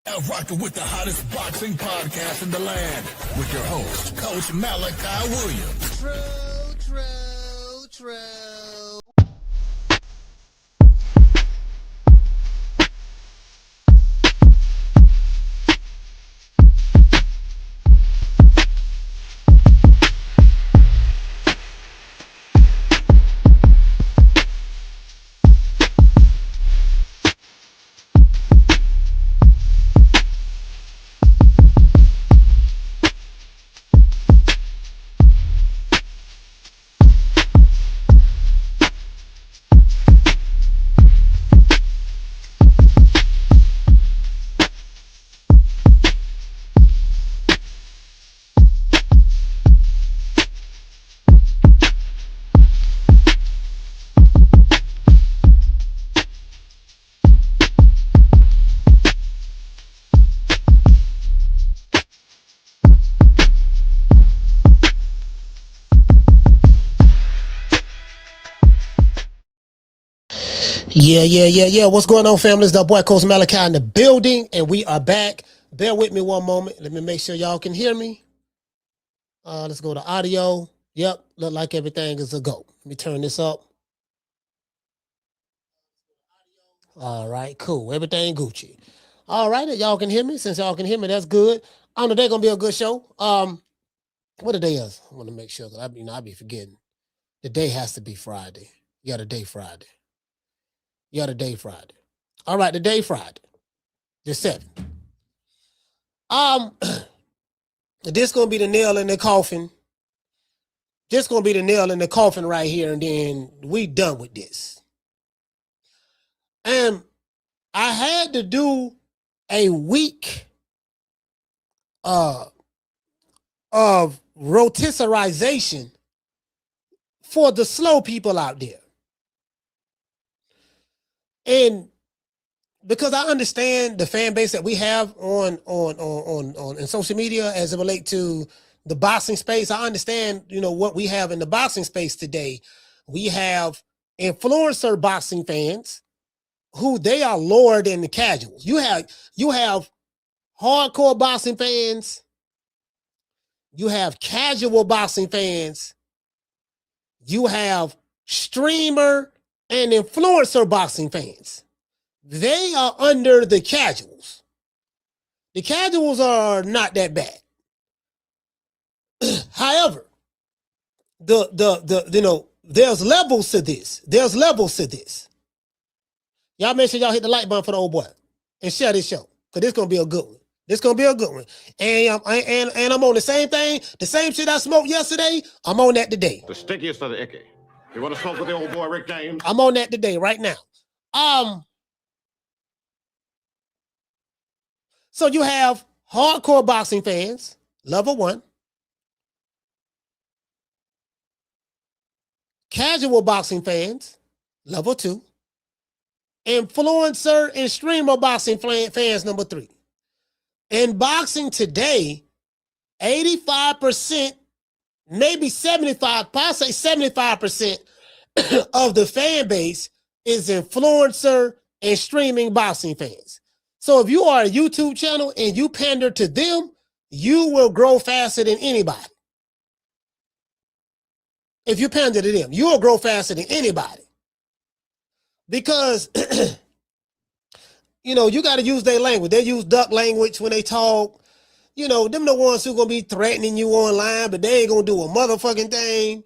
Now rocking with the hottest boxing podcast in the land with your host, Coach Malachi Williams. True. Yeah. What's going on, family? It's the boy Coach Malachi in the building, and we are back. Bear with me one moment. Let me make sure y'all can hear me. Let's go to audio. Yep, look like everything is a go. Let me turn this up. All right, cool. Everything Gucci. All right, y'all can hear me. Since y'all can hear me, that's good. I know they're gonna be a good show. What the day is? I want to make sure that I be forgetting. The day has to be Friday. You got a day Friday. All right, the day Friday. The 7th. This gonna be the nail in the coffin. This gonna be the nail in the coffin right here, and then we done with this. And I had to do a week of rotisserization for the slow people out there. And because I understand the fan base that we have on in social media as it relates to the boxing space, I understand, what we have in the boxing space today. We have influencer boxing fans who they are lower than the casuals. You have hardcore boxing fans. You have casual boxing fans. You have streamer and influencer boxing fans. They are under the casuals. The casuals are not that bad. However, there's levels to this. Y'all make sure y'all hit the like button for the old boy and share this show, because this gonna be a good one. And I'm on the same thing, the same shit I smoked yesterday. I'm on that today. The stickiest of the icky. You want to smoke with the old boy Rick James? I'm on that today, right now. So you have hardcore boxing fans, level 1. Casual boxing fans, level 2. Influencer and streamer boxing fans, number 3. In boxing today, 85%, maybe 75, possibly 75% of the fan base is influencer and streaming boxing fans. So if you are a YouTube channel and you pander to them, you will grow faster than anybody. If you pander to them, you will grow faster than anybody. Because, you got to use their language. They use duck language when they talk. Them the ones who going to be threatening you online, but they ain't going to do a motherfucking thing.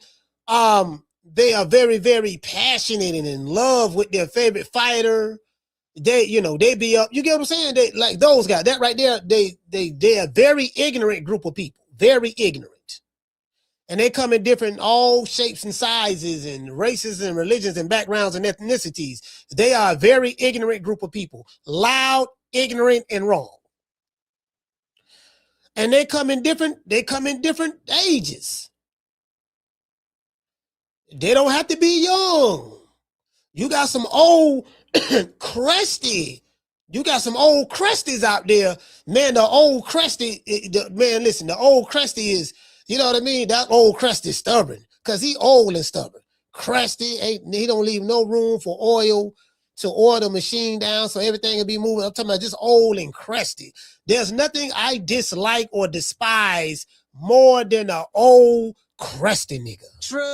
They are very, very passionate and in love with their favorite fighter. They be up. You get what I'm saying? They like those guys. That right there, they're a very ignorant group of people. Very ignorant. And they come in different all shapes and sizes and races and religions and backgrounds and ethnicities. They are a very ignorant group of people. Loud, ignorant, and wrong. And they come in different ages. They don't have to be young. You got some old crusty. You got some old crusties out there. Man, the old crusty, the old crusty is, you know what I mean? That old crusty is stubborn because he old and stubborn. Crusty, he don't leave no room for oil. to order the machine down so everything will be moving. I'm talking about just old and crusty. There's nothing I dislike or despise more than an old crusty nigga. True.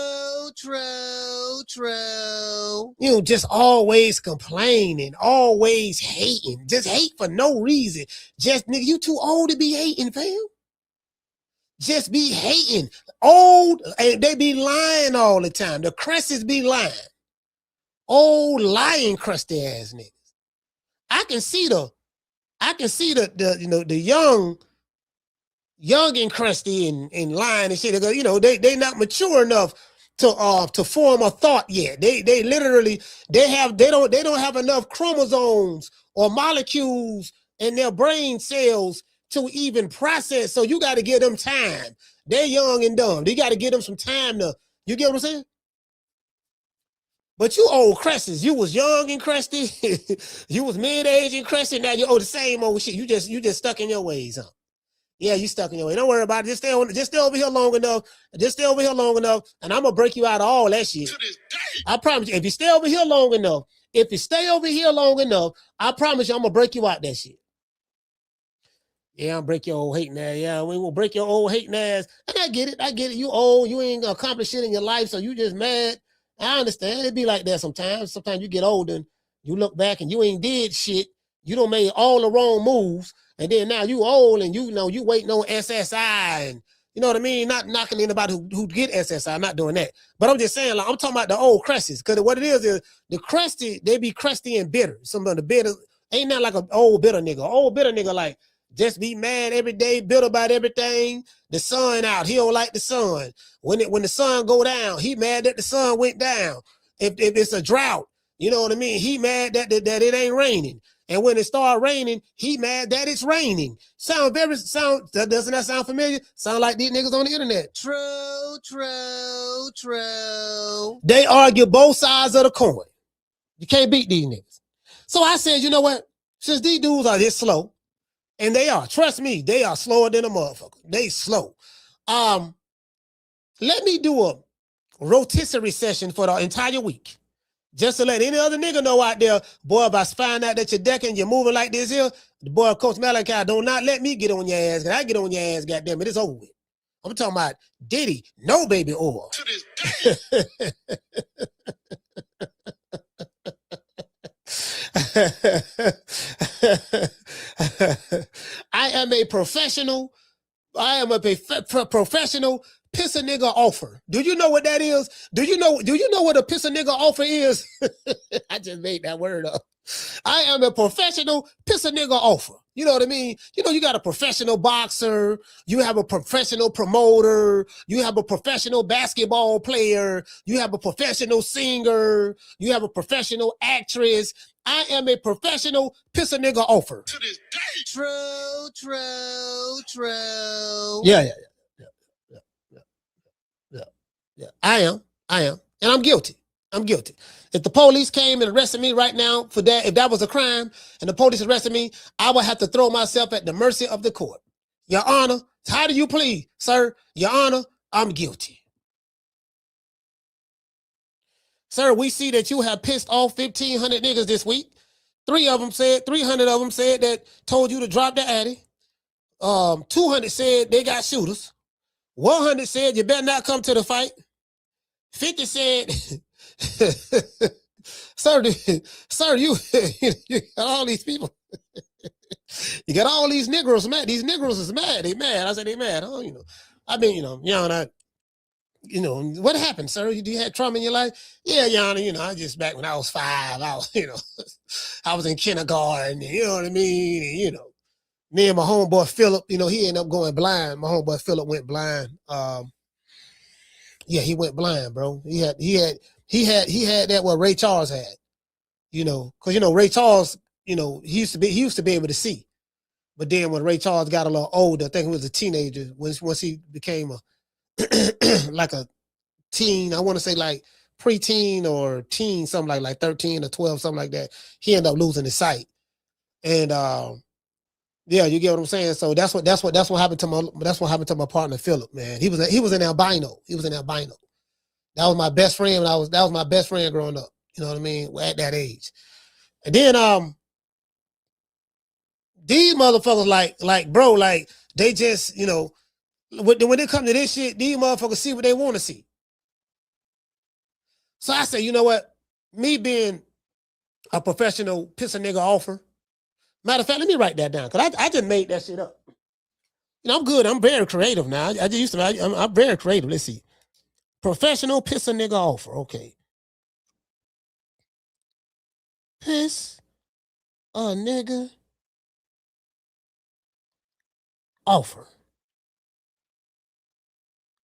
You know, just always complaining, always hating, just hate for no reason. Just, nigga, you too old to be hating, fam. Just be hating. Old, and they be lying all the time. The crusts be lying. Old lying crusty ass niggas. I can see the you know, the young and crusty and lying and shit. Because, you know, they not mature enough to form a thought yet. They literally they don't have enough chromosomes or molecules in their brain cells to even process. So you got to give them time. They're young and dumb. You got to give them some time to, you get what I'm saying? But you old cresses, you was young and crusty, you was mid-age and crusty, now you owe the same old shit. You just stuck in your ways, huh? Yeah, you stuck in your way. Don't worry about it. Just stay over here long enough. Just stay over here long enough, and I'm gonna break you out of all that shit. I promise you, if you stay over here long enough, I promise you I'm gonna break you out that shit. Yeah, I'll break your old hating ass. Yeah, we will break your old hating ass. And I get it. You old, you ain't accomplished shit in your life, so you just mad. I understand. It be like that sometimes. Sometimes you get older and you look back and you ain't did shit. You done made all the wrong moves. And then now you old and you know you waiting on SSI and you know what I mean? Not knocking anybody who get SSI. I'm not doing that. But I'm just saying, like, I'm talking about the old crusties. Because what it is the crusty, they be crusty and bitter. Some of the bitter ain't not like an old bitter nigga. Old bitter nigga like just be mad every day, bitter about everything. The sun out, he don't like the sun. When the sun go down, he mad that the sun went down. If it's a drought, you know what I mean? He mad that it ain't raining. And when it start raining, he mad that it's raining. Doesn't that sound familiar? Sound like these niggas on the internet. True. They argue both sides of the coin. You can't beat these niggas. So I said, you know what? Since these dudes are this slow, and they are, trust me, they are slower than a motherfucker. They slow. Let me do a rotisserie session for the entire week. Just to let any other nigga know out there, boy, if I find out that you're decking, you're moving like this here, the boy, Coach Malachi, do not let me get on your ass, because I get on your ass, goddamn it, it's over with. I'm talking about Diddy, no baby oil. To this day. I am a professional piss a nigga offer. Do you know what that is? Do you know what a piss a nigga offer is? I just made that word up. I am a professional piss a nigga offer. You know what I mean? You know, you got a professional boxer, you have a professional promoter, you have a professional basketball player, you have a professional singer, you have a professional actress. I am a professional piss a nigga offer. To this day. True. Yeah. I am. And I'm guilty. If the police came and arrested me right now for that, if that was a crime and the police arrested me, I would have to throw myself at the mercy of the court. Your Honor, how do you plead, sir? Your Honor, I'm guilty. Sir, we see that you have pissed off 1,500 niggas this week. 300 of them said that told you to drop the addy. 200 said they got shooters. 100 said you better not come to the fight. 50 said, sir, you got all these people. You got all these Negroes mad. These Negroes is mad. They mad. I said they mad. Oh, you know. I mean, what happened, sir? You had trauma in your life? Yeah, Yana, I just back when I was 5, I was in kindergarten, you know what I mean? And, me and my homeboy Philip, he ended up going blind. My homeboy Philip went blind. Yeah, he went blind, bro. He had that what Ray Charles had, because Ray Charles, he used to be able to see, but then when Ray Charles got a little older, I think he was a teenager. Once he became like a teen, I want to say like preteen or teen, something like 13 or 12, something like that. He ended up losing his sight, and yeah, you get what I'm saying. So that's what happened to my partner Philip, man. He was an albino. That was my best friend. That was my best friend growing up. You know what I mean? At that age. And then these motherfuckers like bro, like they just, you know, when they come to this shit, these motherfuckers see what they want to see. So I say, you know what? Me being a professional piss a nigga offer. Matter of fact, let me write that down, because I just made that shit up. You know, I'm good. I'm very creative now. I just used to, I'm very creative. Let's see. Professional piss a nigga offer. Okay. Piss a nigga offer.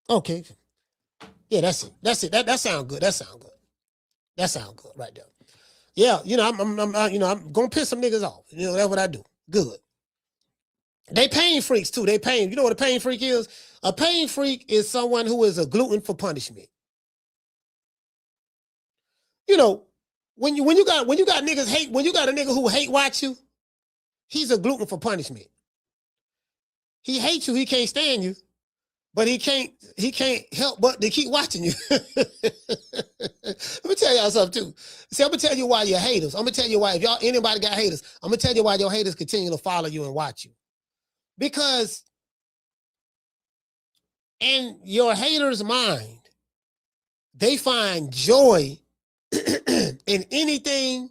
Okay. Yeah, that's it. That's it. That sounds good. That sounds good. That sounds good right there. Yeah, you know, I'm gonna piss some niggas off. You know, that's what I do. Good. They pain freaks too. They pain. You know what a pain freak is? A pain freak is someone who is a glutton for punishment. You know, when you got niggas hate, when you got a nigga who hate watch you, he's a glutton for punishment. He hates you, he can't stand you, but he can't help but to keep watching you. Let me tell y'all something too. See, I'm gonna tell you why you're haters. I'm gonna tell you why, if y'all anybody got haters, I'm gonna tell you why your haters continue to follow you and watch you. Because in your haters' mind, they find joy in anything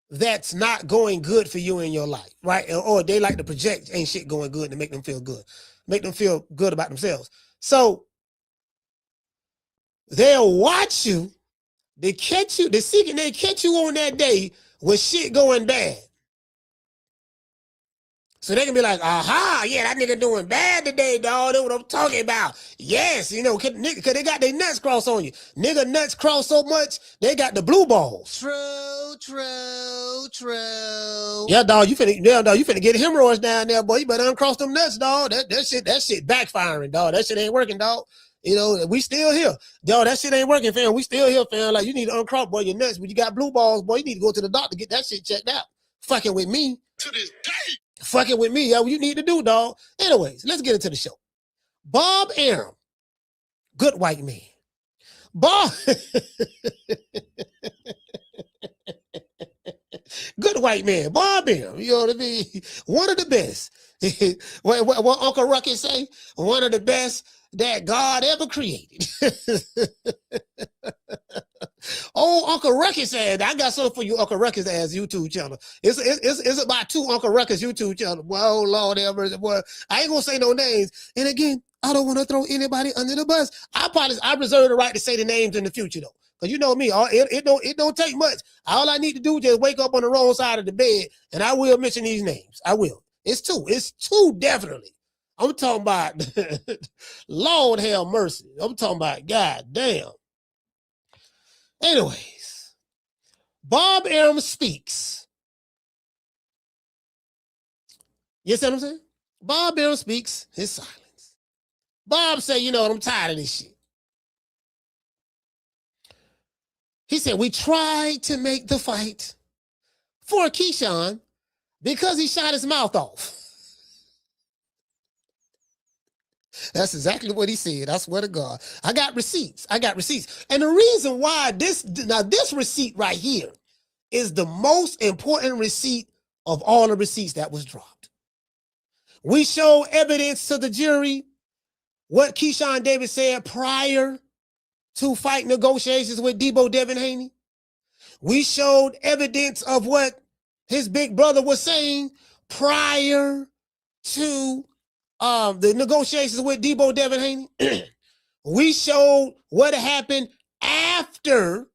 that's not going good for you in your life, right? Or they like to project ain't shit going good to make them feel good, make them feel good about themselves. So they'll watch you, they catch you, they catch you on that day when shit going bad. So they can be like, aha, yeah, that nigga doing bad today, dog. That's what I'm talking about. Yes, you know, cause they got their nuts crossed on you. Nigga nuts crossed so much, they got the blue balls. True. Yeah, dog, you finna get hemorrhoids down there, boy. You better uncross them nuts, dog. That shit backfiring, dog. That shit ain't working, dog. You know, we still here. Dog, that shit ain't working, fam. We still here, fam. Like, you need to uncross, boy, your nuts. When you got blue balls, boy, you need to go to the doctor, get that shit checked out. Fucking with me. To this day. Fucking with me, what you need to do, dog. Anyways, let's get into the show. Bob Arum, good white man. Bob, good white man. Bob Arum, you know what I mean? One of the best. what Uncle Ruckus say? One of the best that God ever created. Oh, Uncle Ruckus said, I got something for you, Uncle Ruckus ass YouTube channel. It's about 2 Uncle Ruckus YouTube channel. Well, oh, Lord have mercy, boy. I ain't gonna say no names. And again, I don't want to throw anybody under the bus. I reserve the right to say the names in the future, though. Because you know me, it don't take much. All I need to do is just wake up on the wrong side of the bed, and I will mention these names. I will. It's 2. It's 2, definitely. I'm talking about, Lord have mercy. I'm talking about, God damn. Anyways, Bob Arum speaks. You see what I'm saying? Bob Arum speaks his silence. Bob said, you know what, I'm tired of this shit. He said, we tried to make the fight for Keyshawn because he shot his mouth off. That's exactly what he said. I swear to God. I got receipts. And the reason why this receipt right here is the most important receipt of all the receipts that was dropped. We show evidence to the jury what Keyshawn Davis said prior to fight negotiations with Debo Devin Haney. We showed evidence of what his big brother was saying prior to the negotiations with Debo Devin Haney. We showed what happened after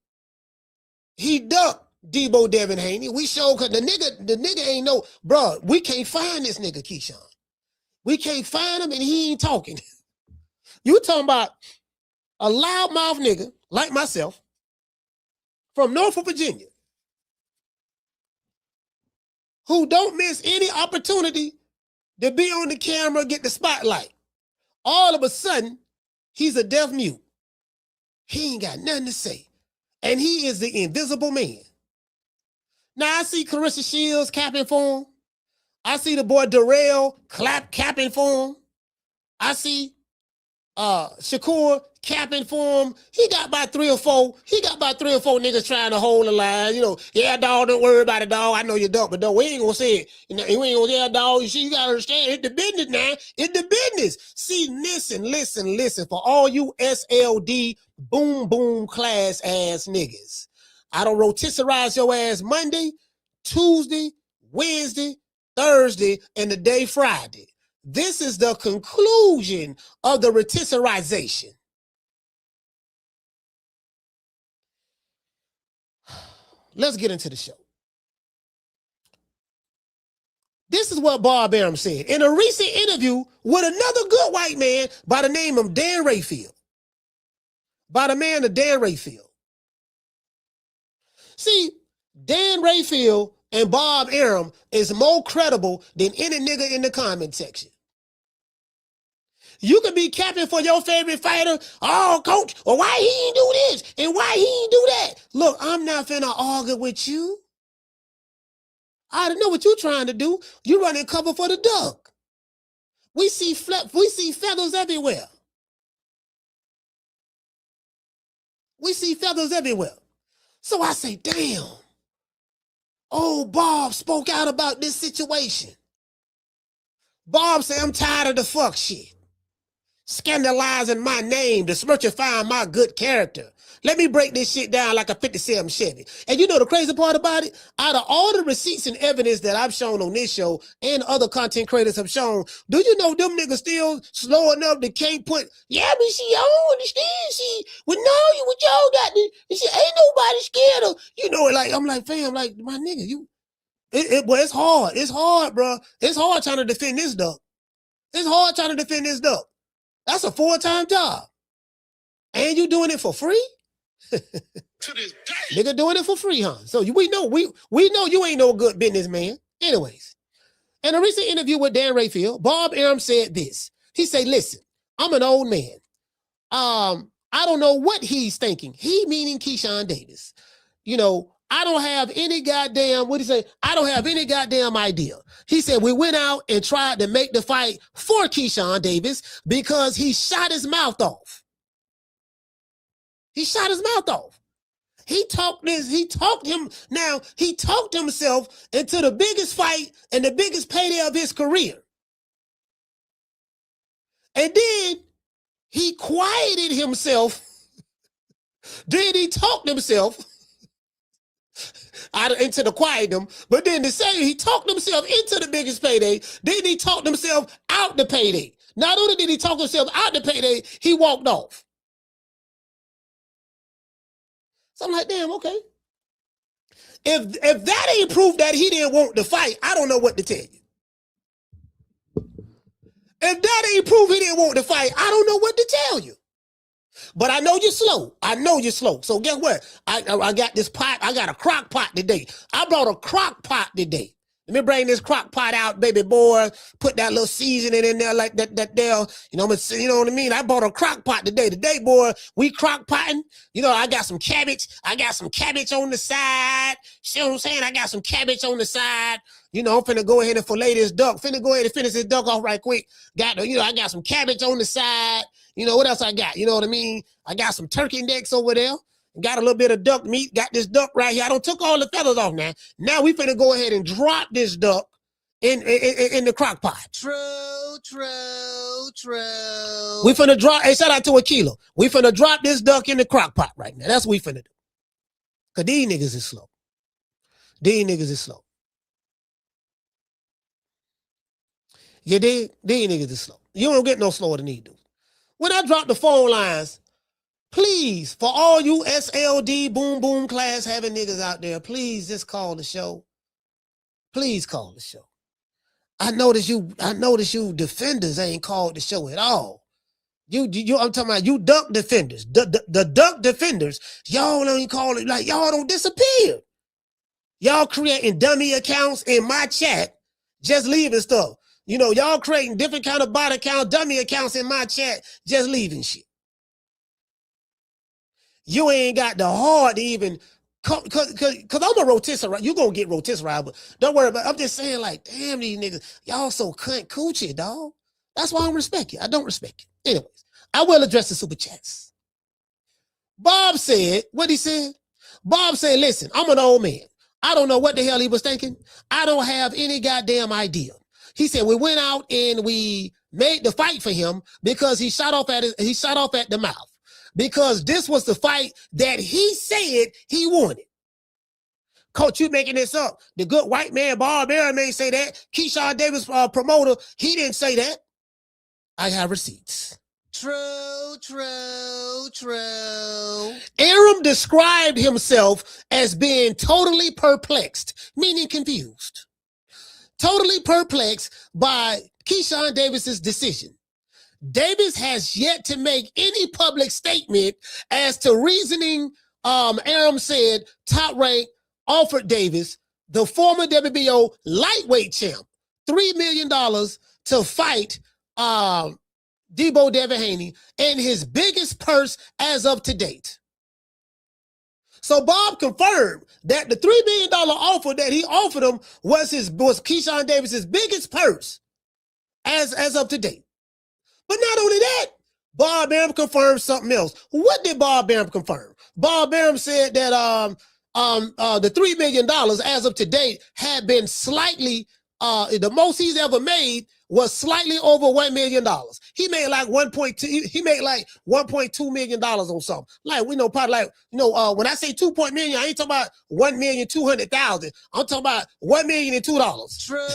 he ducked Debo Devin Haney. We showed, because the nigga ain't no, bro, we can't find this nigga Keyshawn. We can't find him and he ain't talking. You talking about a loudmouth nigga like myself from Norfolk, Virginia, who don't miss any opportunity to be on the camera, get the spotlight. All of a sudden, he's a deaf mute. He ain't got nothing to say. And he is the invisible man. Now, I see Clarissa Shields capping for him. I see the boy Darrell capping for him. I see Shakur capping for him. He got about three or four niggas trying to hold the line. You know, yeah, dog, don't worry about it, dog. I know you're dumb, but dog, we ain't gonna say it. You know, we ain't gonna, yeah, dog. You see, you gotta understand, it's the business now. It's the business. See, listen. For all you SLD boom class ass niggas, I don't rotisserize your ass Monday, Tuesday, Wednesday, Thursday, and the day Friday. This is the conclusion of the rotisserization. Let's get into the show. This is what Bob Arum said in a recent interview with another good white man by the name of Dan Rafael. See, Dan Rafael and Bob Arum is more credible than any nigga in the comment section. You can be capping for your favorite fighter. Oh, coach, well, why he ain't do this and why he ain't do that? Look, I'm not finna argue with you. I already know what you're trying to do. You running cover for the duck. We see feathers everywhere. So I say, damn. Oh, Bob spoke out about this situation. Bob said, I'm tired of the fuck shit. Scandalizing my name, dismerchifying my good character. Let me break this shit down like a 57 Chevy. And you know the crazy part about it? Out of all the receipts and evidence that I've shown on this show and other content creators have shown, do you know them niggas still slow enough to can't put, yeah, but see, I don't understand, see, well, no, you what y'all got to, see, ain't nobody scared of, you know, like, I'm like, fam, like, my nigga, well, it's hard, bro. It's hard trying to defend this duck. That's a full-time job. And you doing it for free? To this day. Nigga doing it for free, huh? So we know you ain't no good businessman. Anyways, in a recent interview with Dan Rafael, Bob Arum said this. He said, listen, I'm an old man. I don't know what he's thinking. He meaning Keyshawn Davis. You know, I don't have any goddamn, I don't have any goddamn idea. He said, we went out and tried to make the fight for Keyshawn Davis because he shot his mouth off. He talked himself into the biggest fight and the biggest payday of his career. And then he quieted himself. Then he talked himself out into the quietdom, but then to say he talked himself into the biggest payday, then he talked himself out the payday. Not only did he talk himself out the payday, he walked off. So I'm like, damn, okay. If that ain't proof that he didn't want to fight, I don't know what to tell you. If that ain't proof he didn't want to fight, I don't know what to tell you. But I know you're slow. So guess what? I got this pot. I got a crock pot today. I brought a crock pot today. Let me bring this crock pot out, baby boy. Put that little seasoning in there like that there. You know what I mean? I bought a crock pot today. Today, boy, we crock potting. You know, I got some cabbage. I got some cabbage on the side. See what I'm saying? I got some cabbage on the side. You know, I'm finna go ahead and fillet this duck. Finna go ahead and finish this duck off right quick. I got some cabbage on the side. You know, what else I got? You know what I mean? I got some turkey necks over there. Got a little bit of duck meat. Got this duck right here. I don't took all the feathers off now. Now we finna go ahead and drop this duck in the crock pot. True. We finna drop, hey, shout out to Aquila. We finna drop this duck in the crock pot right now. That's what we finna do. Cause these niggas is slow. You dig? These niggas is slow. You don't get no slower than these do. When I drop the phone lines, please, for all you SLD boom class having niggas out there, please just call the show. Please call the show. I notice you defenders ain't called the show at all. I'm talking about you duck defenders. The duck defenders, y'all ain't call it, like y'all don't disappear. Y'all creating dummy accounts in my chat, just leaving stuff. You know, y'all creating different kind of bot account, dummy accounts in my chat, just leaving shit. You ain't got the heart to even, cause I'm a rotisserie. You gonna get rotisserie, but don't worry about it. I'm just saying, like, damn, these niggas, y'all so cunt coochie, dog. That's why I don't respect you. I don't respect you. Anyways, I will address the super chats. Bob said, what he said? Bob said, listen, I'm an old man. I don't know what the hell he was thinking. I don't have any goddamn idea. He said, we went out and we made the fight for him because he shot off at the mouth. Because this was the fight that he said he wanted. Coach, you making this up. The good white man, Bob Arum, may say that. Keyshawn Davis, promoter, he didn't say that. I have receipts. True. Arum described himself as being totally perplexed, meaning confused. Totally perplexed by Keyshawn Davis's decision. Davis has yet to make any public statement as to reasoning. Arum said Top Rank offered Davis, the former WBO lightweight champ, $3 million to fight Debo Devaney in his biggest purse as of to date. So Bob confirmed that the $3 million offer that he offered him was Keyshawn Davis's biggest purse as of to date. But not only that, Bob Arum confirmed something else. What did Bob Arum confirm? Bob Arum said that the $3 million as of today had been slightly, the most he's ever made was slightly over $1 million. He made like $1.2 million on something. Like, we know, probably like, when I say 2 million, I ain't talking about 1,200,000. I'm talking about $1,002. True.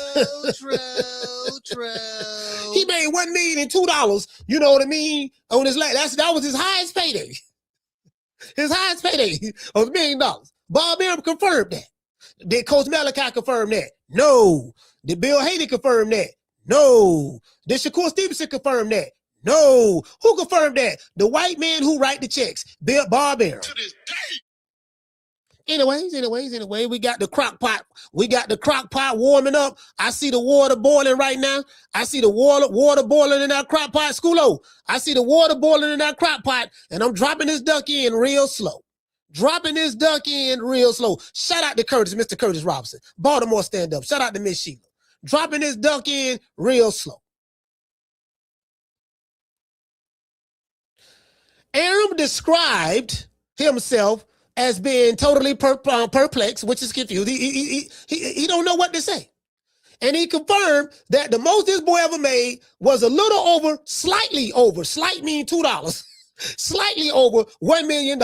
He made $1,002, you know what I mean? On his that was his highest payday. His highest payday of $1 million. Bob Arum confirmed that. Did Coach Malachi confirm that? No. Did Bill Haney confirm that? No. Did Shakur Stevenson confirm that? No. Who confirmed that? The white man who write the checks, Bob Arum. To this day. Anyways, we got the crock pot. We got the crock pot warming up. I see the water boiling right now. I see the water boiling in that crock pot. Schoolo, I see the water boiling in that crock pot, and I'm dropping this duck in real slow. Shout out to Curtis, Mr. Curtis Robinson. Baltimore stand up. Shout out to Miss Sheila. Dropping this duck in real slow. Arum described himself as being totally perplexed, which is confused. He don't know what to say. And he confirmed that the most this boy ever made was a little over, slightly over, slight mean $2, slightly over $1 million.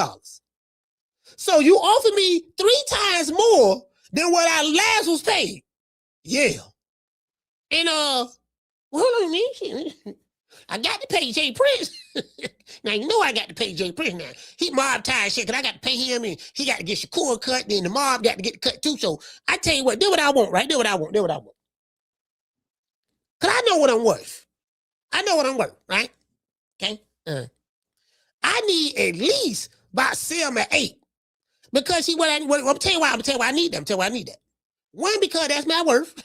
So you offer me 3 times more than what I last was paid. Yeah. And I got to pay Jay Prince. Now, you know I got to pay Jay Prince now. He mob tired shit, because I got to pay him, and he got to get Shakur cut, and then the mob got to get the cut too. So I tell you what, do what I want, right? Do what I want. Because I know what I'm worth. Right? Okay? I need at least about 7 or 8. Because I'm tell you why I need that. 1, because that's my worth.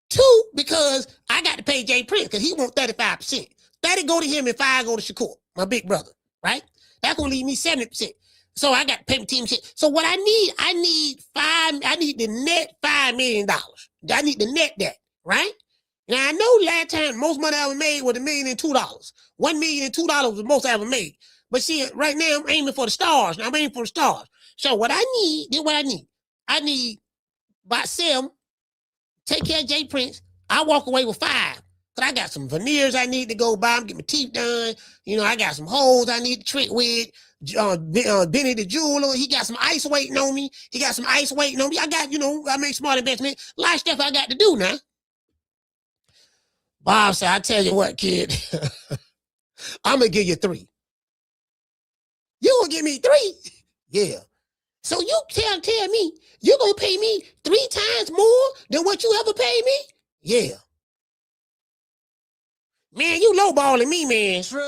2, because I got to pay Jay Prince, because he wants 35%. 30 go to him and 5 go to Shakur, my big brother, right? That's gonna leave me 70%. So I got to pay team shit. So what I need the net $5 million. I need to net that, right? Now I know last time most money I ever made was $1,002. $1,002 was the most I ever made. But see, right now I'm aiming for the stars. So what I need, I need about 7, take care of Jay Prince. I walk away with 5. But I got some veneers I need to go buy. I'm getting my teeth done. I got some holes I need to trick with. Benny the jeweler, he got some ice waiting on me. I got, I make smart investment. A lot of stuff I got to do now. Bob said, I tell you what, kid, I'm going to give you 3. You going to give me 3? Yeah. So you tell me, you going to pay me 3 times more than what you ever paid me? Yeah. Man, you lowballing me, man. True.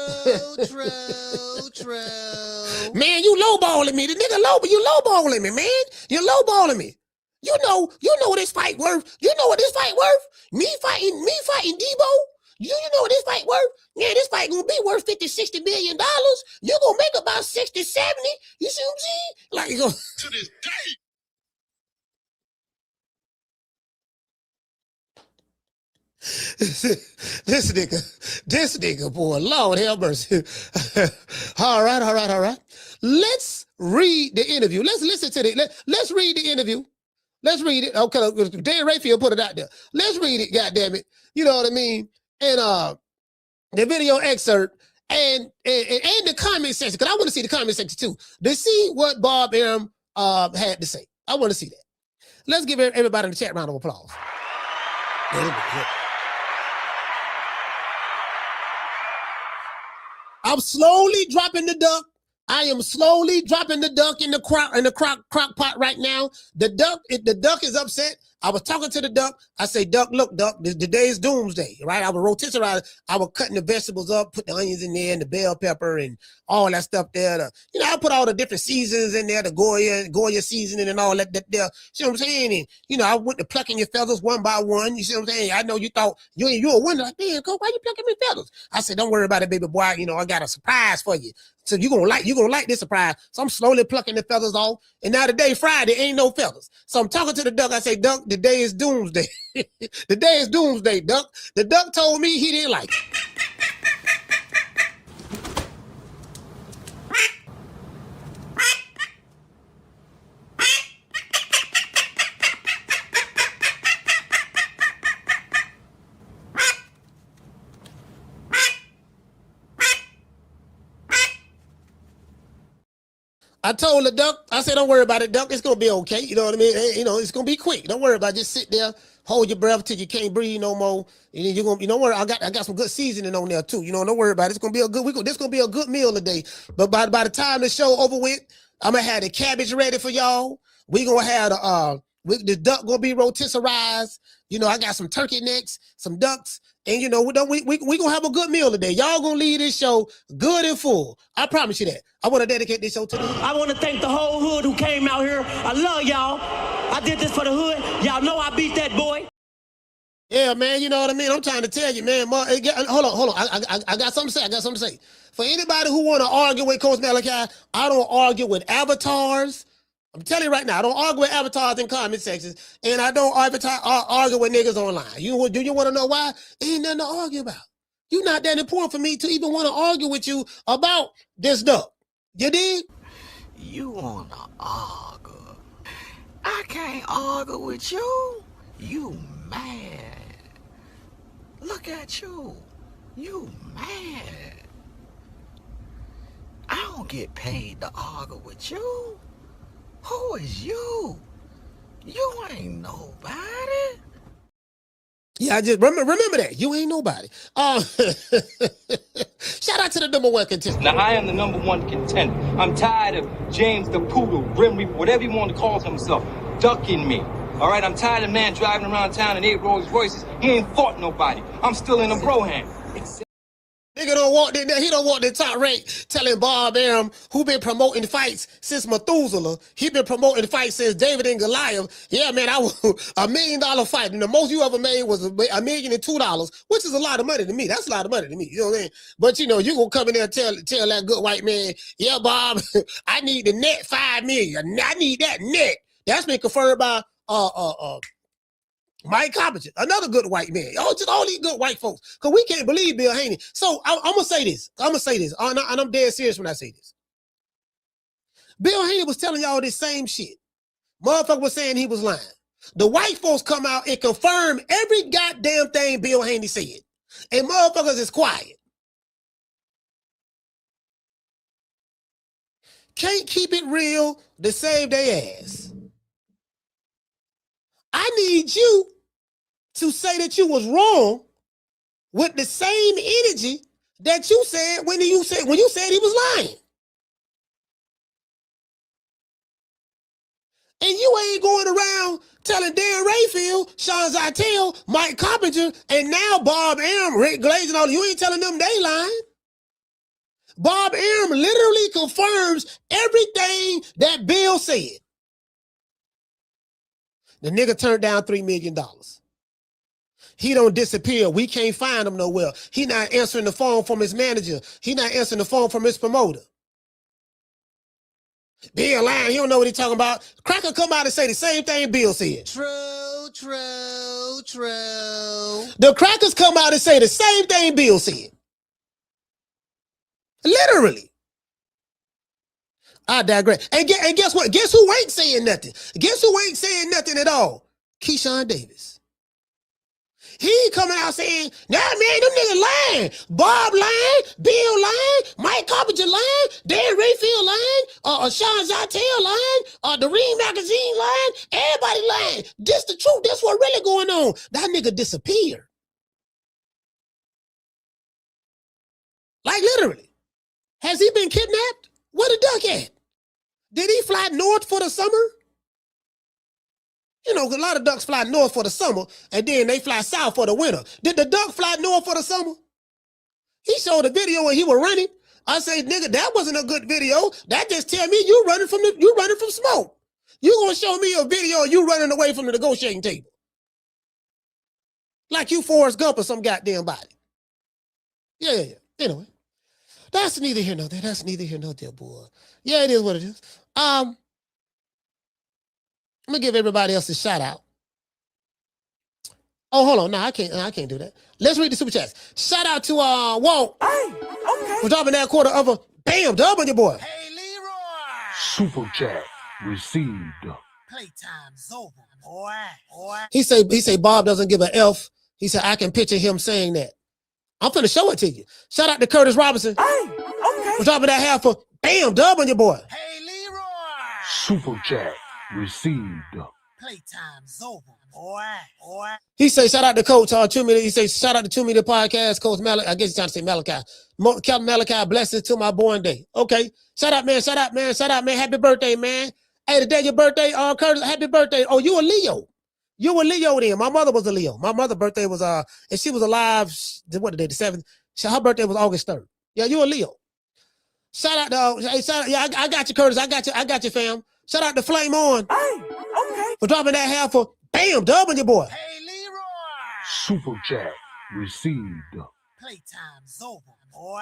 Man, you lowballing me. The nigga you lowballing me, man. You lowballing me. You know this fight worth. You know what this fight worth? Me fighting Debo. You know what this fight worth? Yeah, this fight gonna be worth $50-60 million. You gonna make about 60-70. You see what I'm saying? Like, you go to this day. this nigga, boy, Lord have mercy. All right. Let's read the interview. Let's listen to it. Let's read the interview. Let's read it. Okay, Dan Rafael put it out there. Let's read it, goddammit. You know what I mean? And the video excerpt and the comment section, because I want to see the comment section too, to see what Bob Arum had to say. I want to see that. Let's give everybody in the chat a round of applause. I'm slowly dropping the duck. I am slowly dropping the duck in the crock pot right now. The duck is upset. I was talking to the duck. I say, duck, look, duck, the day is doomsday, right? I was rotisserie. I was cutting the vegetables up, put the onions in there and the bell pepper and all that stuff there. I put all the different seasons in there, the Goya seasoning and all that there. See what I'm saying? And, I went to plucking your feathers one by one. You see what I'm saying? I know you thought you were wondering, like, man, why you plucking my feathers? I said, don't worry about it, baby boy. I got a surprise for you. So you're gonna like this surprise. So I'm slowly plucking the feathers off. And now today, Friday, ain't no feathers. So I'm talking to the duck. I say, duck, the day is doomsday. The day is doomsday, duck. The duck told me he didn't like it. I told the duck, I said, don't worry about it, duck. It's going to be okay. You know what I mean? It's going to be quick. Don't worry about it. Just sit there, hold your breath till you can't breathe no more. And then you're going to, don't worry, I got some good seasoning on there too. Don't worry about it. It's going to be a good, this going to be a good meal today. But by the time the show over with, I'm going to have the cabbage ready for y'all. We going to have the duck going to be rotisserized. I got some turkey necks, some ducks. And, we going to have a good meal today. Y'all going to leave this show good and full. I promise you that. I want to dedicate this show to them. I want to thank the whole hood who came out here. I love y'all. I did this for the hood. Y'all know I beat that boy. Yeah, man, you know what I mean? I'm trying to tell you, man. Hold on. I got something to say. For anybody who want to argue with Coach Malachi, I don't argue with avatars. I'm telling you right now, I don't argue with avatars in comment sections, and I don't argue with niggas online. Do you want to know why? Ain't nothing to argue about. You're not that important for me to even want to argue with you about this duck. You dig? You want to argue? I can't argue with you. You mad. Look at you. You mad. I don't get paid to argue with you. Who is you? You ain't nobody. Yeah, I just remember that. You ain't nobody. Shout out to the number one contender. Now, I am the number one contender. I'm tired of James the Poodle, Grim Reaper, whatever you want to call himself, ducking me. All right, I'm tired of man driving around town in 8 Rolls Royces. He ain't fought nobody. I'm still in a bro-hand. Nigga don't want that. He don't want the top rank telling Bob Arum, who been promoting fights since Methuselah. He been promoting fights since David and Goliath. Yeah, man, I was $1 million fight. And the most you ever made was $1,002,000, which is a lot of money to me. That's a lot of money to me. You know what I mean? But you gonna come in there and tell that good white man, yeah, Bob, I need the net $5 million. I need that net. That's been confirmed by Mike Carpenter, another good white man. Just all these good white folks. Because we can't believe Bill Haney. So I'm going to say this. And I'm dead serious when I say this. Bill Haney was telling y'all this same shit. Motherfucker was saying he was lying. The white folks come out and confirm every goddamn thing Bill Haney said. And motherfuckers is quiet. Can't keep it real to save their ass. I need you to say that you was wrong with the same energy that you said when you said he was lying. And you ain't going around telling Dan Rafael, Sean Zytel, Mike Carpenter, and now Bob Arum, Rick Glaze, and all. You ain't telling them they lying. Bob Arum literally confirms everything that Bill said. The nigga turned down $3 million. He don't disappear. We can't find him nowhere. He not answering the phone from his manager. He not answering the phone from his promoter. Bill lying. He don't know what he talking about. Cracker come out and say the same thing Bill said. True. The crackers come out and say the same thing Bill said. Literally. I digress. And guess what? Guess who ain't saying nothing? Guess who ain't saying nothing at all? Keyshawn Davis. He coming out saying, nah, man, them niggas lying. Bob lying, Bill lying, Mike Carpenter lying, Dan Rafael lying, Sean Zartel lying, the Ream Magazine lying, everybody lying. This the truth. That's what really going on. That nigga disappeared. Like literally. Has he been kidnapped? Where the duck at? Did he fly north for the summer? You know, a lot of ducks fly north for the summer, and then they fly south for the winter. Did the duck fly north for the summer? He showed a video when he was running. I say, nigga, that wasn't a good video. That just tell me you running from smoke. You gonna show me a video of you running away from the negotiating table. Like you Forrest Gump or some goddamn body. Yeah. Anyway, that's neither here nor there. That's neither here nor there, boy. Yeah, it is what it is. I'm gonna give everybody else a shout out. Oh, hold on. No, I can't do that. Let's read the super chats. Shout out to Walt. Hey, okay. For dropping that quarter of a bam dub on your boy. Hey, Leroy. Super chat received. Playtime's over, boy. He say Bob doesn't give a F. He said I can picture him saying that. I'm finna show it to you. Shout out to Curtis Robinson. Hey, okay. For dropping that half for bam dub on your boy. Hey, Leroy. Super chat received. Playtime's over, boy. He say shout out to Coach 2 Minute. He say shout out to 2 Minute Podcast, Coach Malachi. I guess he's trying to say Malachi. Captain Malachi, blessings to my born day. Okay. Shout out, man. Happy birthday, man. Hey, the day your birthday, Curtis, happy birthday. Oh, you a Leo. You a Leo then. My mother was a Leo. My mother's birthday was, and she was alive, what the day, the 7th? Her birthday was August 3rd. Yeah, you a Leo. Shout out to, I got you, Curtis. I got you, fam. Shout out to Flame On. Hey, okay. For dropping that half for bam, dub on your boy. Hey, Leroy. Super chat received. Playtime's over, boy.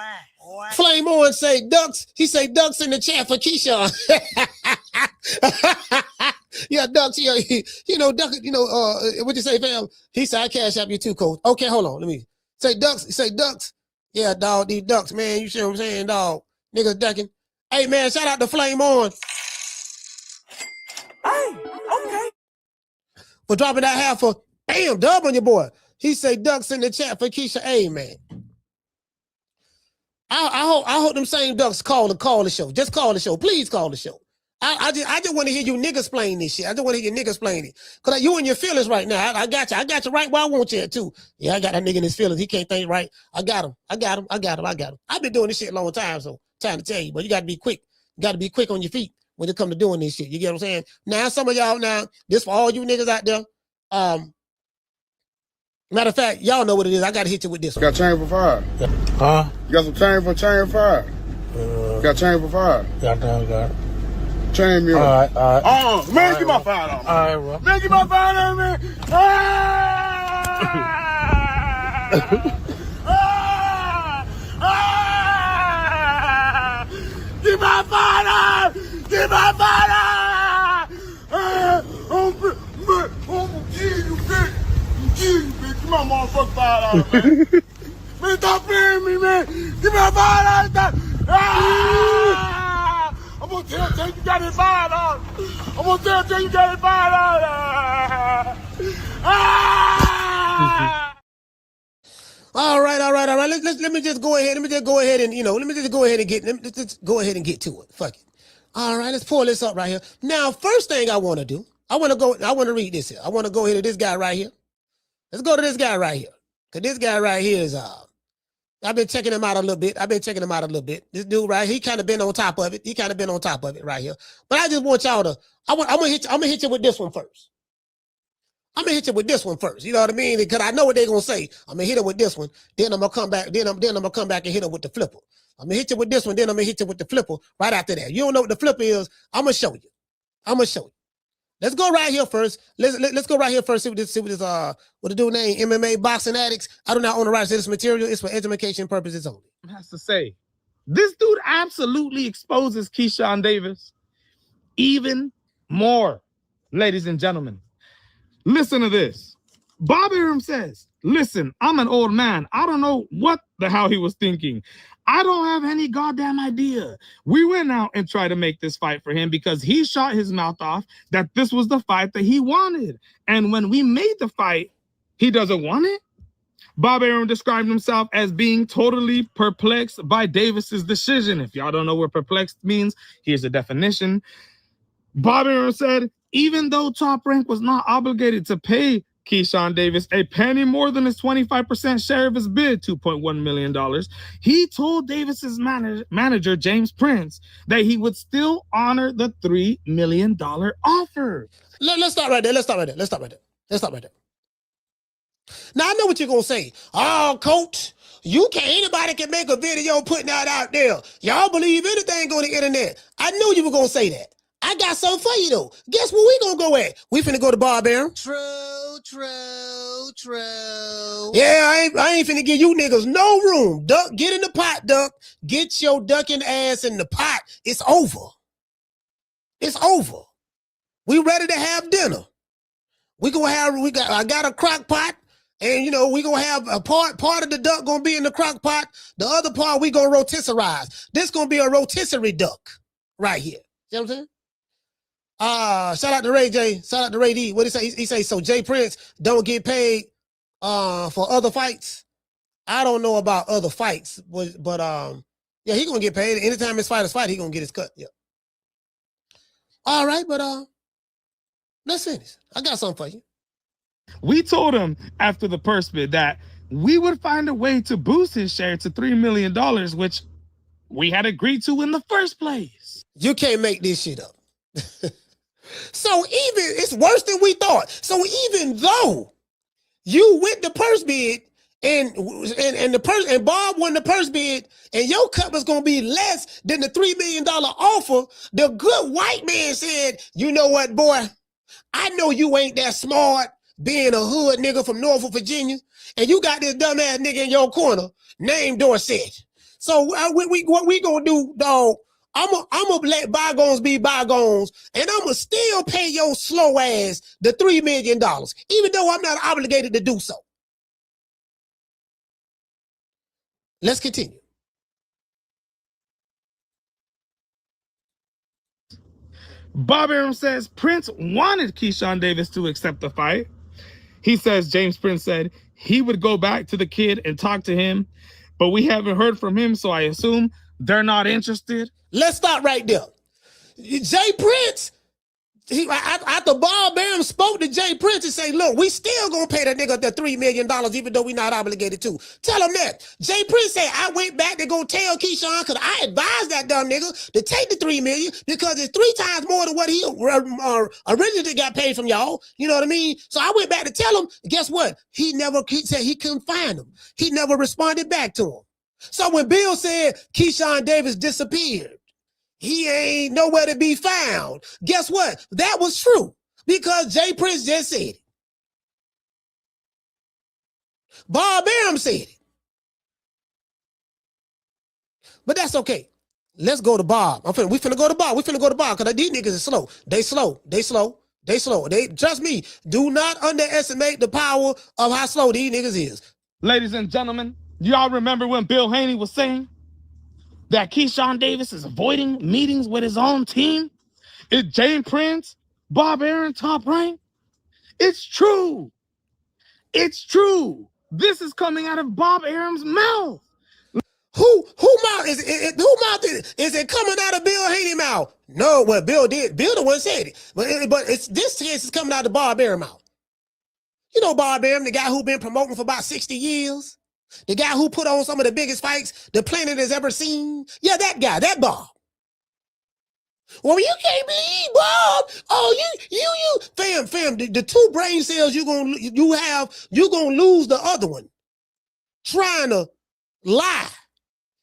Flame On say ducks. He say ducks in the chat for Keyshawn. Yeah, ducks. Yeah, duck. What you say, fam? He said I cash up you too, Coach. Okay, hold on. Let me say ducks. Say ducks. Yeah, dog. These ducks, man. You see what I'm saying, dog? Niggas ducking. Hey, man. Shout out to Flame On. Hey, okay. For dropping that half for bam dub on your boy. He say ducks in the chat for Keisha. Hey, man. I hope them same ducks call the show. Just call the show. Please call the show. I just want to hear you niggas playing this shit. I just want to hear you niggas playing it. Because you in your feelings right now. I got you. I got you right where I want you at, too. Yeah, I got that nigga in his feelings. He can't think right. I got him. I've been doing this shit a long time, so time to tell you. But you got to be quick. You got to be quick on your feet when it comes to doing this shit. You get what I'm saying? Now, some of y'all this for all you niggas out there. Matter of fact, y'all know what it is. I got to hit you with this one. Got chain for fire. Huh? You got some chain for fire. Got chain for fire. Got it. Chain me All on. right. Man, get my fire on. All right, bro. Man, get my fire on, man. Get my fire! Get my fire! You bitch. Get my motherfucking fire out, man. Man, stop playing me, man. Get my fire out. I'm gonna tell you got it fired on. I'm gonna tell you got it fired on. All right. Let me just go ahead and get to it. Fuck it. All right, let's pull this up right here. Now, first thing I want to do, I want to read this here. I want to go here to this guy right here. Let's go to this guy right here. Cause this guy right here is I've been checking him out a little bit. This dude right, he kind of been on top of it. Right here. But I just want y'all to, I'm gonna hit you with this one first. You know what I mean? Because I know what they're gonna say. I'm gonna hit it with this one. Then I'm gonna come back. Then I'm gonna come back and hit it with the flipper. I'm gonna hit you with this one. Then I'm gonna hit you with the flipper right after that. You don't know what the flipper is? I'm gonna show you. Let's go right here first. Let's go right here first. See what this what the dude name MMA boxing addicts. I do not own the rights to this material. It's for education purposes only. Has to say, this dude absolutely exposes Keyshawn Davis even more, ladies and gentlemen. Listen to this. Bob Arum says, Listen, I'm an old man. I don't know what the hell he was thinking. I don't have any goddamn idea. We went out and tried to make this fight for him because he shot his mouth off that this was the fight that he wanted. And when we made the fight, he doesn't want it. Bob Arum described himself as being totally perplexed by Davis's decision. If y'all don't know what perplexed means, here's the definition. Bob Arum said, even though Top Rank was not obligated to pay Keyshawn Davis a penny more than his 25% share of his bid, $2.1 million, he told Davis's manager, James Prince, that he would still honor the $3 million offer. Let's stop right there. Let's stop right there. Now, I know what you're going to say. Oh, coach, anybody can make a video putting that out there. Y'all believe anything on the internet. I knew you were going to say that. I got something for you, though. Guess where we going to go at? We finna go to Bob Arum. True. Yeah, I ain't finna give you niggas no room. Duck, get in the pot, Duck. Get your ducking ass in the pot. It's over. We ready to have dinner. I got a crock pot. And, we going to have a part of the duck going to be in the crock pot. The other part, we going to rotisserize. This going to be a rotisserie duck right here. You know what I'm saying? Shout out to Ray J. Shout out to Ray D. What did he say? He say, so Jay Prince don't get paid for other fights. I don't know about other fights, but yeah, he going to get paid. Anytime his fighters fight, he going to get his cut. Yeah. All right, but let's finish. I got something for you. We told him after the purse bid that we would find a way to boost his share to $3 million, which we had agreed to in the first place. You can't make this shit up. So it's worse than we thought. So even though you went the purse bid and Bob won the purse bid and your cut was going to be less than the $3 million offer, the good white man said, you know what, boy? I know you ain't that smart, being a hood nigga from Norfolk, Virginia, and you got this dumbass nigga in your corner named Dorset. So what we gonna do, dog? I'm gonna let bygones be bygones, and I'm gonna still pay your slow ass the $3 million, even though I'm not obligated to do so. Let's continue. Bob Arum says Prince wanted Keyshawn Davis to accept the fight. He says James Prince said he would go back to the kid and talk to him, but we haven't heard from him, so I assume they're not interested. Let's stop right there. Jay Prince, after Bob Arum spoke to Jay Prince and say, look, we still gonna pay that nigga the $3 million even though we not obligated to. Tell him that. Jay Prince said, I went back to go tell Keyshawn because I advised that dumb nigga to take the $3 million because it's 3 times more than what he originally got paid from y'all. You know what I mean? So I went back to tell him, guess what? He said he couldn't find him. He never responded back to him. So when Bill said Keyshawn Davis disappeared, he ain't nowhere to be found. Guess what? That was true because Jay Prince just said it. Bob Arum said it. But that's okay. Let's go to Bob. We finna go to Bob. We finna go to Bob because these niggas are slow. They slow. Trust me, do not underestimate the power of how slow these niggas is. Ladies and gentlemen, y'all remember when Bill Haney was saying that Keyshawn Davis is avoiding meetings with his own team? It's James Prince, Bob Arum, Top Rank. It's true. It's true. This is coming out of Bob Arum's mouth. Who mouth is it? Who mouth is it coming out of Bill Haney's mouth? No, well, Bill did. Bill the one said it. But this case is coming out of Bob Arum's mouth. You know Bob Arum, the guy who been promoting for about 60 years? The guy who put on some of the biggest fights the planet has ever seen? Yeah, that guy, that Bob. Well, you can't believe Bob. Oh, you, fam, the 2 brain cells you're gonna lose the other one trying to lie.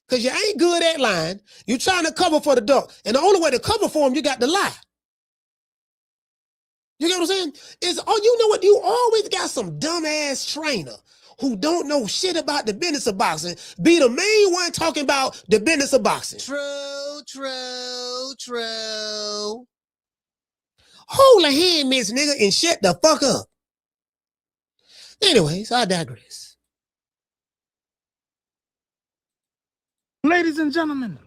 Because you ain't good at lying. You're trying to cover for the duck. And the only way to cover for him, you got to lie. You get what I'm saying? You know what? You always got some dumbass trainer who don't know shit about the business of boxing be the main one talking about the business of boxing. True. Hold a hand, miss nigga, and shut the fuck up. Anyways, I digress. Ladies and gentlemen,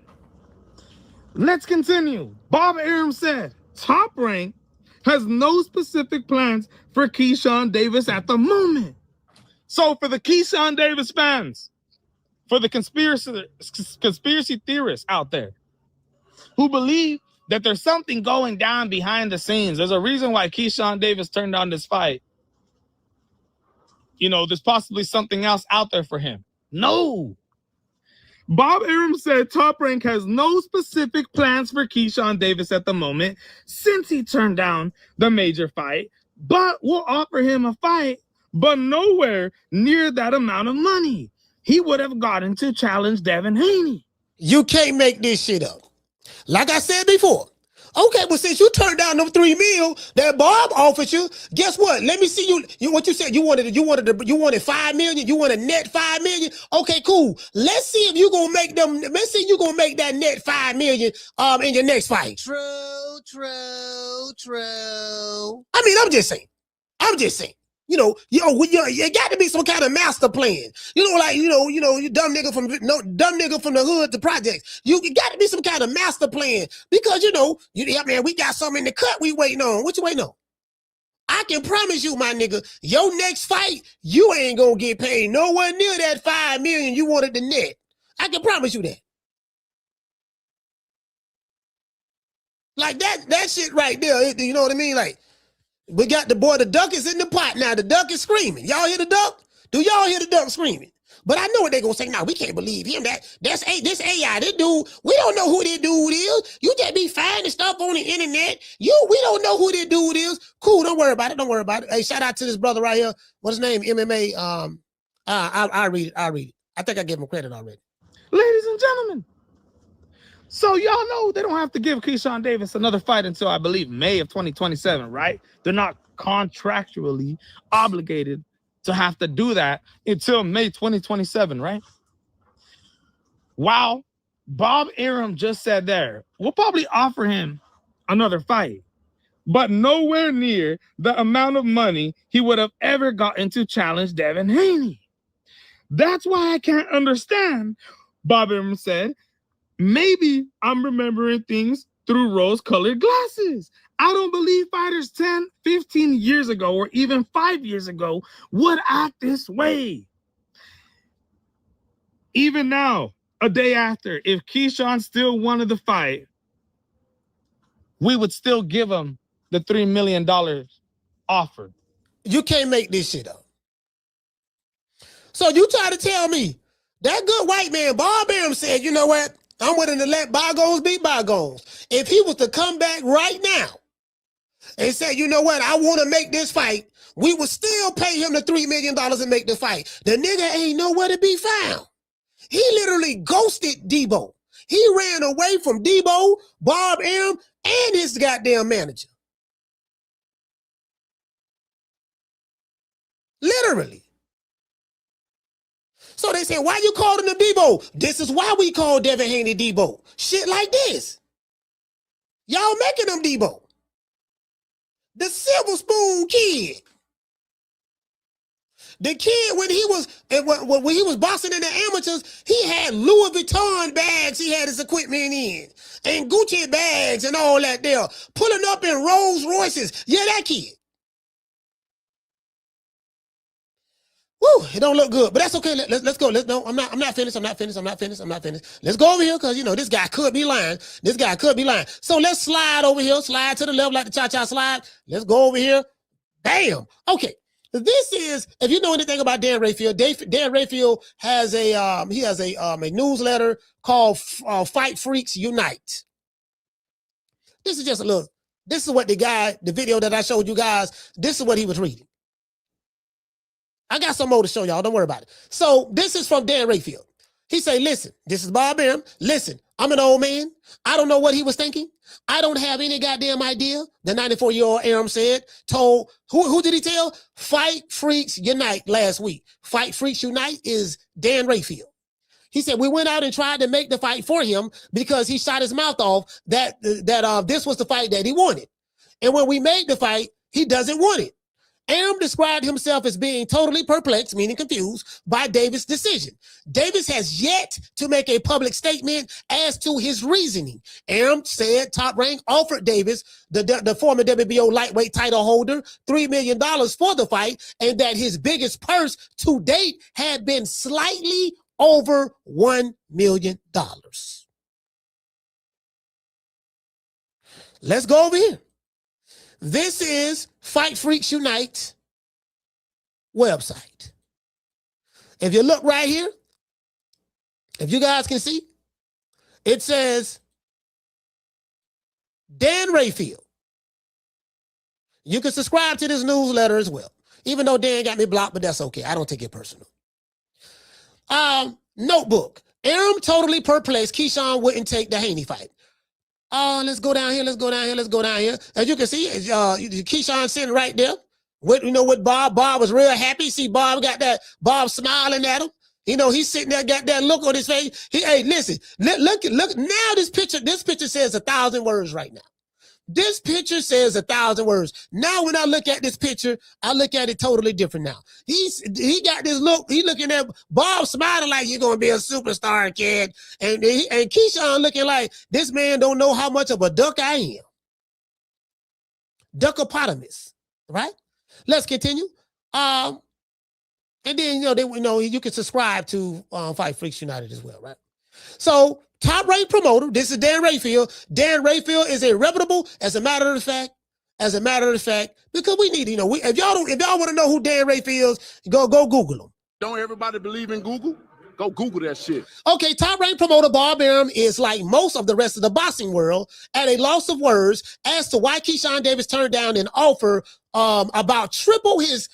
let's continue. Bob Arum said Top Rank has no specific plans for Keyshawn Davis at the moment. So for the Keyshawn Davis fans, for the conspiracy theorists out there who believe that there's something going down behind the scenes, there's a reason why Keyshawn Davis turned down this fight. You know, there's possibly something else out there for him. No. Bob Arum said Top Rank has no specific plans for Keyshawn Davis at the moment since he turned down the major fight, but will offer him a fight, but nowhere near that amount of money he would have gotten to challenge Devin Haney. You can't make this shit up. Like I said before. Okay, well, since you turned down them $3 million that Bob offered you, guess what? Let me see you what you said. You wanted $5 million. You want a net $5 million. Okay, cool. Let's see if you gonna make them. Let's see if you gonna make that net $5 million in your next fight. True. I mean, I'm just saying. You know, it got to be some kind of master plan. You know, like, you dumb nigga from the hood to projects. You got to be some kind of master plan because, man, we got something in the cut we waiting on. What you waiting on? I can promise you, my nigga, your next fight, you ain't going to get paid nowhere near that $5 million you wanted to net. I can promise you that. Like that shit right there, you know what I mean? Like, we got the duck is in the pot now. The duck is screaming. Y'all hear the duck? Do y'all hear the duck screaming? But I know what they're going to say. Nah, we can't believe him. This AI, this dude, we don't know who this dude is. You just be finding stuff on the internet. We don't know who this dude is. Cool, don't worry about it. Hey, shout out to this brother right here. What's his name? MMA. I'll read it. I think I gave him credit already. Ladies and gentlemen, so y'all know they don't have to give Keyshawn Davis another fight until, I believe, May of 2027, right? They're not contractually obligated to have to do that until May 2027, right? Wow. Bob Arum just said there, we'll probably offer him another fight, but nowhere near the amount of money he would have ever gotten to challenge Devin Haney. That's why I can't understand, Bob Arum said, maybe I'm remembering things through rose-colored glasses. I don't believe fighters 10, 15 years ago, or even 5 years ago would act this way. Even now, a day after, if Keyshawn still wanted the fight, we would still give him the $3 million offer. You can't make this shit up. So you try to tell me that good white man, Bob Arum, said, you know what? I'm willing to let bygones be bygones. If he was to come back right now and say, you know what, I want to make this fight, we would still pay him the $3 million and make the fight. The nigga ain't nowhere to be found. He literally ghosted Debo. He ran away from Debo, Bob Arum, and his goddamn manager. Literally. So they say, why you calling him Debo? This is why we call Devin Haney Debo. Shit like this. Y'all making him Debo. The Silver Spoon kid. The kid, when he was boxing in the amateurs, he had Louis Vuitton bags he had his equipment in. And Gucci bags and all that there. Pulling up in Rolls Royces. Yeah, that kid. Woo, it don't look good, but that's okay. Let's go. I'm not finished. Let's go over here because, this guy could be lying. So let's slide over here, slide to the left like the cha-cha slide. Let's go over here. Bam. Okay. This is, if you know anything about Dan Rafael, Dan Rafael has a newsletter called Fight Freaks Unite. This is what the video that I showed you guys, this is what he was reading. I got some more to show y'all. Don't worry about it. So this is from Dan Rafael. He say, listen, this is Bob Arum. Listen, I'm an old man. I don't know what he was thinking. I don't have any goddamn idea. The 94-year-old Arum told, who did he tell? Fight Freaks Unite last week. Fight Freaks Unite is Dan Rafael. He said, we went out and tried to make the fight for him because he shot his mouth off that this was the fight that he wanted. And when we made the fight, he doesn't want it. Arum described himself as being totally perplexed, meaning confused, by Davis' decision. Davis has yet to make a public statement as to his reasoning. Arum said Top Rank offered Davis, the former WBO lightweight title holder, $3 million for the fight, and that his biggest purse to date had been slightly over $1 million. Let's go over here. This is Fight Freaks Unite website. If you look right here, if you guys can see, it says Dan Rafael. You can subscribe to this newsletter as well. Even though Dan got me blocked, but that's okay. I don't take it personal. Notebook. Arum totally perplexed. Keyshawn wouldn't take the Haney fight. Let's go down here. Let's go down here. Let's go down here. As you can see, Keyshawn sitting right there. With Bob. Bob was real happy. See, Bob got that. Bob smiling at him. He's sitting there, got that look on his face. Hey, listen, look. Now this picture says 1,000 words right now. This picture says 1,000 words. Now, when I look at this picture, I look at it totally different now. He got this look. He looking at Bob smiling like you're gonna be a superstar, kid, and Keyshawn looking like this man don't know how much of a duck I am. Duckopotamus, right? Let's continue. And then you can subscribe to Fight Freaks United as well, right? So, top rate promoter, this is Dan Rafael. Dan Rafael is a reputable, as a matter of fact, because we need, if y'all want to know who Dan Rafael is, go Google him. Don't everybody believe in Google? Go Google that shit. Okay, top rank promoter Bob Arum is like most of the rest of the boxing world at a loss of words as to why Keyshawn Davis turned down an offer about triple his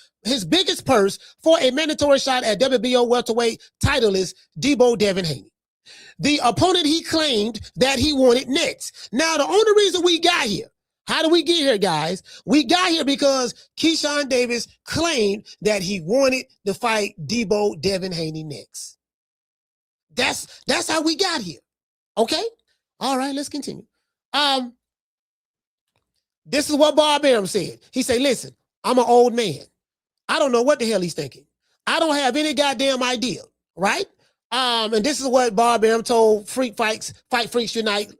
biggest purse for a mandatory shot at WBO welterweight titleist Debo Devin Haney. The opponent he claimed that he wanted next. Now, the only reason we got here, how did we get here, guys? We got here because Keyshawn Davis claimed that he wanted to fight Debo Devin Haney next. That's how we got here. Okay? All right, let's continue. This is what Bob Arum said. He said, listen, I'm an old man. I don't know what the hell he's thinking. I don't have any goddamn idea, right? And this is what Bob Arum told Fight Freaks Unite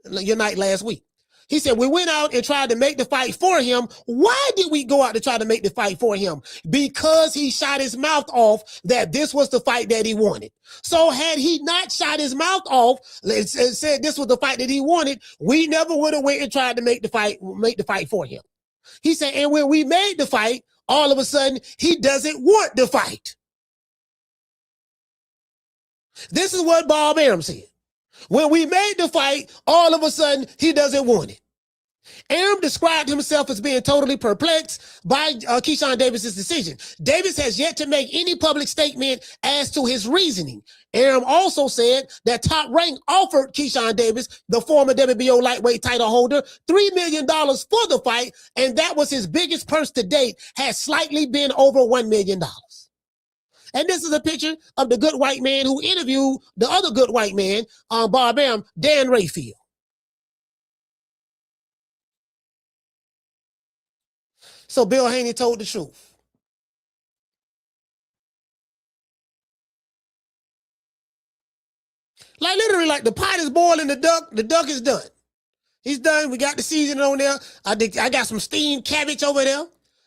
last week. He said, we went out and tried to make the fight for him. Why did we go out to try to make the fight for him? Because he shot his mouth off that this was the fight that he wanted. So had he not shot his mouth off and said this was the fight that he wanted, we never would have went and tried to make the fight for him. He said, and when we made the fight, all of a sudden, he doesn't want the fight. This is what Bob Arum said. When we made the fight, all of a sudden, he doesn't want it. Arum described himself as being totally perplexed by Keyshawn Davis's decision. Davis has yet to make any public statement as to his reasoning. Arum also said that Top Rank offered Keyshawn Davis, the former WBO lightweight title holder, $3 million for the fight, and that was his biggest purse to date, has slightly been over $1 million. And this is a picture of the good white man who interviewed the other good white man, Bob Arum, Dan Rafael. So Bill Haney told the truth. Like literally, like the pot is boiling, the duck is done. He's done. We got the seasoning on there. I got some steamed cabbage over there.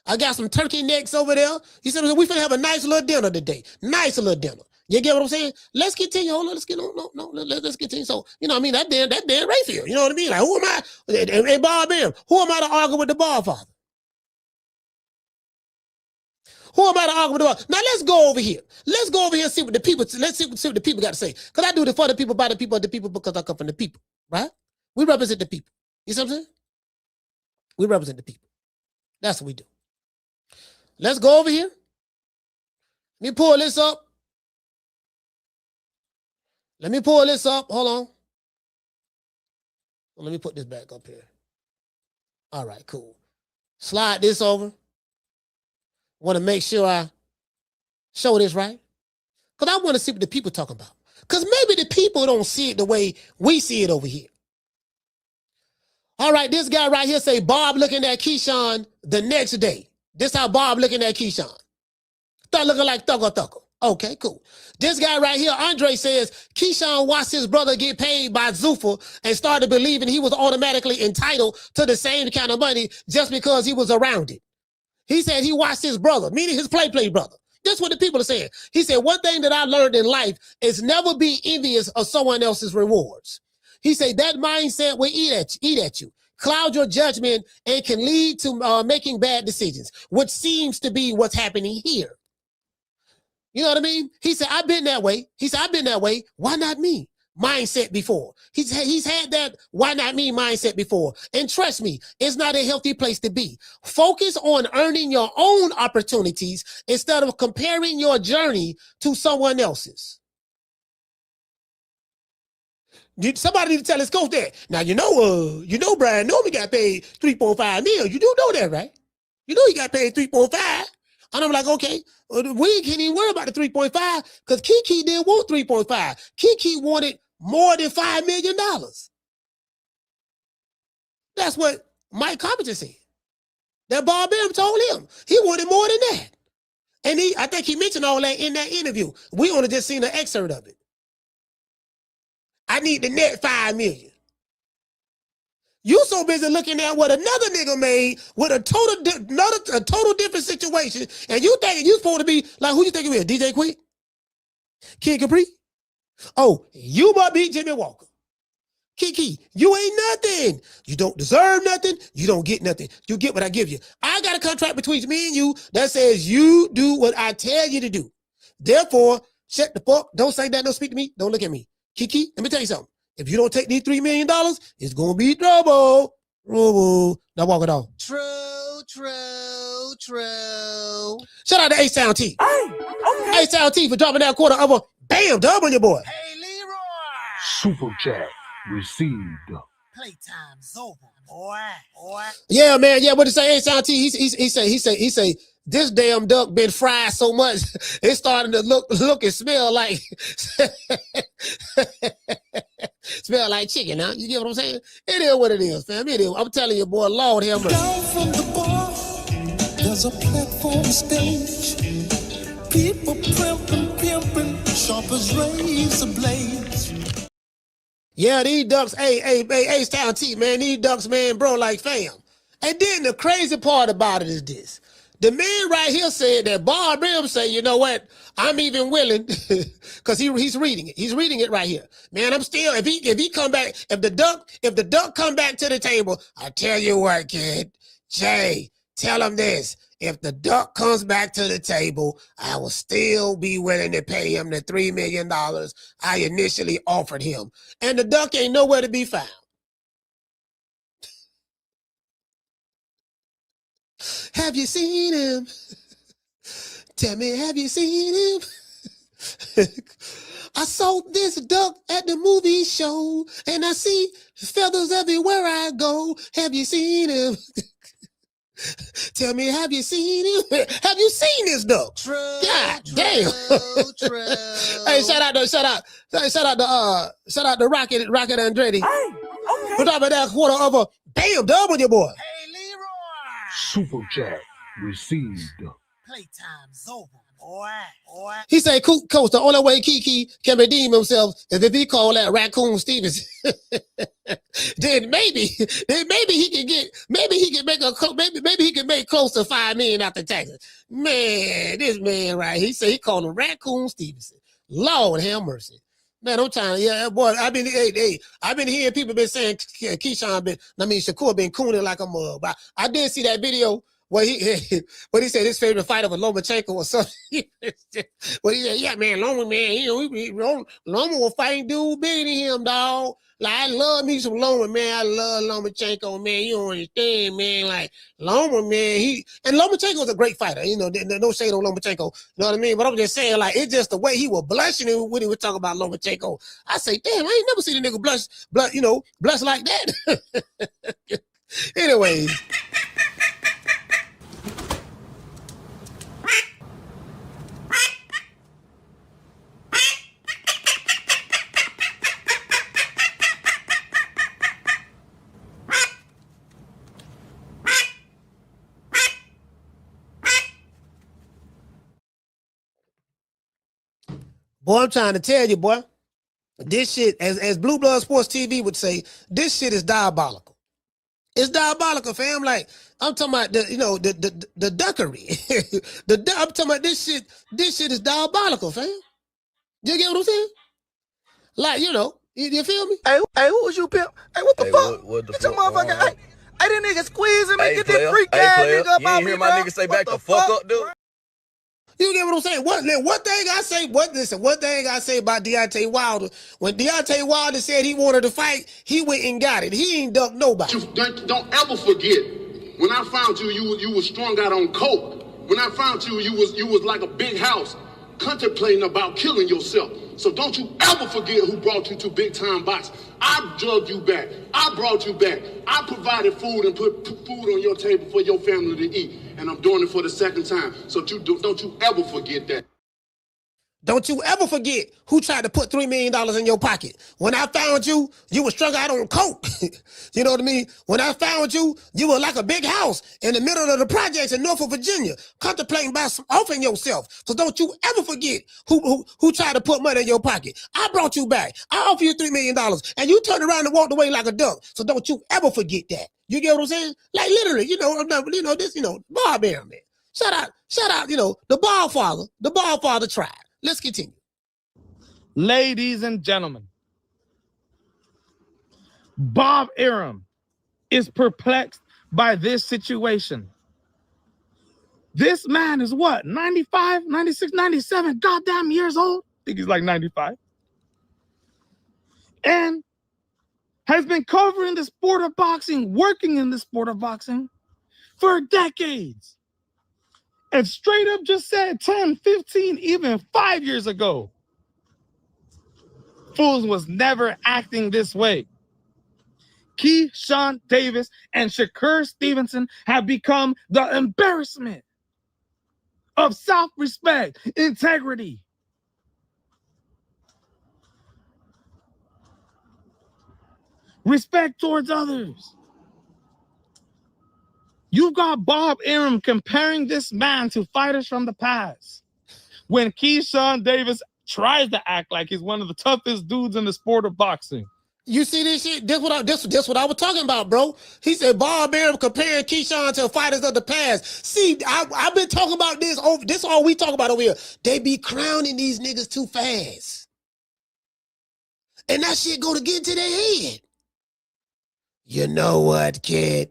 I got some turkey necks over there. He said, we finna have a nice little dinner today. Nice little dinner. You get what I'm saying? Let's continue. Hold on. Let's get on. No. Let's continue. So, that Dan Rafael. You know what I mean? Like, who am I? And Bob Arum, who am I to argue with the Bob father? Who am I to argue with the Bob? Now, let's go over here. Let's go over here and see what the people, let's see what the people got to say. Because I do it for the people, by the people, the people, because I come from the people, right? We represent the people. You see what I'm saying? We represent the people. That's what we do. Let's go over here. Let me pull this up. Hold on. Let me put this back up here. All right, cool. Slide this over. Want to make sure I show this right. Because I want to see what the people talking about. Because maybe the people don't see it the way we see it over here. All right, this guy right here say Bob looking at Keyshawn the next day. This how Bob looking at Keyshawn. Start looking like Thugger. Okay, cool. This guy right here, Andre, says Keyshawn watched his brother get paid by Zuffa and started believing he was automatically entitled to the same kind of money just because he was around it. He said he watched his brother, meaning his play brother. That's what the people are saying. He said, one thing that I learned in life is never be envious of someone else's rewards. He said that mindset will eat at you, cloud your judgment, and can lead to making bad decisions, which seems to be what's happening here. You know what I mean? He said, I've been that way. He said, I've been that way. Why not me? Mindset before. He's had that why not me mindset before. And trust me, it's not a healthy place to be. Focus on earning your own opportunities instead of comparing your journey to someone else's. Somebody need to tell his coach that. Now, you know, Brian Norman got paid $3.5 million. You do know that, right? You know he got paid 3.5. And I'm like, okay, we can't even worry about the 3.5 because Kiki didn't want 3.5. Kiki wanted more than $5 million. That's what Mike Carpenter said. That Bob Arum told him. He wanted more than that. And I think he mentioned all that in that interview. We only just seen an excerpt of it. I need the net $5 million. You so busy looking at what another nigga made with a total different situation, and you thinking you supposed to be like, who you think you is? DJ Quick? Kid Capri? Oh, you must be Jimmy Walker. Kiki, you ain't nothing. You don't deserve nothing. You don't get nothing. You get what I give you. I got a contract between me and you that says you do what I tell you to do. Therefore, shut the fuck. Don't say that. Don't speak to me. Don't look at me. Kiki, let me tell you something. If you don't take these $3 million, it's going to be trouble. Now walk it off. True. Shout out to A-Sound T. Hey, okay. A-Sound T for dropping that quarter of a bam dub on your boy. Hey, Leroy. Super chat received. Playtime's over, boy. Yeah, man. Yeah, what to say? A-Sound T, he say, this damn duck been fried so much, it's starting to look and smell like smell like chicken, huh? You get what I'm saying? It is what it is, fam. It is. I'm telling you, boy, Lord have mercy. Down from the bar, there's a platform stage. People pimping, sharp as razor blades. Yeah, these ducks, hey, Sound T, man, these ducks, man, bro, like fam. And then the crazy part about it is this. The man right here said that Bob Arum say, you know what? I'm even willing, because he's reading it. He's reading it right here. Man, I'm still, if he come back, if the duck come back to the table, I tell you what, kid, Jay, tell him this. If the duck comes back to the table, I will still be willing to pay him the $3 million I initially offered him. And the duck ain't nowhere to be found. Have you seen him? Tell me, have you seen him? I saw this duck at the movie show, and I see feathers everywhere I go. Have you seen him? Tell me, have you seen him? Have you seen this duck? True. God damn. Hey, shout out to Rocket Andretti. Hey, okay. Put up that quarter of a bam dub on your boy. Hey, Leroy. Super chat received. Playtime's over, boy. He said, Coach, the only way Kiki can redeem himself is if he call that Raccoon Stevenson. then maybe he can make close to $5 million after taxes. Man, this man right, he said he called him Raccoon Stevenson. Lord have mercy. Man, I'm trying to, yeah, boy, I've been hearing people been saying Shakur been cooning like a mug. But I did see that video where he said his favorite fighter was Lomachenko or something. But he said, yeah, man, Loma, man, Loma was fighting dude bigger than him, dog. Like, I love me some Loma, man. I love Lomachenko, man. You don't understand, man. Like, Loma, man, Lomachenko's a great fighter. You know, no shade on Lomachenko. You know what I mean? But I'm just saying, like, it's just the way he was blushing when he was talking about Lomachenko. I say, damn, I ain't never seen a nigga blush like that. Anyways. Boy, I'm trying to tell you, boy. This shit, as Blue Blood Sports TV would say, this shit is diabolical. It's diabolical, fam. Like, I'm talking about the duckery. I'm talking about this shit is diabolical, fam. You get what I'm saying? Like, you feel me? Hey, who was you, pimp? Hey, what the fuck? What the fuck? Get your motherfucker. Hey, that nigga squeezing me. Get that freak ass nigga up out me, hear my nigga say back the fuck up, dude? You get what I'm saying? One thing I say about Deontay Wilder, when Deontay Wilder said he wanted to fight, he went and got it. He ain't ducked nobody. Don't ever forget, when I found you, you was strung out on coke. When I found you, you was like a big house, contemplating about killing yourself. So don't you ever forget who brought you to big time boxing. I drugged you back. I brought you back. I provided food and put food on your table for your family to eat. And I'm doing it for the second time. So don't you ever forget that. Don't you ever forget who tried to put $3 million in your pocket. When I found you, you were strung out on coke. You know what I mean? When I found you, you were like a big house in the middle of the projects in Norfolk, Virginia, contemplating about offing yourself. So don't you ever forget who tried to put money in your pocket. I brought you back. I offered you $3 million, and you turned around and walked away like a duck. So don't you ever forget that. You get what I'm saying? Like literally, Bob Arum, man. Shout out, the Ball Father tried. Let's continue. Ladies and gentlemen, Bob Arum is perplexed by this situation. This man is what, 95, 96, 97 goddamn years old? I think he's like 95. And has been covering the sport of boxing, working in the sport of boxing for decades. And straight up just said 10, 15, even 5 years ago, Fools was never acting this way. Keyshawn Davis and Shakur Stevenson have become the embarrassment of self-respect, integrity. Respect towards others. You've got Bob Arum comparing this man to fighters from the past. When Keyshawn Davis tries to act like he's one of the toughest dudes in the sport of boxing. You see this shit? This what I was talking about, bro. He said Bob Arum comparing Keyshawn to fighters of the past. See, I've been talking about this. This is all we talk about over here. They be crowning these niggas too fast. And that shit go to get to their head. You know what, kid?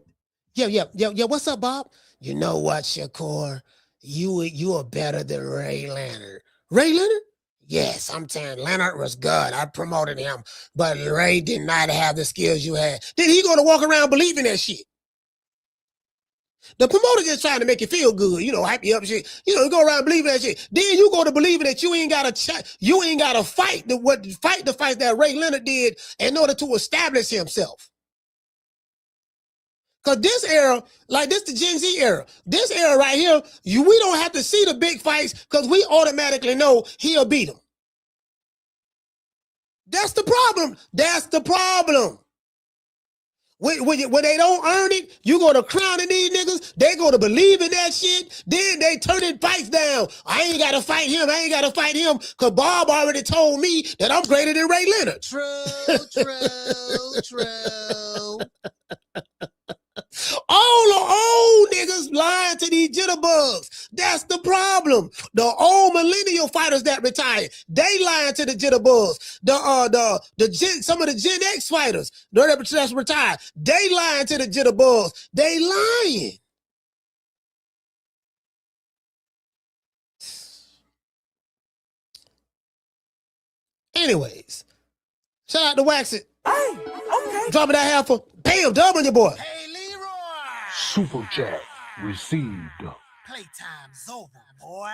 Yeah. What's up, Bob? You know what, Shakur? You are better than Ray Leonard. Ray Leonard? Yes, I'm saying Leonard was good. I promoted him, but Ray did not have the skills you had. Then he gonna walk around believing that shit. The promoter just trying to make you feel good, hype you up, shit. You go around believing that shit. Then you go to believing that you ain't gotta fight the fight that Ray Leonard did in order to establish himself. Because this era, like this the Gen Z era, this era right here, we don't have to see the big fights because we automatically know he'll beat him. That's the problem. That's the problem. When they don't earn it, you go to crowning these niggas, they go to believe in that shit, then they turn it fights down. I ain't got to fight him because Bob already told me that I'm greater than Ray Leonard. True. All the old niggas lying to these jitterbugs. That's the problem. The old millennial fighters that retired, they lying to the jitterbugs. Some of the Gen X fighters that's retired, they lying to the jitterbugs. They lying. Anyways, shout out to Wax It. Hey, okay. Dropping that half for bam, dub on your boy. Hey, Leroy. Super chat received. Playtime's over, boy.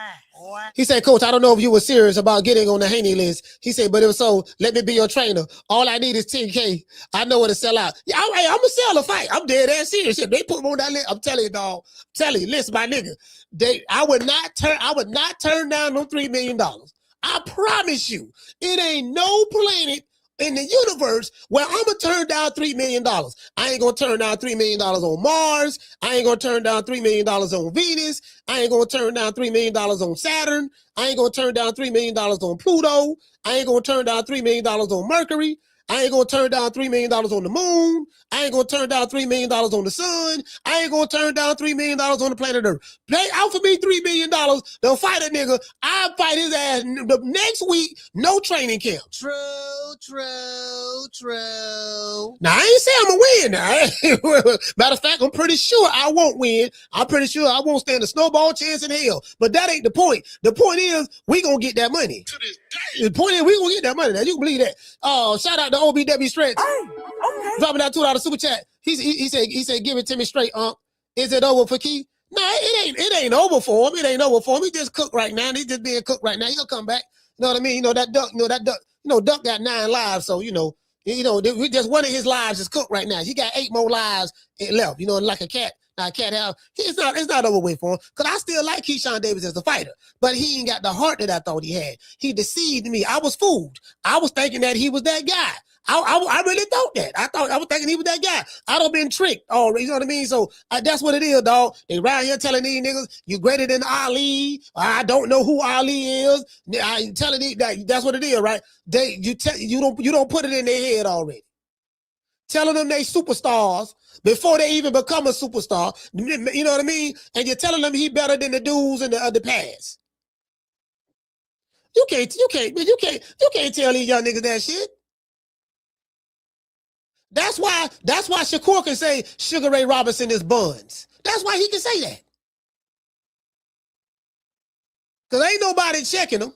He said, Coach, I don't know if you were serious about getting on the Haney list. He said, but if so, let me be your trainer. All I need is 10K. I know what to sell out. Yeah, I'm going to sell a fight. I'm dead ass serious. If they put me on that list, I'm telling you, dog. I'm telling you, listen, my nigga. I would not turn down no $3 million. I promise you, it ain't no planet in the universe where I'm gonna turn down $3 million. I ain't gonna turn down $3 million on Mars. I ain't gonna turn down $3 million on Venus. I ain't gonna turn down $3 million on Saturn. I ain't gonna turn down $3 million on Pluto. I ain't gonna turn down $3 million on Mercury. I ain't gonna turn down $3 million on the moon. I ain't gonna turn down $3 million on the sun. I ain't gonna turn down $3 million on the planet Earth. Pay out for me $3 million. They'll fight a nigga. I'll fight his ass the next week. No training camp. True. Now, I ain't say I'm gonna win now. Matter of fact, I'm pretty sure I won't win. I'm pretty sure I won't stand a snowball chance in hell. But that ain't the point. The point is, we gonna get that money. To this day. The point is, we gonna get that money. Now, you can believe that. Shout out to OBW Stretch. Dropping that $2 super chat. He said, give it to me straight, Is it over for Key? No, it ain't over for him. It ain't over for him. He just cooked right now. He's just being cooked right now. He'll come back. You know what I mean? That duck, Duck got 9 lives. So, we just one of his lives is cooked right now. He got 8 more lives left. Like a cat. Now, a cat have. It's not over with for him. Because I still like Keyshawn Davis as a fighter. But he ain't got the heart that I thought he had. He deceived me. I was fooled. I was thinking that he was that guy. I really thought that. I was thinking he was that guy. I done been tricked already. You know what I mean? So that's what it is, dog. They right here telling these niggas you greater than Ali. I don't know who Ali is. I telling these that's what it is, right? You don't put it in their head already. Telling them they superstars before they even become a superstar. You know what I mean? And you're telling them he better than the dudes in the past. You can't tell these young niggas that shit. That's why Shakur can say Sugar Ray Robinson is buns. That's why he can say that. Because ain't nobody checking him.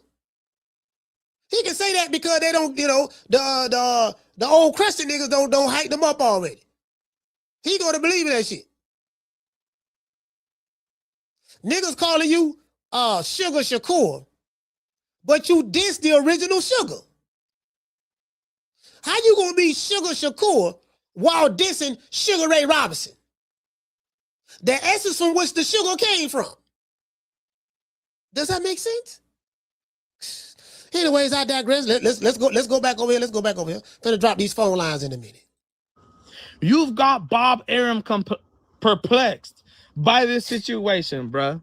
He can say that because they don't, the old Crescent niggas don't hype them up already. He gonna believe in that shit. Niggas calling you Sugar Shakur, but you diss the original Sugar. How you gonna be Sugar Shakur while dissing Sugar Ray Robinson? The essence from which the sugar came from. Does that make sense? Anyways, I digress. Let's go back over here. Gonna drop these phone lines in a minute. You've got Bob Arum perplexed by this situation, bruh.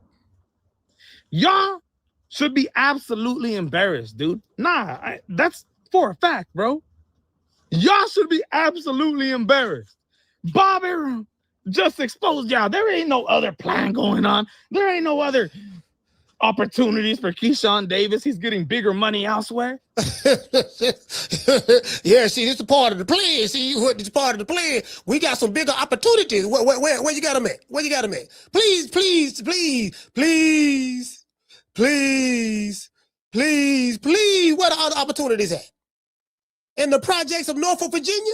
Y'all should be absolutely embarrassed, dude. Nah, that's for a fact, bro. Y'all should be absolutely embarrassed. Bob Arum just exposed y'all. There ain't no other plan going on. There ain't no other opportunities for Keyshawn Davis. He's getting bigger money elsewhere. Yeah, see, this is part of the plan. See, what is part of the plan? We got some bigger opportunities. Where you got them at? Where you got them at? Please, where the other opportunities at? In the projects of Norfolk, Virginia?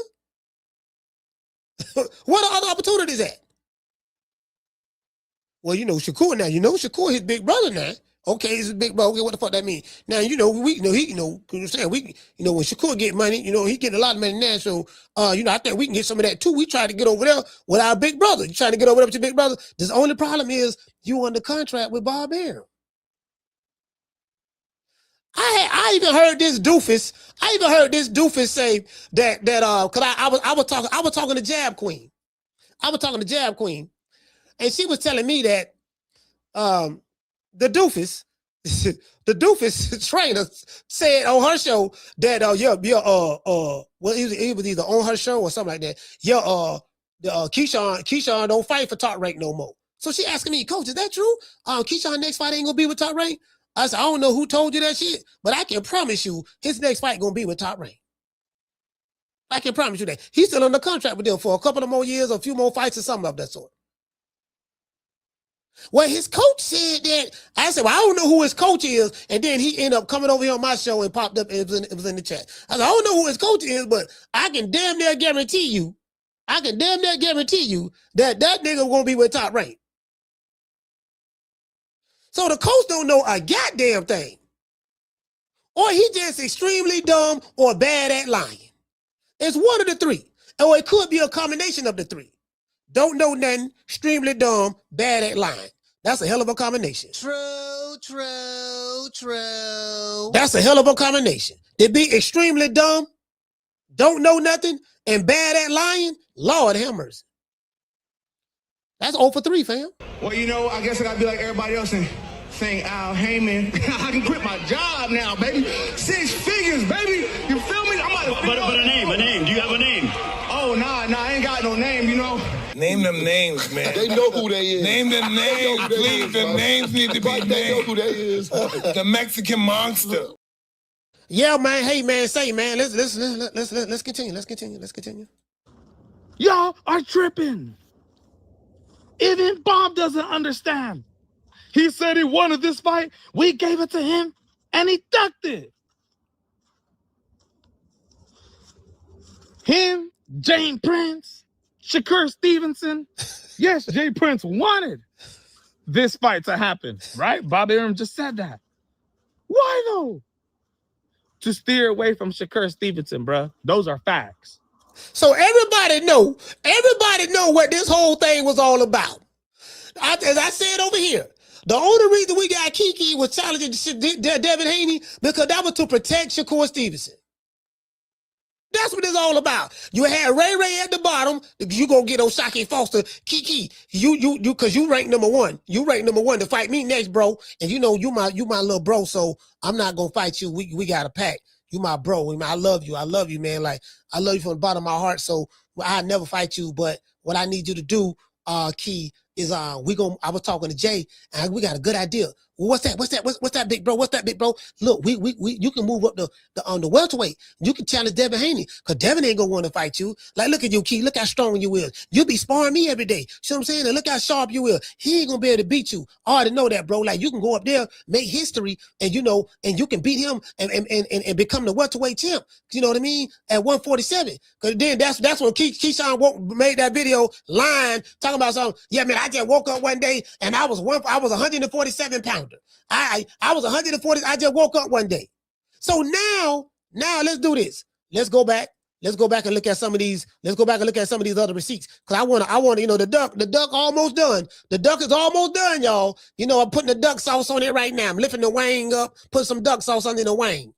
What are other opportunities at? Well, Shakur now. Shakur his big brother now. Okay, he's a big brother. Okay, what the fuck that mean? Now, when Shakur get money, he getting a lot of money now. So, I think we can get some of that too. We try to get over there with our big brother. You trying to get over there with your big brother? The only problem is you under contract with Bob Arum. I even heard this doofus. Say that because I was talking to Jab Queen. And she was telling me that the doofus trainer said on her show that it was either on her show or something like that. Keyshawn don't fight for Top Rank no more. So she asking me, Coach, is that true? Keyshawn next fight ain't gonna be with Top Rank. I said, I don't know who told you that shit, but I can promise you his next fight gonna be with Top Rank. I can promise you that. He's still under contract with them for a couple of more years, or a few more fights or something of that sort. Well, his coach said that. I said, well, I don't know who his coach is. And then he ended up coming over here on my show and popped up. It was in the chat. I said, I don't know who his coach is, but I can damn near guarantee you that nigga won't be with Top Rank. So the coach don't know a goddamn thing. Or he just extremely dumb or bad at lying. It's one of the three. Or it could be a combination of the three. Don't know nothing, extremely dumb, bad at lying. That's a hell of a combination. True. That's a hell of a combination. To be extremely dumb don't know nothing, and bad at lying, Lord have mercy. That's 0 for 3, fam. Well, you know, I guess I gotta be like everybody else and saying Al Heyman. I can quit my job now, baby. 6 figures, baby. You feel me? I'm about to But a name. Do you have a name? Oh, nah, I ain't got no name, you know. Name them names, man. They know who they is. Name them names, please. The names need to be named. They know who they is. The Mexican monster. Yeah, man. Hey, man. Say, man. Let's continue. Y'all are tripping. Even Bob doesn't understand. He said he wanted this fight. We gave it to him, and he ducked it. Him, Jane Prince, Shakur Stevenson. Yes, Jay Prince wanted this fight to happen, right? Bob Arum just said that. Why though? To steer away from Shakur Stevenson, bruh. Those are facts. So everybody know what this whole thing was all about. As I said over here, the only reason we got Kiki was challenging Devin Haney because that was to protect Shakur Stevenson. That's what it's all about. You had Ray at the bottom. You gonna get O'Shaquie Foster. Kiki, you cause you rank number 1. You rank number 1 to fight me next, bro. And you know you my little bro, so I'm not gonna fight you. We got a pact. You my bro. I love you, man. Like I love you from the bottom of my heart. So I never fight you. But what I need you to do, Key, is I was talking to Jay, and we got a good idea. What's that, big bro? What's that, big bro? Look, we you can move up the welterweight. You can challenge Devin Haney, because Devin ain't gonna want to fight you. Like, look at you, Key. Look how strong you is. You be sparring me every day. See what I'm saying? And look how sharp you is. He ain't gonna be able to beat you. I already know that, bro. Like, you can go up there, make history, and and you can beat him and become the welterweight champ. You know what I mean? At 147. Because then that's when Keyshawn made that video lying, talking about something. Yeah, man, I just woke up one day and I was 147 pounder. I was 140. I just woke up one day. So now let's do this. Let's go back and look at some of these. Let's go back and look at some of these other receipts. Cause I want the duck almost done. The duck is almost done, y'all. I'm putting the duck sauce on it right now. I'm lifting the wing up, put some duck sauce under the wing.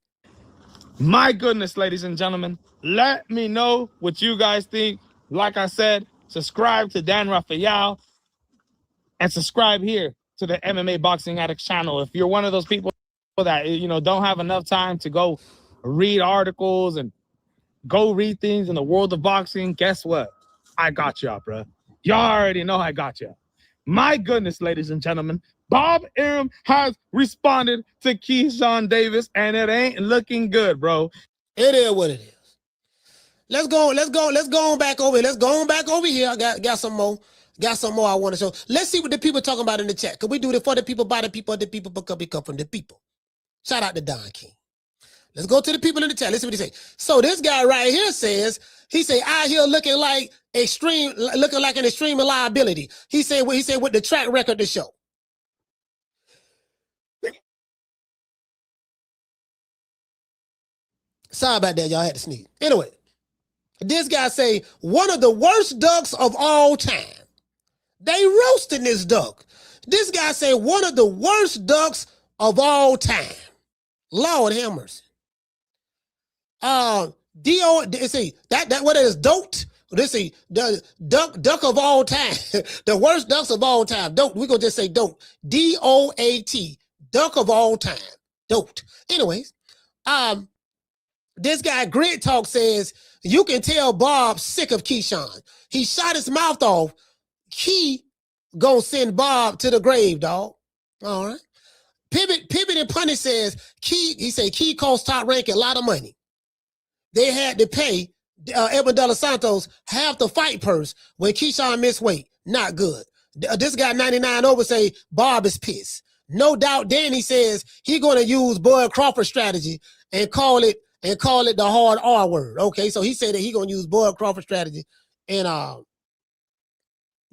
My goodness, ladies and gentlemen, let me know what you guys think. Like I said, subscribe to Dan Rafael and subscribe here to the MMA Boxing Addicts channel. If you're one of those people that, don't have enough time to go read articles and go read things in the world of boxing, guess what? I got y'all, bro. Y'all already know I got y'all. My goodness, ladies and gentlemen, Bob Arum has responded to Keyshawn Davis, and it ain't looking good, bro. It is what it is. Let's go on back over here. Let's go on back over here. I got some more. Got some more I want to show. Let's see what the people talking about in the chat. Because we do it for the people, by the people, the people, because we come from the people. Shout out to Don King. Let's go to the people in the chat. Let's see what he say. So this guy right here says, he say, out here looking like an extreme reliability. He said with the track record to show. Sorry about that, y'all. I had to sneeze. Anyway, this guy say, one of the worst ducks of all time. They roasting this duck. This guy say one of the worst ducks of all time. Lord have mercy. See that what it is, dote. Let's see, the duck of all time. The worst ducks of all time. Dote. We're gonna just say dote. D-O-A-T. Duck of all time. Dote. Anyways, this guy Grid Talk says, you can tell Bob's sick of Keyshawn. He shot his mouth off. Key gonna send Bob to the grave, dog. All right. Pivot and Punish says Key cost Top Rank a lot of money. They had to pay Edwin De Los Santos half the fight purse when Keyshawn missed weight. Not good. This guy 99 over say Bob is pissed. No doubt Danny says he gonna use Bud Crawford strategy and call it the hard R word. Okay, so he said that he gonna use Bud Crawford strategy and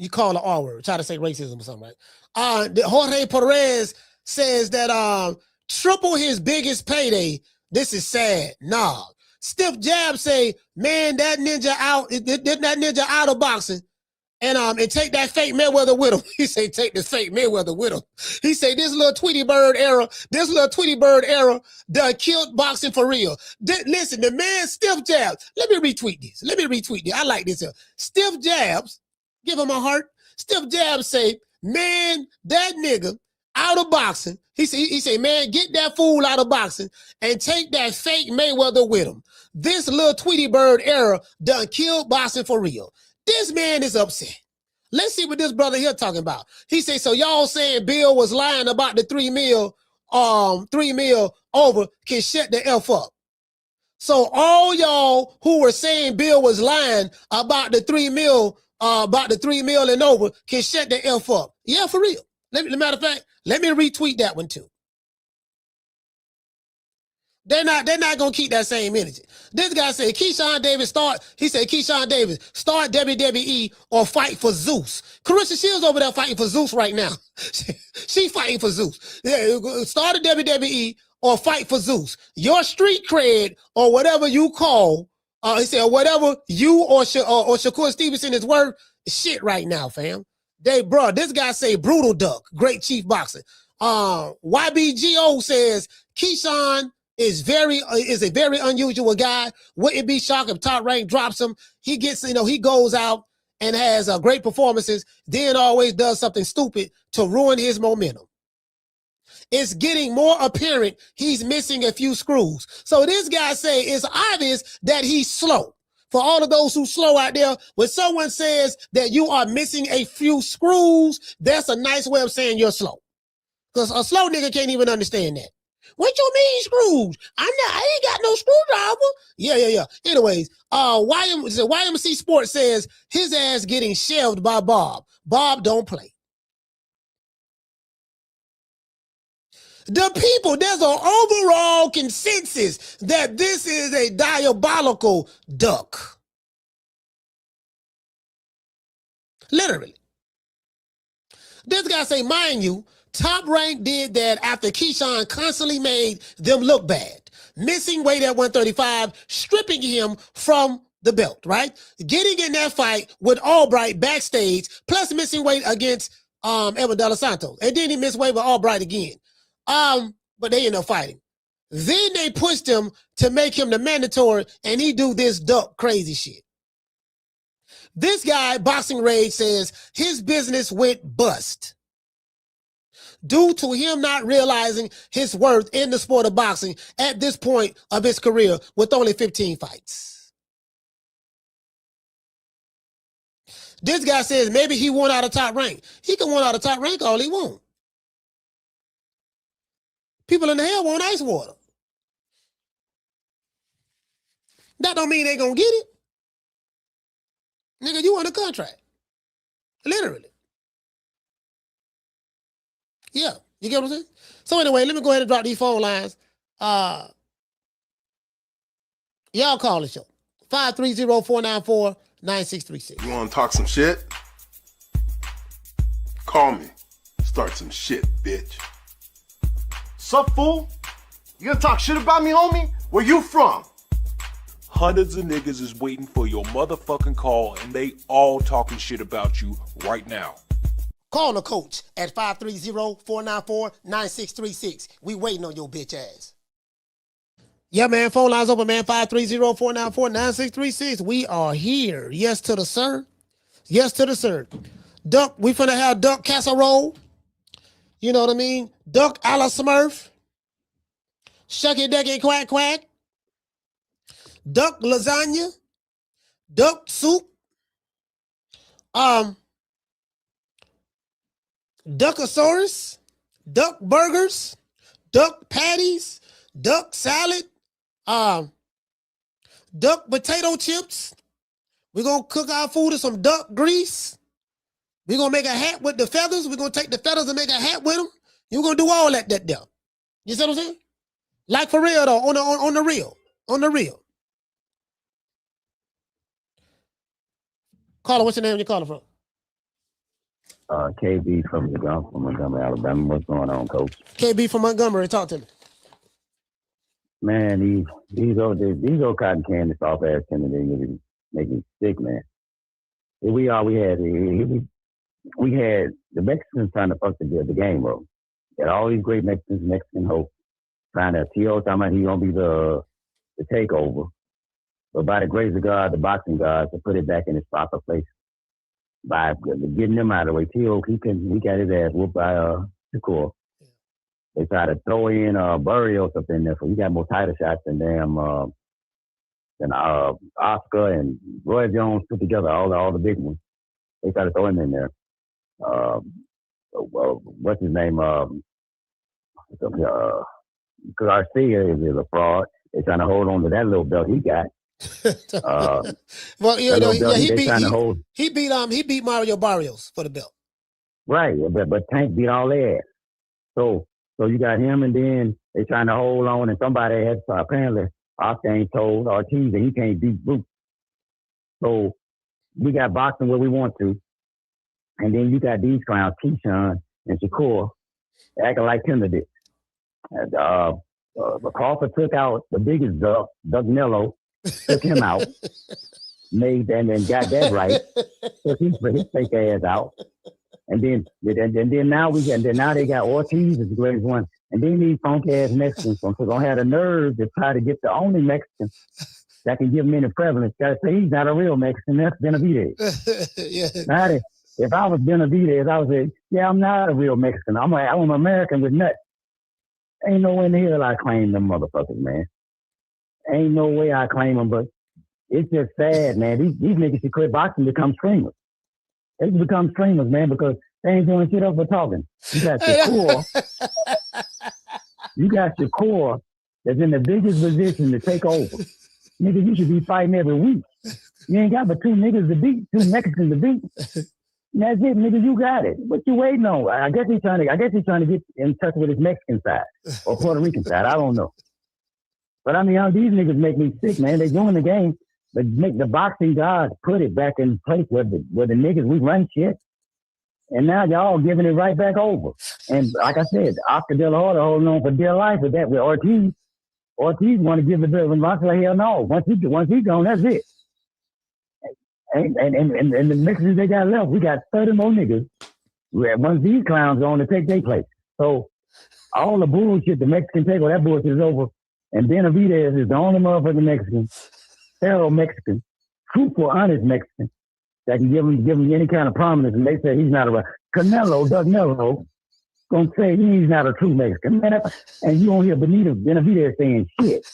you call the R word, try to say racism or something, right? Jorge Perez says that triple his biggest payday. This is sad. Nah. Stiff Jab say, man, that ninja out of boxing. and take that fake Mayweather with him. He say, take this fake Mayweather with him. He say, this little Tweety Bird era done killed boxing for real. Listen, the man stiff jabs. Let me retweet this. I like this here. Stiff jabs, give him a heart. Stiff jabs say, man, that nigga out of boxing. He say, man, get that fool out of boxing and take that fake Mayweather with him. This little Tweety Bird era done killed boxing for real. This man is upset. Let's see what this brother here talking about. He say, so y'all saying Bill was lying about the 3 mil over can shut the F up. So all y'all who were saying Bill was lying about the 3 mil and over can shut the F up. Yeah, for real. Matter of fact, let me retweet that one too. They're not gonna keep that same energy. This guy said Keyshawn Davis start WWE or fight for Zeus. Carissa Shields over there fighting for Zeus right now. She fighting for Zeus. Yeah, start a WWE or fight for Zeus. Your street cred or whatever you call, he said whatever you or Shakur Stevenson is worth, shit right now, fam. This guy say brutal duck, great chief boxer. YBGO says Keyshawn is a very unusual guy. Wouldn't be shocked if Top Rank drops him. He gets, he goes out and has great performances, then always does something stupid to ruin his momentum. It's getting more apparent he's missing a few screws. So this guy say it's obvious that he's slow. For all of those who slow out there, when someone says that you are missing a few screws, that's a nice way of saying you're slow. Because a slow nigga can't even understand that. What you mean screws? I ain't got no screwdriver. Yeah. Anyways, YMC Sports says his ass getting shelved by Bob. Bob don't play. The people, there's an overall consensus that this is a diabolical duck. Literally. This guy say, mind you, Top Rank did that after Keyshawn constantly made them look bad. Missing weight at 135, stripping him from the belt, right? Getting in that fight with Albright backstage, plus missing weight against Edwin De Los Santos. And then he missed weight with Albright again. But they end up fighting. Then they pushed him to make him the mandatory, and he do this duck crazy shit. This guy, Boxing Rage, says his business went bust due to him not realizing his worth in the sport of boxing at this point of his career with only 15 fights. This guy says maybe he won out of Top Rank. He can win out of Top Rank all he want. People in the hell want ice water. That don't mean they gonna get it. Nigga, you on a contract. Literally. Yeah, you get what I'm saying? So anyway, let me go ahead and drop these phone lines. Y'all call the show. 530-494-9636. You want to talk some shit? Call me. Start some shit, bitch. Sup, fool? You gonna talk shit about me, homie? Where you from? Hundreds of niggas is waiting for your motherfucking call, and they all talking shit about you right now. Call the coach at 530-494-9636. We waiting on your bitch ass. Yeah, man. Phone lines open, man. 530-494-9636. We are here. Yes to the sir. Yes to the sir. Duck, we finna have duck casserole. You know what I mean? Duck a la Smurf. Shucky ducky quack quack. Duck lasagna. Duck soup. Duckosaurus. Duck burgers. Duck patties. Duck salad. Duck potato chips. We're going to cook our food in some duck grease. We're going to make a hat with the feathers. We're going to take the feathers and make a hat with them. You're going to do all that there. You see what I'm saying? Like for real, though, on the real. On the real. Caller, what's your name? You calling from? KB from Montgomery, Alabama. What's going on, Coach? KB from Montgomery. Talk to me. Man, these old cotton candy soft ass Kennedy niggas make me sick, man. We had the Mexicans trying to fuck the game up. Got all these great Mexican hope trying to T.O. talking about he's gonna be the takeover. But by the grace of God, the boxing gods to put it back in its proper place by getting them out of the way. T.O. he got his ass whooped by Shakur. They tried to throw in Barrios up in there, so he got more title shots than Oscar and Roy Jones put together, all the big ones. They tried to throw him in there. What's his name? Garcia is a fraud. They're trying to hold on to that little belt he got. Well, he beat Mario Barrios for the belt. Right, but Tank beat all their ass. So you got him, and then they trying to hold on, and somebody had apparently Oscar ain't told Ortiz that he can't beat Bruce. So we got boxing where we want to, and then you got these clowns, Keyshawn and Shakur, acting like Tinder did. And Crawford took out the biggest Doug Nello, took him out, made and then got that right, took his fake ass out. And then now they got Ortiz is the greatest one. And then these funky ass Mexicans gonna have the nerve to try to get the only Mexican that can give him any prevalence. Gotta say he's not a real Mexican, that's Benavidez. Yeah. Now, if I was Benavidez, I would say, yeah, I'm not a real Mexican. I'm an American with nuts. Ain't no way in the hell I claim them motherfuckers, man. Ain't no way I claim them, but it's just sad, man. These niggas should quit boxing and become streamers. They should become streamers, man, because they ain't doing shit up for talking. You got Shakur that's in the biggest position to take over. Nigga, you should be fighting every week. You ain't got but two Mexicans to beat. And that's it, nigga, you got it. What you waiting on? I guess he's trying to get in touch with his Mexican side or Puerto Rican side. I don't know. But I mean, these niggas make me sick, man. They doing the game, but make the boxing gods put it back in place where the niggas, we run shit. And now y'all giving it right back over. And like I said, Oscar De La Hoya holding on for dear life with that. With Ortiz want to give the bill. And Ross like, hell no. Once he gone, that's it. And the Mexicans they got left, we got 30 more niggas. Once these clowns are on to take their place. So all the bullshit, the Mexican takeover, that bullshit is over. And Benavidez is the only motherfucking Mexican, thorough Mexican, truthful, honest Mexican that can give him any kind of prominence. And they say he's not a Doug Nello, gonna say he's not a true Mexican. Man, and you don't hear Benavidez saying shit.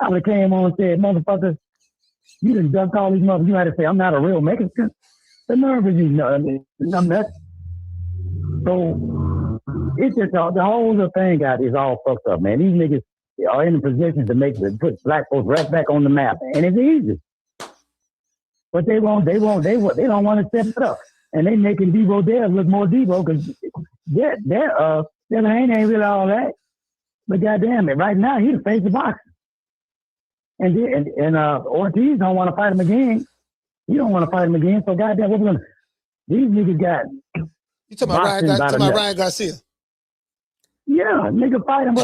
I would have came on and said, motherfuckers, you done ducked all these motherfuckers. You had to say, I'm not a real Mexican. The nerve of you, I'm nuts. So it's just the whole thing is all fucked up, man. These niggas are in a position to put black folks right back on the map, and it's easy. But they don't want to step it up, and they making Devo Dale look more Devo because their ain't really all that. But goddamn it, right now he the face of boxing, and Ortiz don't want to fight him again. He don't want to fight him again. So goddamn, what we gonna? These niggas got. You talking about Ryan Garcia? Yeah, nigga, fight him,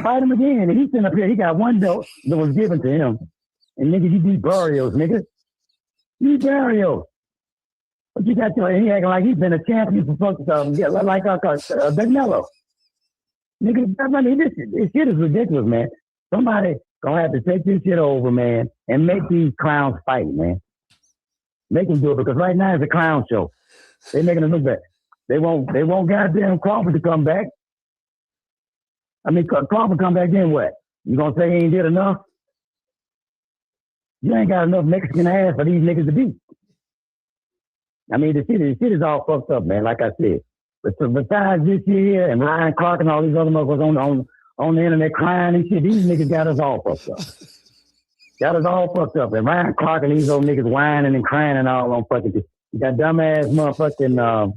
fight him again. And he's sitting up here. He got one belt that was given to him, and nigga, you beat Barrios, nigga. You Barrios. But you got he acting like he's been a champion for folks, like Danilo. Nigga, this shit is ridiculous, man. Somebody gonna have to take this shit over, man, and make these clowns fight, man. Make them do it because right now it's a clown show. They making it look bad. They won't goddamn Crawford to come back. I mean, Crawford come back then what? You gonna say he ain't did enough? You ain't got enough Mexican ass for these niggas to beat. I mean, the shit is all fucked up, man, like I said. But besides this here and Ryan Clark and all these other motherfuckers on the internet crying and shit, these niggas got us all fucked up. Got us all fucked up. And Ryan Clark and these old niggas whining and crying and all on fucking shit. You got dumbass motherfucking,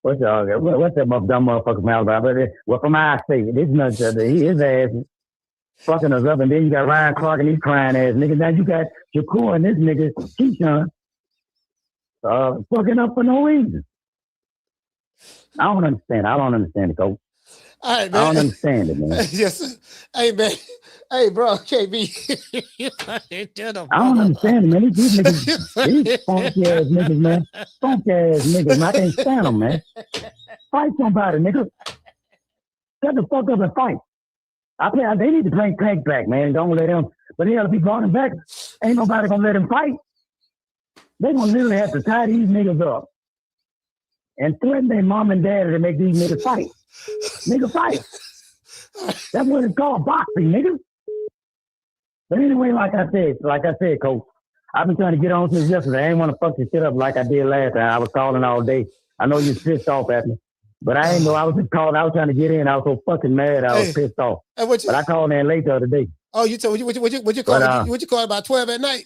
what's that dumb motherfucker from Alabama? Well, from my state, this nuts, his ass fucking us up. And then you got Ryan Clark and these crying ass niggas. Now you got Shakur and this nigga, Keyshawn, fucking up for no reason. I don't understand it, coach. All right, man. I don't understand it, man. Yes. Hey, man. Hey, bro, KB. I don't understand them, man. These niggas, these funky ass niggas, man. Funky ass niggas, man. I can't stand them, man. Fight somebody, nigga. Shut the fuck up and fight. They need to bring Tank back, man. Don't let him. But hell, if he brought him back, ain't nobody gonna let him fight. They gonna literally have to tie these niggas up and threaten their mom and dad to make these niggas fight. Nigga fight. That's what it's called, boxing, nigga. But anyway, like I said, Coach, I've been trying to get on since yesterday. I ain't want to fuck this shit up like I did last time. I was calling all day. I know you pissed off at me, but I ain't know I was just calling. I was trying to get in. I was so fucking mad. I was pissed off. But I called in late the other day. Oh, you told what you call? What you call about 12 at night?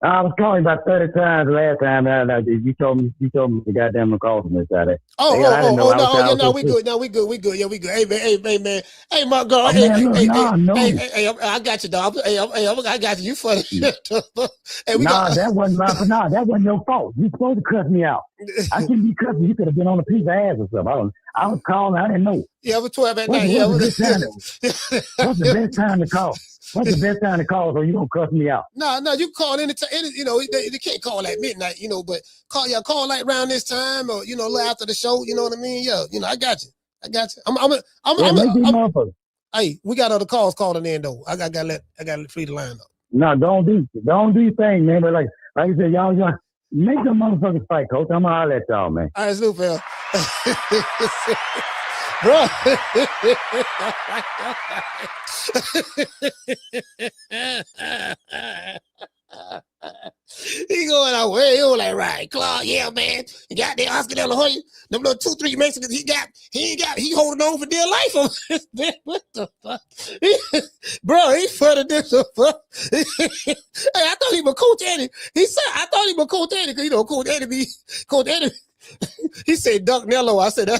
I was calling about 30 times last time. You told me the goddamn call from this Saturday. We good. No, we good. Yeah, we good. Hey, man. Hey, my girl. Hey, I got you, dog. Hey, I got you. You funny shit. That wasn't your fault. You supposed to cuss me out. I shouldn't be cussing. You could have been on a piece of ass or something. I was calling. I didn't know. Yeah, it was 12 at night. What's the best time to call? What's the best time to call so you don't cuss me out? No, you call anytime. They can't call at midnight, but call like around this time or a little after the show. You know what I mean? Yeah, I got you. Hey, we got other calls calling in though. I gotta let free the line up. No, don't do your thing, man. But like I said, y'all make some motherfuckers fight, Coach. I'm gonna holler at y'all, man. All right, Snoop, Phil. Bro. He going out way. He was like, right, Claude, yeah, man. You got the Oscar De La Hoya. Them little 2-3 Mexicans he holding on for dear life. What the fuck? Bro, he funny this the fuck. Hey, I thought he was Coach Eddie. He said, I thought he was Coach Eddie, because Coach Eddie. He said Duck Nello. I said, I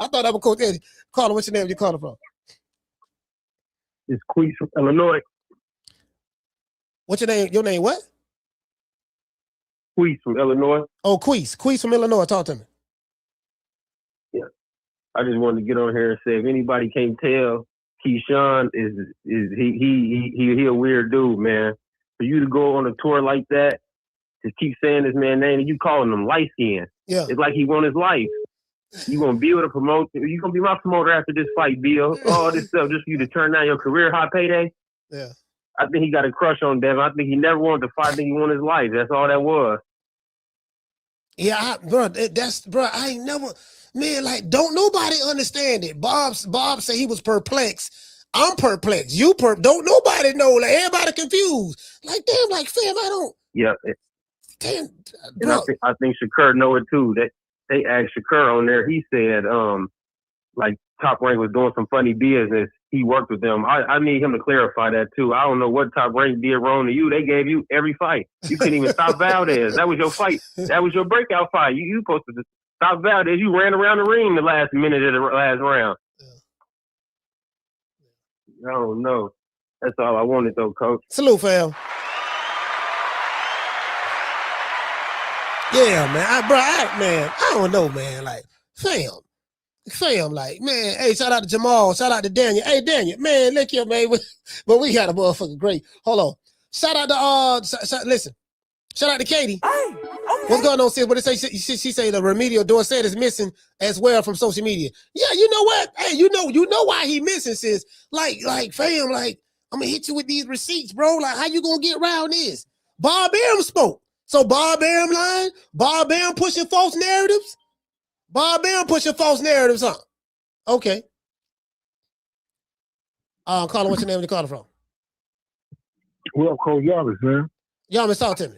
thought I was Coach Eddie. Caller, what's your name? You calling from? It's Queese from Illinois. What's your name? Your name what? Queese from Illinois. Oh, Queese from Illinois. Talk to me. Yeah. I just wanted to get on here and say, if anybody can't tell, Keyshawn is he a weird dude, man. For you to go on a tour like that, to keep saying this man's name, and you calling him light skin. Yeah. It's like he won his life. You gonna be able to promote? You gonna be my promoter after this fight, Bill? All this stuff just for you to turn down your career high payday? Yeah. I think he got a crush on Devin. I think he never wanted to fight. I think he won his life. That's all that was. Yeah, bro. I ain't never, man. Like, don't nobody understand it. Bob said he was perplexed. I'm perplexed. Don't nobody know. Like, everybody confused. Like, damn. Like, fam, I don't. Yeah. Damn. And I think Shakur know it too. That they asked Shakur on there. He said, like Top Rank was doing some funny business. He worked with them. I need him to clarify that too. I don't know what Top Rank did wrong to you. They gave you every fight. You couldn't even stop Valdez. That was your fight. That was your breakout fight. You supposed to stop Valdez. You ran around the ring the last minute of the last round. I don't know. That's all I wanted though, Coach. Salute, fam. Yeah, man. I don't know, man. Like, fam, like, man, hey, shout out to Jamal, shout out to Daniel. Hey, Daniel, man, look here, man. But we got a motherfucking great. Hold on. Shout out to, listen, shout out to Katie. Hey, okay. What's going on, sis? What did it say? She say the remedial Dorset is missing as well from social media. Yeah, you know what? Hey, you know why he missing, sis? Like, fam, like, I'm gonna hit you with these receipts, bro. Like, how you gonna get around this? Bob Arum spoke. So Bob Arum lying? Bob Arum pushing false narratives? Bob Arum pushing false narratives, huh? Okay. Caller, what's your name? Where you calling from? Well, Cole Yamas, man. Yamas, talk to me.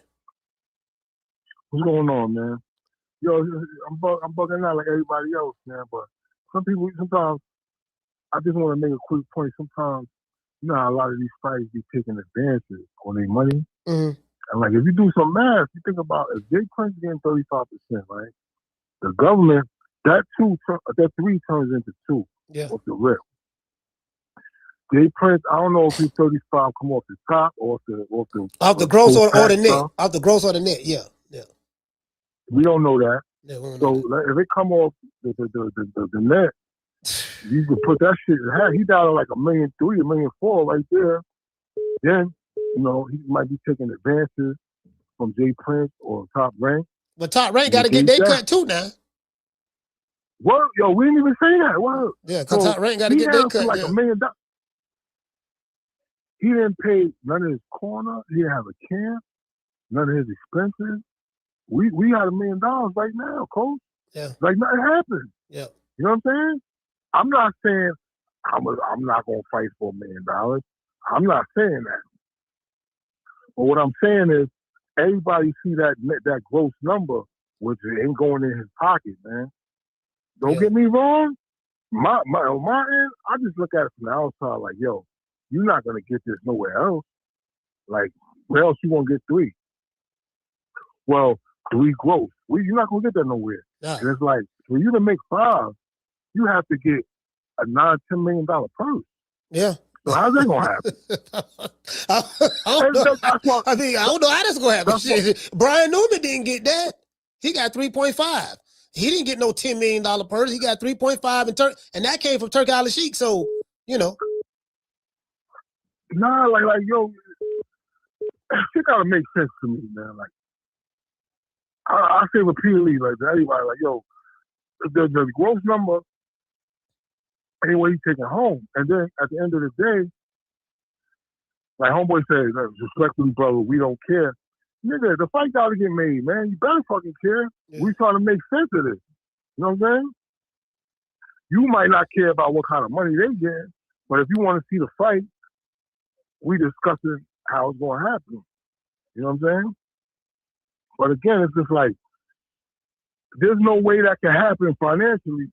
What's going on, man? Yo, I'm bugging out like everybody else, man. But sometimes, I just want to make a quick point. Sometimes, you know how a lot of these fighters be taking advances on their money. Mm-hmm. And like, if you do some math, you think about if Jay Prince getting 35%, right? The government, that 3 turns into 2 off the rip. Jay Prince, I don't know if he's 35 come off the top or off the gross or the net. Off the gross or the net, yeah. We don't know that. Yeah, so if it come off the net, You could put that shit in half. He died at like $1.3 million, $1.4 million right there. Then, you know, he might be taking advances from Jay Prince or Top Rank. But Top Rank got to get their cut too now. What? Yo, we didn't even say that. What? Yeah, because Top Rank got to get their cut. Like $1 million. He didn't pay none of his corner. He didn't have a camp. None of his expenses. We got $1 million right now, Coach. Yeah. Like nothing happened. Yeah. You know what I'm saying? I'm not saying I'm not gonna fight for $1 million. I'm not saying that. But what I'm saying is everybody see that gross number, which ain't going in his pocket, man. Don't get me wrong. On my end, I just look at it from the outside like, yo, you're not gonna get this nowhere else. Like, where else you gonna get 3? Well, 3 gross. You're not gonna get that nowhere. Yeah. And it's like, for you to make 5, you have to get a $9-10 million purse. Yeah. So how's that gonna happen? I don't know how that's gonna happen. Shit. Brian Newman didn't get that. He got 3.5. He didn't get no $10 million purse. He got 3.5 and that came from Turk Al Sheikh. So, you know. Nah, like yo, it gotta make sense to me, man. Like I say repeatedly, like to everybody, like, yo, the gross number ain't what he's taking home. And then at the end of the day, like homeboy says, respectfully, brother, we don't care. Nigga, the fight gotta get made, man. You better fucking care. Yeah. We trying to make sense of this. You know what I'm saying? You might not care about what kind of money they get, but if you want to see the fight, we discussing how it's gonna happen. You know what I'm saying? But again, it's just like there's no way that can happen financially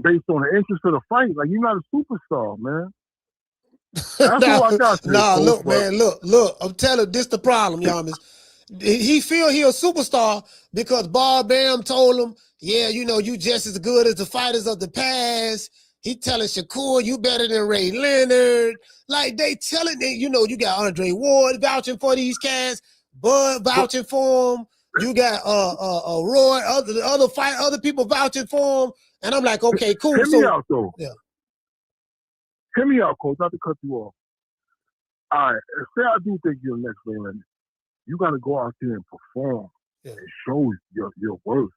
based on the interest of the fight. Like, you're not a superstar, man. That's all I got. Look, man, look. I'm telling you, this the problem, Yamas. He feel he a superstar because Bob Arum told him, yeah, you know, you just as good as the fighters of the past. He telling Shakur, you better than Ray Leonard. Like, they telling they, you know, you got Andre Ward vouching for these cats, Bud vouching for him. You got Roy, other people vouching for him. And I'm like, okay, cool. Hear me out, though. Yeah. Hear me out, Coach, not to cut you off. All right, say I do think you're next Ray Leonard. You got to go out there and perform and show your worth,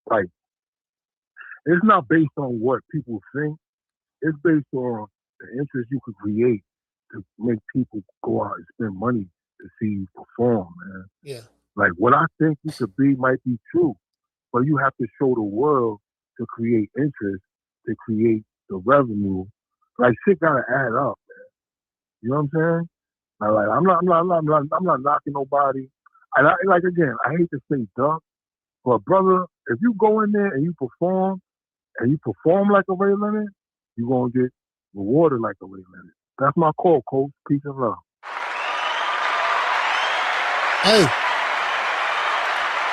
man. Like, it's not based on what people think. It's based on the interest you could create to make people go out and spend money to see you perform, man. Yeah. Like, what I think you could be might be true, but you have to show the world to create interest, to create the revenue. Like, shit gotta add up, man. You know what I'm saying? Like, I'm not knocking nobody. And again, I hate to say duck, but brother, if you go in there and you perform like a Ray Leonard, you're gonna get rewarded like a Ray Leonard. That's my call, Coach. Peace and love. Hey,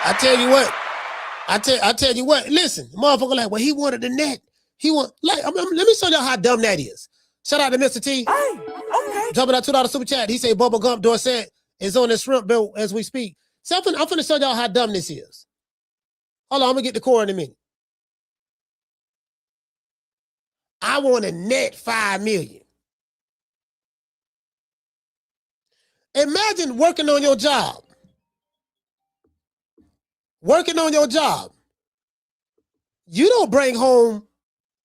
I tell you what. Listen, motherfucker, like, well, he wanted the net. Let me show y'all how dumb that is. Shout out to Mr. T. Hey, okay. Dropping that $2 super chat. He say Bubba Gump Dorset is on the shrimp bill as we speak. So I'm finna show y'all how dumb this is. Hold on, I'm gonna get the core in a minute. I want a net $5 million. Imagine working on your job. You don't bring home,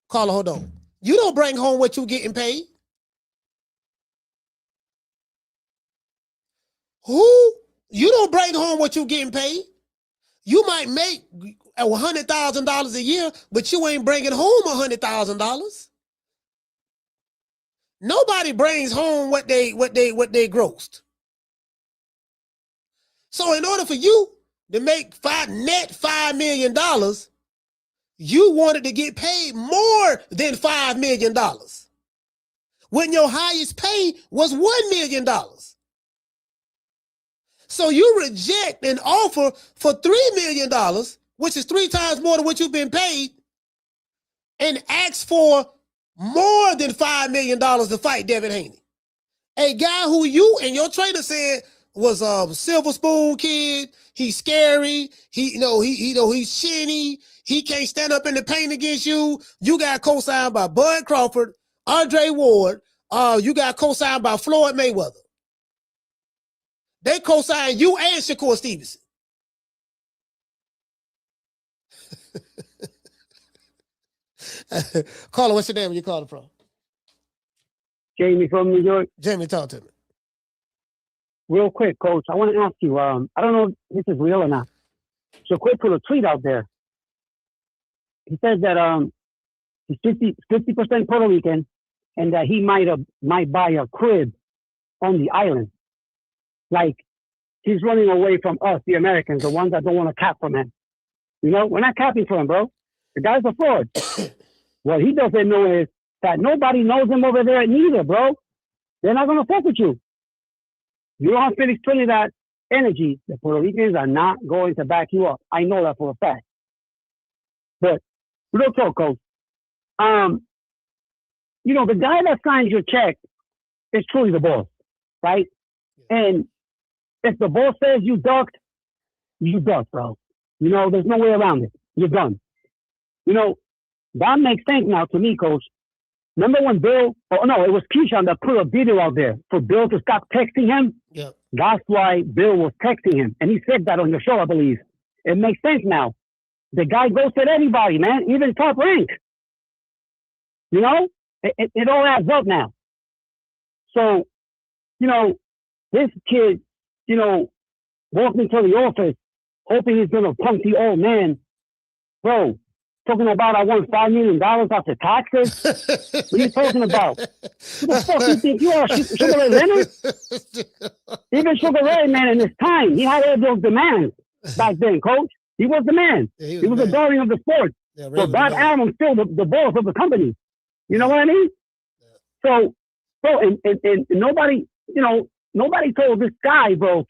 Carla, hold on. You don't bring home what you getting paid. You don't bring home what you getting paid. You might make $100,000 a year, but you ain't bringing home $100,000. Nobody brings home what they grossed. So in order for you to make net $5 million, you wanted to get paid more than $5 million. When your highest pay was $1 million. So you reject an offer for $3 million, which is 3 times more than what you've been paid, and ask for more than $5 million to fight Devin Haney. A guy who you and your trainer said was a silver spoon kid. He's scary. He's shinny. He can't stand up in the paint against you. You got co-signed by Bud Crawford, Andre Ward. You got co-signed by Floyd Mayweather. They co-signed you and Shakur Stevenson. Caller, what's your name? Where you calling from? Jamie from New York. Jamie, talk to me. Real quick, Coach, I want to ask you, I don't know if this is real or not. Shakur put a tweet out there. He says that he's 50% Puerto Rican and that he might buy a crib on the island. Like, he's running away from us, the Americans, the ones that don't want to cap from him. You know, we're not capping for him, bro. The guy's a fraud. What he doesn't know is that nobody knows him over there neither, bro. They're not going to fuck with you. You don't have Felix Trinidad energy. The Puerto Ricans are not going to back you up. I know that for a fact. But real talk, Coach. You know, the guy that signs your check is truly the boss, right? And if the boss says you ducked, bro. You know, there's no way around it. You're done. You know, that makes sense now to me, Coach. Remember when Bill, oh no, it was Keyshawn that put a video out there for Bill to stop texting him? Yeah. That's why Bill was texting him. And he said that on your show, I believe. It makes sense now. The guy goes to anybody, man, even top rank. You know, it all adds up now. So, you know, this kid, you know, walked into the office hoping he's going to punk the old man. Bro, talking about I won $5 million after taxes? What are you talking about? Who the fuck do you think you are, Sugar Ray Leonard? Even Sugar Ray, man, in his time, he had all those demands back then, Coach. He was the man. Yeah, he was the darling of the sport. Yeah, but Bob Arum still the boss of the company. You know what I mean? Yeah. So, bro, and nobody, you know, nobody told this guy, bro.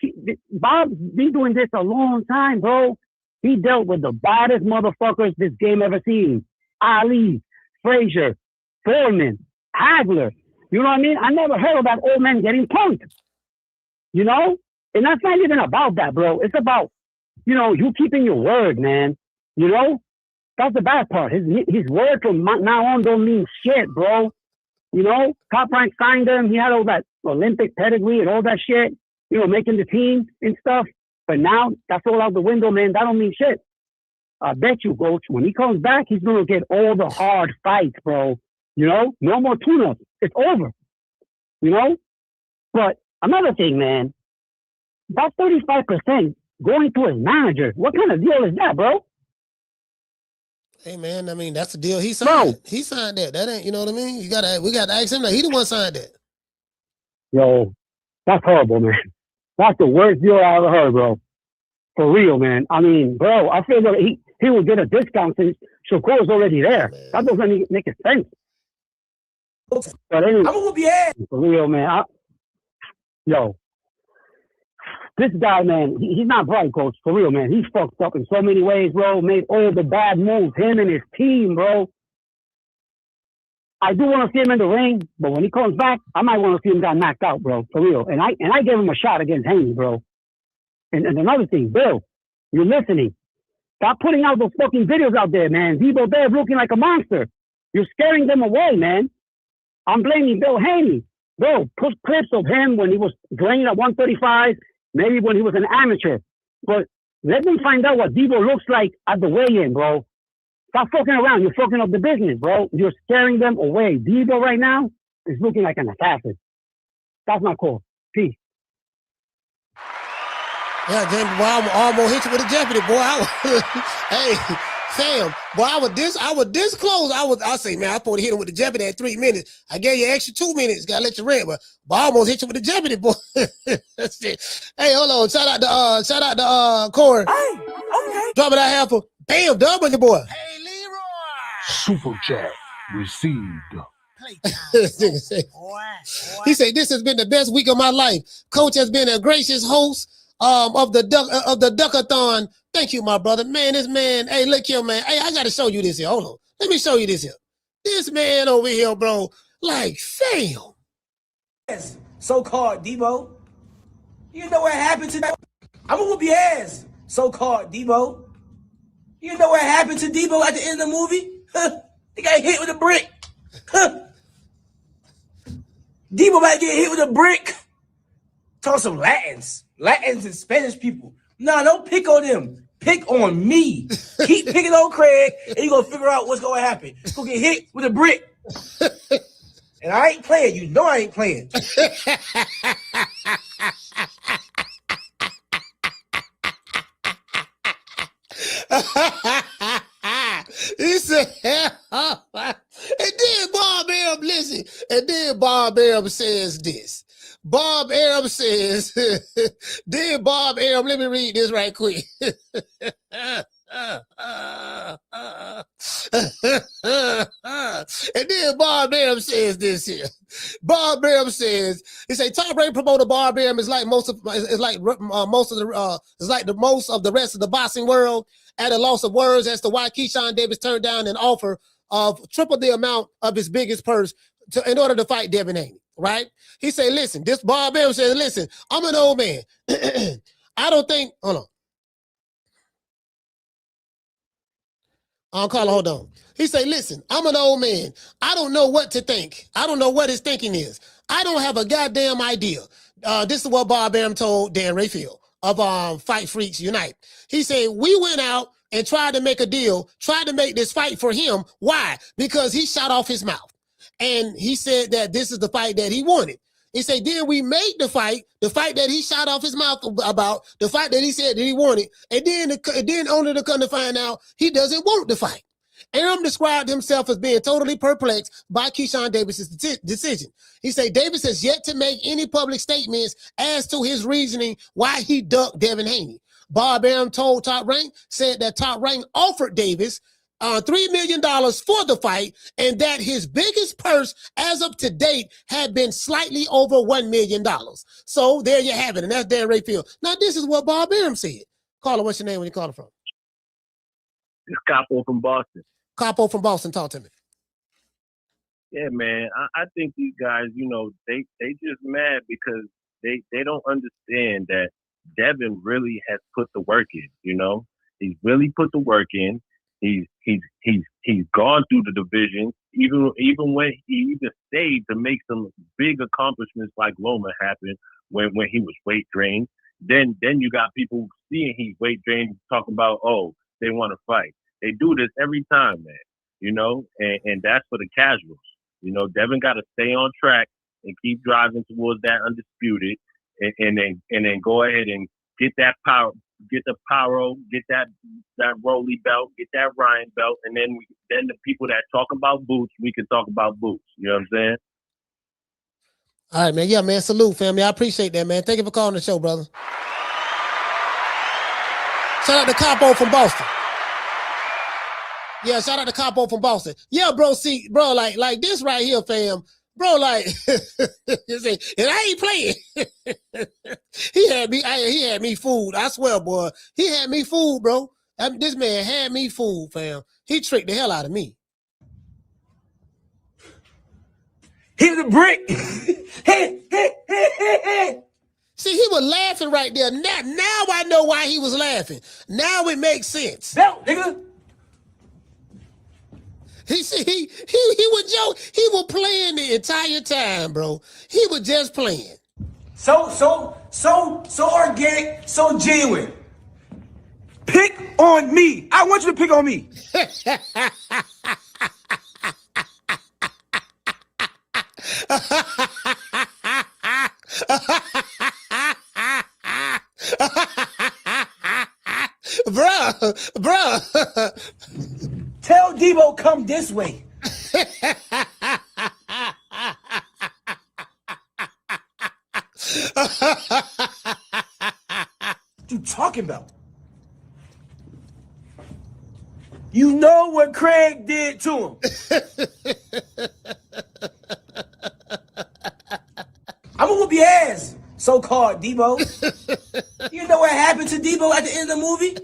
Bob's been doing this a long time, bro. He dealt with the baddest motherfuckers this game ever seen. Ali, Frazier, Foreman, Hagler. You know what I mean? I never heard of that old man getting punked. You know? And that's not even about that, bro. It's about, you know, you keeping your word, man. You know? That's the bad part. His word from now on don't mean shit, bro. You know? Top Rank signed him. He had all that Olympic pedigree and all that shit. You know, making the team and stuff. But now, that's all out the window, man. That don't mean shit. I bet you, Coach, when he comes back, he's going to get all the hard fights, bro. You know? No more tune-ups. It's over. You know? But another thing, man. That 35% going to his manager. What kind of deal is that, bro? Hey, man, I mean, that's the deal he signed. He signed that. That ain't, you know what I mean? We got to ask him that. He the one signed that. Yo, that's horrible, man. That's the worst deal I ever heard, bro. For real, man. I mean, bro, I feel that he will get a discount since Shakur's already there. Man. That doesn't make sense. But anyway, I'm gonna be ass. For real, man. Yo, this guy, man, he's not bright, Coach. For real, man. He's fucked up in so many ways, bro. Made all the bad moves, him and his team, bro. I do want to see him in the ring, but when he comes back, I might want to see him get knocked out, bro. For real. And I gave him a shot against Haney, bro. And another thing, Bill, you're listening. Stop putting out those fucking videos out there, man. Debo Bear looking like a monster. You're scaring them away, man. I'm blaming Bill Haney. Bro, put clips of him when he was playing at 135, maybe when he was an amateur. But let them find out what Debo looks like at the weigh-in, bro. Stop fucking around. You're fucking up the business, bro. You're scaring them away. Debo right now is looking like an assassin. That's not cool. Peace. Yeah, James, boy, I almost hit you with a jeopardy, boy. Hey, Sam, boy, I was this close. I say, man, I supposed to hit him with the jeopardy at 3 minutes. I gave you an extra 2 minutes. Gotta let you rant, but I almost hit you with the jeopardy, boy. That's it. Hey, hold on. Shout out to Corey. Hey, okay. Drop it out half a bam, double your boy. Hey, Leroy. Super chat received. He said, "This has been the best week of my life. Coach has been a gracious host of the Duckathon. Thank you, my brother. Man, this man. Hey, look here, man. Hey, I got to show you this here. Hold on. Let me show you this here. This man over here, bro. Like, fam. Yes, so-called Debo. You know what happened to that? I'm gonna whoop your ass, so-called Debo. You know what happened to Debo at the end of the movie? He got hit with a brick. Debo about to get hit with a brick. Talk some Latins and Spanish people. Nah, don't pick on them. Pick on me. Keep picking on Craig, and you're going to figure out what's going to happen. He's going to get hit with a brick. And I ain't playing. You know I ain't playing. He said, and then Bob Arum, listen, and then Bob Arum says this. Bob Arum says, then Bob Arum, let me read this right quick. And then Bob Arum says this here. Bob Arum says, he say top rank promoter Bob Arum is like most of the rest of the boxing world at a loss of words as to why Keyshawn Davis turned down an offer of triple the amount of his biggest purse in order to fight Devin Haney. Right? He say, listen, this Bob Arum says, listen, I'm an old man. I don't think, hold on. Hold on. He say, listen, I'm an old man. I don't know what to think. I don't know what his thinking is. I don't have a goddamn idea. This is what Bob Arum told Dan Rafael of Fight Freaks Unite. He said, we went out and tried to make a deal, tried to make this fight for him. Why? Because he shot off his mouth. And he said that this is the fight that he wanted. He said, then we made the fight that he shot off his mouth about, the fight that he said that he wanted. And then only to come to find out he doesn't want the fight. Arum described himself as being totally perplexed by Keyshawn Davis's decision. He said Davis has yet to make any public statements as to his reasoning why he ducked Devin Haney. Bob Arum told Top Rank, said that Top Rank offered Davis $3 million for the fight, and that his biggest purse as of to date had been slightly over $1 million. So there you have it, and that's Dan Rafael. Now, this is what Bob Arum said. Caller, what's your name when you calling from? It's Capo from Boston. Capo from Boston, talk to me. Yeah, man, I think these guys, you know, they just mad because they don't understand that Devin really has put the work in, you know? He's really put the work in. He's gone through the division, even when he even stayed to make some big accomplishments like Loma happen when he was weight drained. Then you got people seeing he's weight drained talking about, oh, they want to fight. They do this every time, man, you know, and that's for the casuals. You know, Devin got to stay on track and keep driving towards that undisputed and then go ahead and get that power. Get the Paro, get that Rolly belt, get that Ryan belt, and then the people that talk about boots, we can talk about boots. You know what I'm saying? All right, man. Yeah, man. Salute, family. I appreciate that, man. Thank you for calling the show, brother. Shout out to Capo from Boston. Yeah, shout out to Capo from Boston. Yeah, bro. See, bro, like this right here, fam. Bro, like, you see, and I ain't playing. He had me fooled. I swear, boy. He had me fooled, bro. This man had me fooled, fam. He tricked the hell out of me. Hit the brick. See, he was laughing right there. Now I know why he was laughing. Now it makes sense. Belt, nigga. He was joke. He was playing the entire time, bro. He was just playing. So organic, so genuine. Pick on me. I want you to pick on me. Bruh. Tell Debo come this way. What you talking about? You know what Craig did to him. I'm gonna whoop your ass, so-called Debo. You know what happened to Debo at the end of the movie?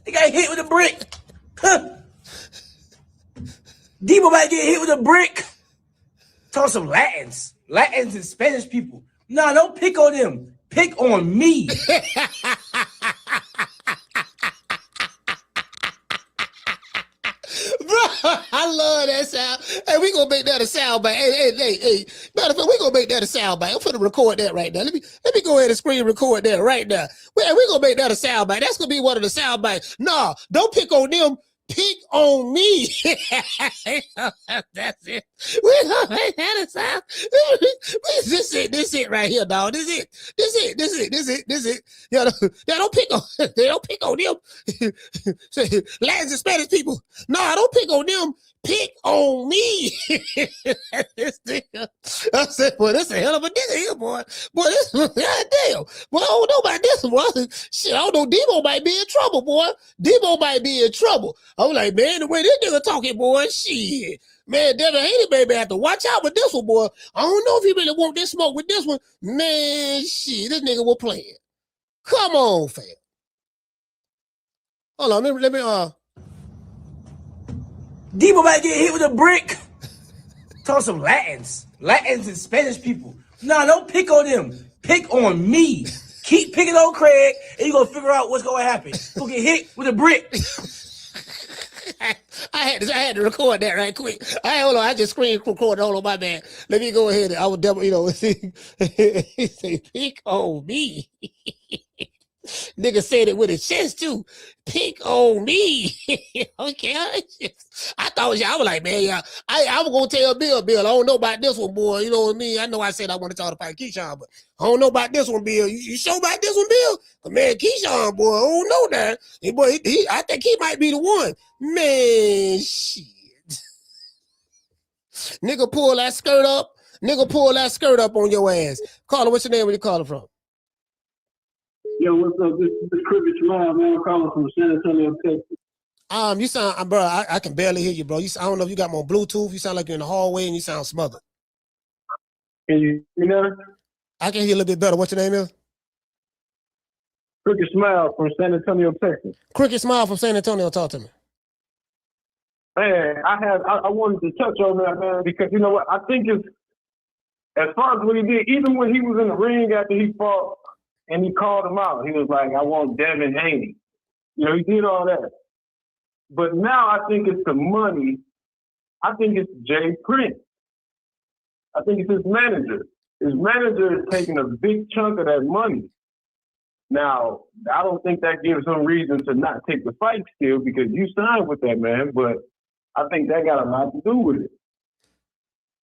He got hit with a brick. Debo about to get hit with a brick. Talk some Latins and Spanish people. Nah, don't pick on them. Pick on me. that sound. Hey, we gonna make that a sound bite. Hey. Matter of fact, we gonna make that a sound bite. I'm finna record that right now. Let me go ahead and screen record that right now. We gonna make that a sound bite. That's gonna be one of the sound bites. Nah, don't pick on them. Pick on me. That's it. We gonna make that a sound. This it right here, dog. This it. Yeah, don't pick on. They don't pick on them. Latin and Spanish people. No, don't pick on them. Pick on me. This nigga. I said, boy, that's a hell of a nigga here, boy. Boy, this goddamn. Boy, I don't know about this one. Shit, I don't know. Debo might be in trouble, boy. Debo might be in trouble. I was like, man, the way this nigga talking, boy, shit. Man, Devin Haney, baby, have to watch out with this one, boy. I don't know if he really want this smoke with this one. Man, shit, this nigga will play it. Come on, fam. Hold on, let me Debo about to get hit with a brick. Talk some Latins and Spanish people. Nah, don't pick on them. Pick on me. Keep picking on Craig, and you gonna figure out what's gonna happen. You'll get hit with a brick. I had to record that right quick. Hold on, I just screen recorded. Hold on, my man. Let me go ahead. I will double, he say, pick on me. Nigga said it with his chest too. Pick on me. Okay. I thought I was like, man, I was gonna tell Bill, I don't know about this one, boy. You know what I mean? I know I said I want to talk about Keyshawn, but I don't know about this one, Bill. You sure about this one, Bill? But man, Keyshawn, boy, I don't know that. Boy, I think he might be the one. Man, shit. Nigga pull that skirt up. Nigga pull that skirt up on your ass. Caller, what's your name? Where you calling from? Yo, what's up? This is Cricket Smile, man. I'm calling from San Antonio, Texas. You sound, bro, I can barely hear you, bro. I don't know if you got more Bluetooth. You sound like you're in the hallway and you sound smothered. Can you know? I can hear you a little bit better. What's your name is? Cricket Smile from San Antonio, Texas. Cricket Smile from San Antonio. Talk to me. Man, I wanted to touch on that, man, because you know what? I think it's, as far as what he did, even when he was in the ring after he fought, and he called him out. He was like, I want Devin Haney. You know, he did all that. But now I think it's the money. I think it's Jay Prince. I think it's his manager. His manager is taking a big chunk of that money. Now, I don't think that gives him reason to not take the fight still because you signed with that man, but I think that got a lot to do with it.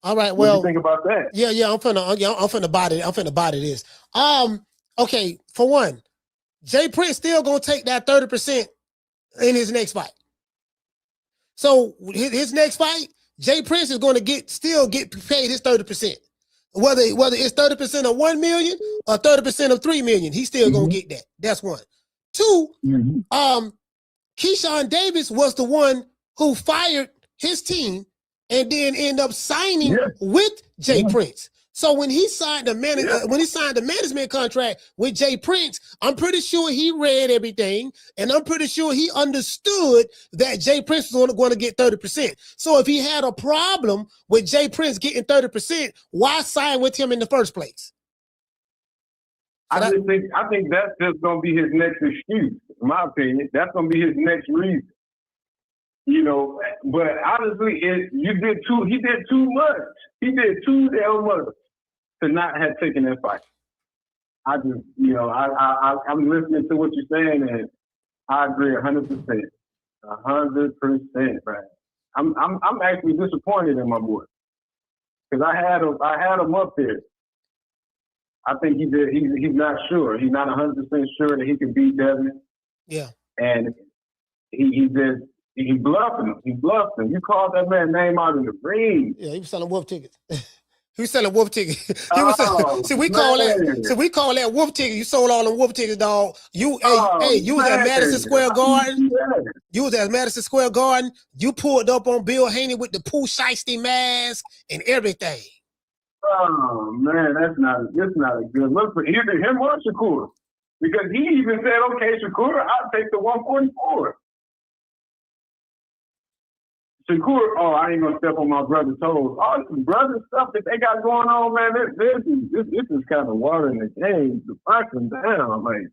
All right, well. What do you think about that? Yeah, I'm finna body this. Okay, for one, Jay Prince still gonna take that 30% in his next fight. So his next fight, Jay Prince is gonna still get paid his 30%. Whether it's 30% of 1 million or 30% of 3 million, he's still gonna get that. That's one. Two, Keyshawn Davis was the one who fired his team and then end up signing with Jay Prince. So when he signed the management contract with Jay Prince, I'm pretty sure he read everything, and I'm pretty sure he understood that Jay Prince was going to get 30%. So if he had a problem with Jay Prince getting 30%, why sign with him in the first place? I think that's just going to be his next excuse, in my opinion. That's going to be his next reason. You know, but honestly, he did too much. He did too damn much to not have taken that fight. I just, you know, I'm listening to what you're saying, and I agree 100%. 100%, right? I'm actually disappointed in my boy because I had him up there. I think he's not sure. He's not 100% sure that he can beat Devin. Yeah, and he bluffed him. He bluffed him. You called that man's name out in the ring. Yeah, he was selling wolf tickets. He was selling wolf tickets. We call that wolf tickets. You sold all them wolf tickets, dog. You was at Madison Square Garden. You was at Madison Square Garden. You pulled up on Bill Haney with the Pooh Shiesty mask and everything. Oh man, that's not a good look for either him or Shakur. Because he even said, okay, Shakur, I'll take the 144. Shakur, I ain't gonna step on my brother's toes. All this brother stuff that they got going on, man, this is kind of watering the game to fuck them down. Like,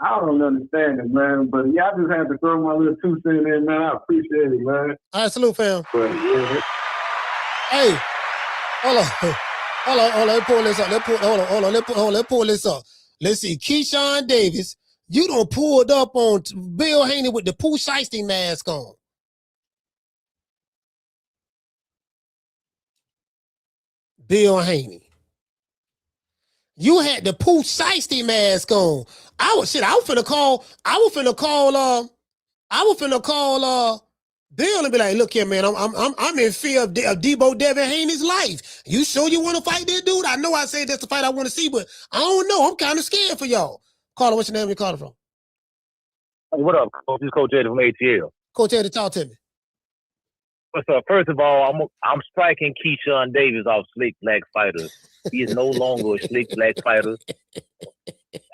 I don't understand it, man. But yeah, I just had to throw my little 2 cents in, man. I appreciate it, man. All right, salute, fam. But, yeah. Hey, hold on. Let's pull this up. Let's pull this up. Let's see. Keyshawn Davis, you done pulled up on Bill Haney with the Pooh Shiesty mask on. Bill Haney. You had the Pooh Shiesty mask on. I was finna call Bill and be like, look here, man, I'm in fear of Debo Devin Haney's life. You sure you want to fight this dude? I know I said that's the fight I want to see, but I don't know. I'm kind of scared for y'all. Caller, what's your name? You calling from? Hey, what up, Coach? This is Coach Eddie from ATL. Coach Eddie, talk to me. What's up? First of all, I'm striking Keyshawn Davis off Slick Black Fighter. He is no longer a Slick Black Fighter.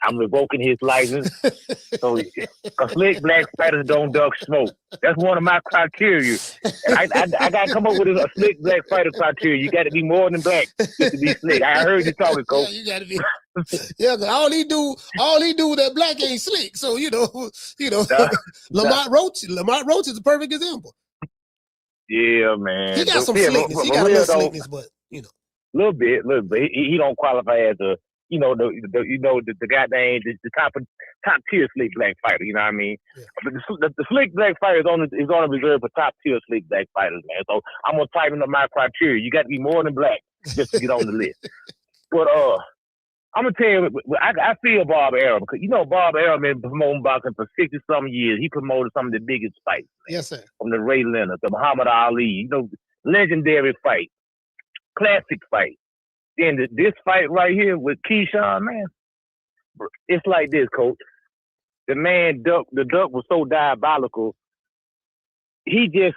I'm revoking his license. So a Slick Black Fighters don't duck smoke. That's one of my criteria. And I got to come up with a Slick Black Fighter criteria. You got to be more than black just to be slick. I heard you talking, Coach. Yeah, you got to be. Yeah, cause all he do with that black ain't slick. So Lamont Roach is a perfect example. Yeah, man. He got some slickness. He got a little slickness, but a little bit. He don't qualify as the goddamn the top tier slick black fighter. You know what I mean? Yeah. But the slick black fighter is on reserve for top tier slick black fighters, man. So I'm gonna tighten up my criteria. You got to be more than black just to get on the list. But I'm gonna tell you, I feel Bob Arum, because Bob Arum been promoting boxing for 60-something years. He promoted some of the biggest fights. Yes, sir. From the Ray Leonard, the Muhammad Ali, legendary fight, classic fight. Then this fight right here with Keyshawn, man, it's like this, Coach. The duck was so diabolical. He got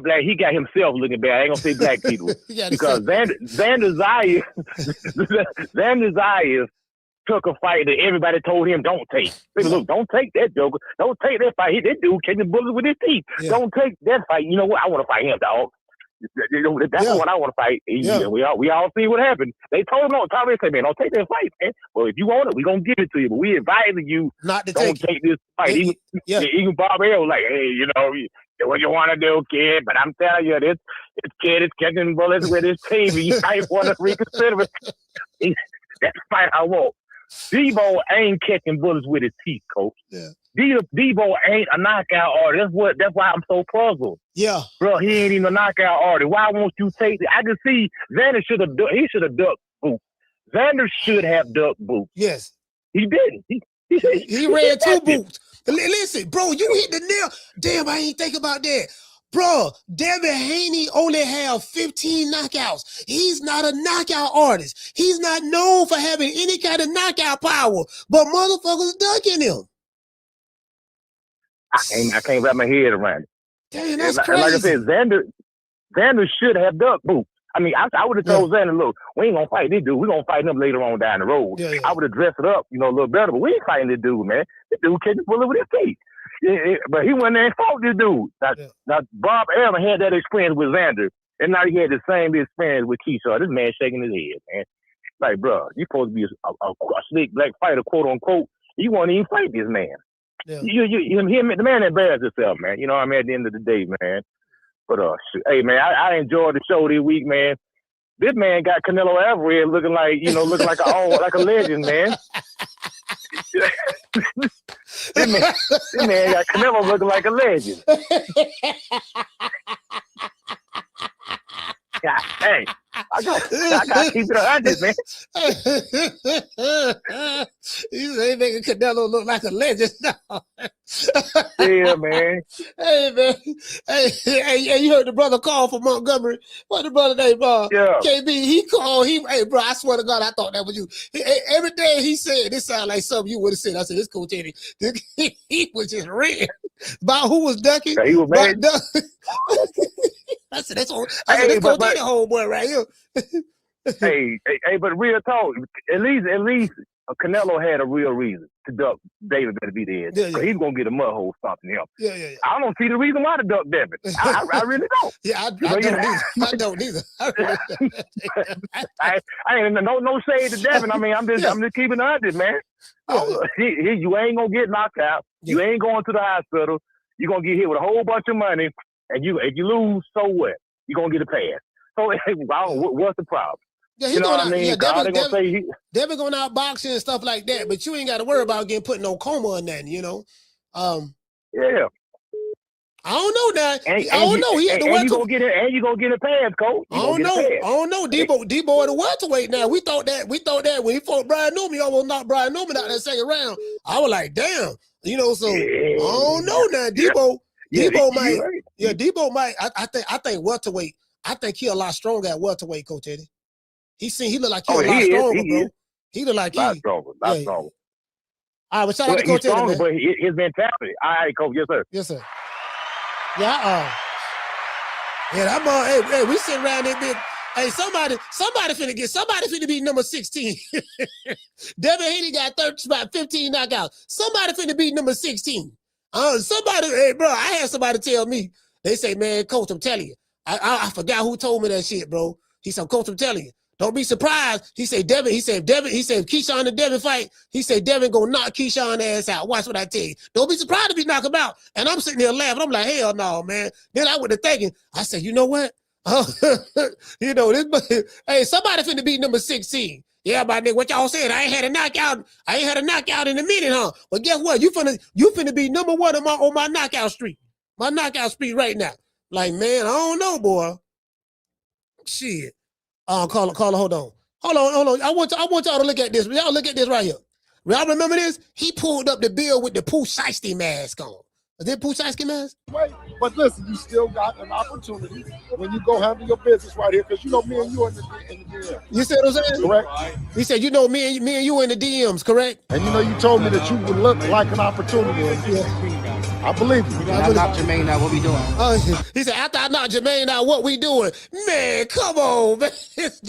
black. He got himself looking bad. I ain't gonna say black people because Xander Zayas took a fight that everybody told him don't take. Look, don't take that joker. Don't take that fight. That dude catching bullets with his teeth. Yeah. Don't take that fight. You know what? I want to fight him, dog. That's the one I want to fight. Yeah. We all see what happened. They told him, no, Tommy said, man, don't take that fight, man. Well, if you want it, we're going to give it to you. But we advising you not to don't take this fight. Even Bob Arum like, hey, what you want to do, kid? But I'm telling you, this kid is catching bullets with his teeth. You might want to reconsider it. That's the fight I want. Debo ain't catching bullets with his teeth, Coach. Yeah. Debo ain't a knockout artist. That's why I'm so puzzled. Yeah. Bro, he ain't even a knockout artist. Why won't you take it? I can see Xander should have ducked boots. Xander should have ducked boots. Yes. He didn't. He ran 2 boots. Listen, bro, you hit the nail. Damn, I ain't think about that. Bro, Devin Haney only have 15 knockouts. He's not a knockout artist. He's not known for having any kind of knockout power, but motherfuckers ducking him. I can't wrap my head around it. Damn, that's crazy. Like I said, Xander should have ducked boots. I mean, I would have told Xander, look, we ain't gonna fight this dude. We're gonna fight him later on down the road. Yeah. I would have dressed it up, a little better, but we ain't fighting this dude, man. This dude catching bullet with his teeth. But he went there and fought this dude. Now Bob Arum had that experience with Xander, and now he had the same experience with Keyshawn. This man shaking his head, man. Like, bro, you supposed to be a slick black fighter, quote unquote. You won't even fight this man. Yeah. The man embarrassed himself, man. You know what I mean? At the end of the day, man. But hey, man, I enjoyed the show this week, man. This man got Canelo Alvarez looking like a legend, man. this man got Canelo looking like a legend. God, hey, I got to keep it 100, man. You ain't making Canelo look like a legend now. Yeah, man. Hey, man. Hey, you heard the brother call from Montgomery. What the brother name, yeah. KB, he called. Hey, bro, I swear to God, I thought that was you. Every day he said, this sound like something you would have said. I said, this Coach Eddie. He was just red about who was ducking. Yeah, he was mad. I said, this Coach Eddie homeboy right here. hey, but real talk, at least Canelo had a real reason to duck David Benavidez. Yeah. He's gonna get a mud hole stomped in him. Yeah. I don't see the reason why to duck Devin. I really don't. Yeah, I don't either. I ain't no shade to Devin. I mean, I'm just keeping it honest, man. You ain't gonna get knocked out. You ain't going to the hospital. You're gonna get hit with a whole bunch of money, and if you lose, so what? You're gonna get a pass. So what's the problem? Yeah, you know what I mean? Yeah, Devin going out boxing and stuff like that, but you ain't got to worry about getting put in no coma or nothing, you know. Yeah. I don't know now. I don't know. And you gonna get it. And you gonna get a pass, coach. I don't know. Debo at the welterweight now. We thought that when he fought Brian Newman, he almost knocked Brian Newman out that second round. I was like, damn. You know, so I don't know now. Debo might. Right. Yeah, Debo might. I think welterweight. I think he a lot stronger at welterweight, Coach Eddie. He look like he a lot stronger, bro. He look like he stronger. Stronger. All right, but shout out to Coach Eddie, man. But his mentality. All right, Coach. Yes, sir. Yes, sir. Yeah. Hey, we sitting around there, bit. Hey, somebody finna be number 16. Devin Haney got about 15 knockouts. Somebody finna be number 16. Hey, bro, I had somebody tell me. They say, man, Coach, I'm telling you. I forgot who told me that shit, bro. He said, Coach, I'm telling you. Don't be surprised. He said, if Keyshawn and Devin fight, he said, Devin gonna knock Keyshawn ass out. Watch what I tell you. Don't be surprised if he knock him out. And I'm sitting there laughing. I'm like, hell no, man. Then I went to thinking, I said, you know what? You know, hey, somebody finna be number 16. Yeah, but what y'all said, I ain't had a knockout in a minute, huh? But guess what? You finna be number one on my knockout streak. My knockout streak right now. Like, man, I don't know, boy. Shit. Caller, hold on. I want y'all to look at this. Y'all look at this right here. Y'all remember this? He pulled up the bill with the Pooh Shiesty mask on. Was it Pooh Shiesty mask? Wait, but listen, you still got an opportunity when you go handle your business right here, because you know me and you in the DM. You said what I'm saying? Correct. He said, you know me and you in the DMs, correct? And you know you told me that you would look like an opportunity. Yeah. I believe you. I knocked Jermaine out, what we doing? He said, after I knocked Jermaine out, what we doing? Man, come on, man. This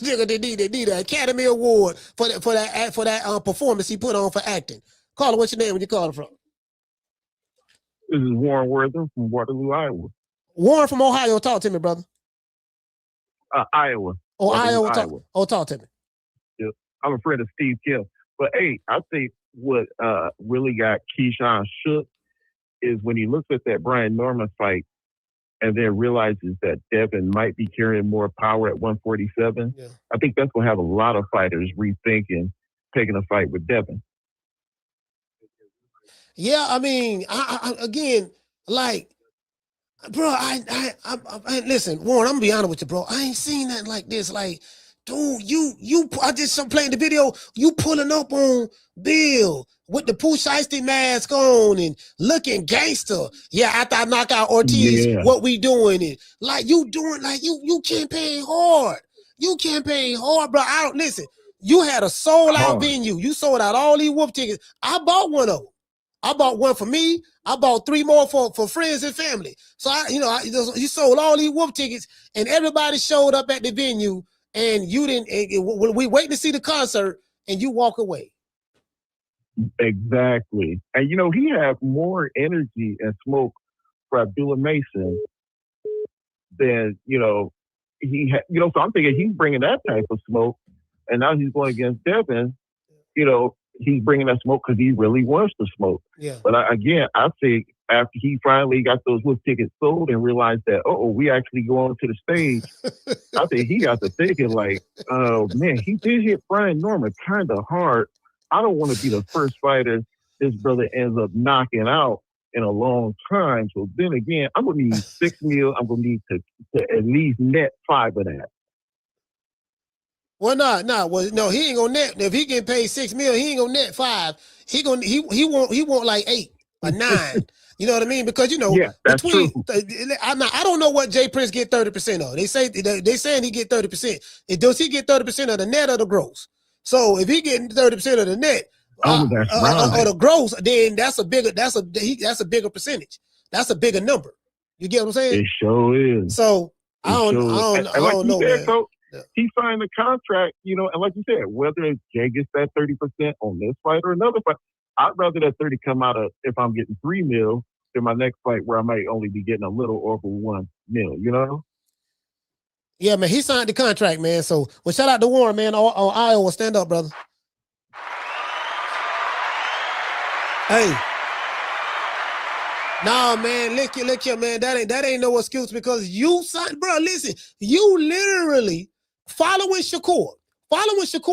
nigga need an Academy Award for that performance he put on for acting. Caller, what's your name when you calling from? This is Warren Wortham from Waterloo, Iowa. Warren from Ohio, talk to me, brother. Iowa. Oh, Iowa. Talk to me. Yeah. I'm a friend of Steve Kim. But hey, I think what really got Keyshawn shook is when he looks at that Brian Norman fight and then realizes that Devin might be carrying more power at 147. Yeah. I think that's going to have a lot of fighters rethinking taking a fight with Devin. Yeah, I mean, I again, like, bro, I listen, Warren, I'm gonna be honest with you, bro. I ain't seen nothing like this. Like, dude, I just playing the video. You pulling up on Bill with the Pooh Shiesty mask on and looking gangster. Yeah, after I knock out Ortiz, what we doing? And like you doing, like you campaign hard. You campaign hard, bro. Listen. You had a sold out venue. You sold out all these whoop tickets. I bought one of them. I bought one for me. I bought 3 more for friends and family. So you sold all these whoop tickets, and everybody showed up at the venue, and you didn't. We wait to see the concert, and you walk away. Exactly, and he has more energy and smoke for Abdullah Mason than he. So I'm thinking he's bringing that type of smoke, and now he's going against Devin. He's bringing that smoke because he really wants to smoke. Yeah. But I think after he finally got those whoop tickets sold and realized that, we actually go on to the stage, I think he got to thinking like, oh, man, he did hit Brian Norman kind of hard. I don't want to be the first fighter this brother ends up knocking out in a long time. So then again, I'm going to need $6 million. I'm going to need to at least net 5 of that. Well, no, he ain't gonna net. If he getting paid $6 million, he ain't gonna net 5. He want like 8 or 9. You know what I mean? Because that's true. I don't know what Jay Prince get 30% of. They saying he get 30%. Does he get 30% of the net or the gross? So if he getting 30% of the net or the gross, then that's a bigger percentage. That's a bigger number. You get what I'm saying? It sure is. So I don't know, man. he signed the contract, you know, and like you said, whether Jay gets that 30% on this fight or another fight, I'd rather that 30 come out of if I'm getting $3 million than my next fight where I might only be getting a little over $1 million, you know? Yeah, man, he signed the contract, man. So, well, shout out to Warren, man, on Iowa. Stand up, brother. Hey. Nah, man, look here, man. That ain't no excuse because you signed, bro. Listen, you literally following Shakur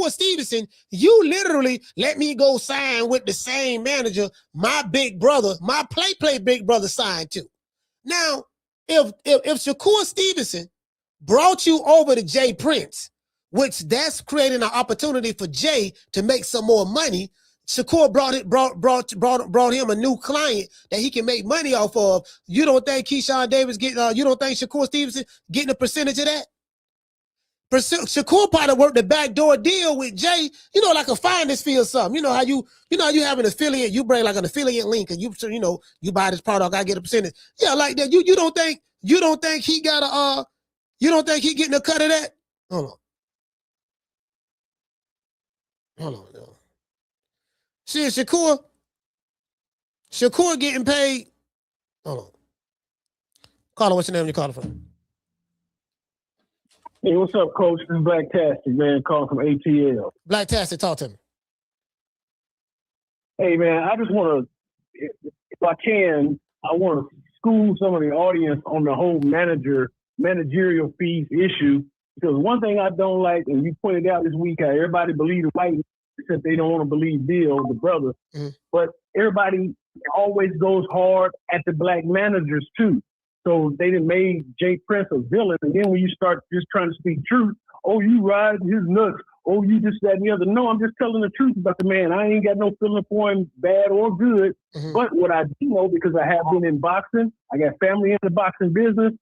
Stevenson. You literally let me go sign with the same manager my big brother, my play big brother signed to. Now, if Shakur Stevenson brought you over to Jay Prince, which that's creating an opportunity for Jay to make some more money. Shakur brought him a new client that he can make money off of. You don't think Keyshawn Davis you don't think Shakur Stevenson getting a percentage of that? Shakur probably worked the backdoor deal with Jay, you know, like a finder's fee or something. You know how you have an affiliate, you bring like an affiliate link and you buy this product, I get a percentage. Yeah, like that. You don't think he got you don't think he getting a cut of that? Hold on, yo. See, Shakur getting paid. Hold on. Caller, what's your name? You calling from? Hey, what's up, Coach? This is Black Tastic, man, calling from ATL. Black Tastic, talk to me. Hey, man, I just want to, if I can, I want to school some of the audience on the whole managerial fees issue. Because one thing I don't like, and you pointed out this week, how everybody believes white except they don't want to believe Bill, the brother. Mm-hmm. But everybody always goes hard at the black managers too. So they done made Jay Prince a villain. And then when you start just trying to speak truth, oh, you ride his nuts. Oh, you this, that, and the other. No, I'm just telling the truth about the man. I ain't got no feeling for him, bad or good. Mm-hmm. But what I do know, because I have been in boxing, I got family in the boxing business,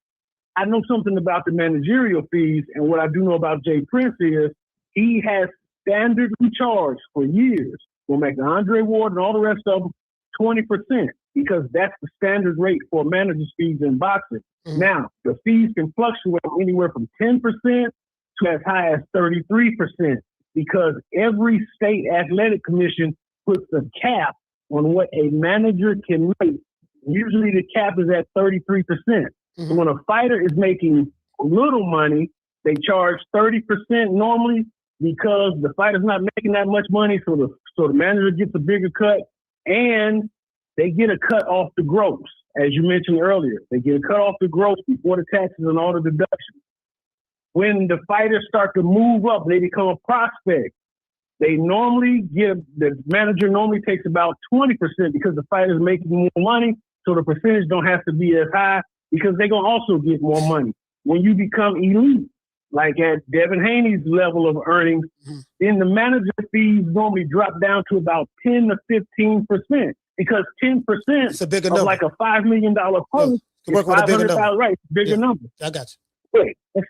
I know something about the managerial fees. And what I do know about Jay Prince is he has standardly charged for years. We'll make the Andre Ward and all the rest of them 20%, because that's the standard rate for manager's fees in boxing. Mm-hmm. Now, the fees can fluctuate anywhere from 10% to as high as 33%, because every state athletic commission puts a cap on what a manager can make. Usually the cap is at 33%. Mm-hmm. So when a fighter is making little money, they charge 30% normally, because the fighter's not making that much money, so the manager gets a bigger cut, and they get a cut off the gross. As you mentioned earlier, they get a cut off the gross before the taxes and all the deductions. When the fighters start to move up, they become a prospect. They normally the manager normally takes about 20%, because the fighter's making more money, so the percentage don't have to be as high, because they're going to also get more money. When you become elite, like at Devin Haney's level of earnings, then the manager fees normally drop down to about 10 to 15%, because 10% it's a bigger number. Of like a $5 million post is $500,000, right? Bigger number. I got you. Right. And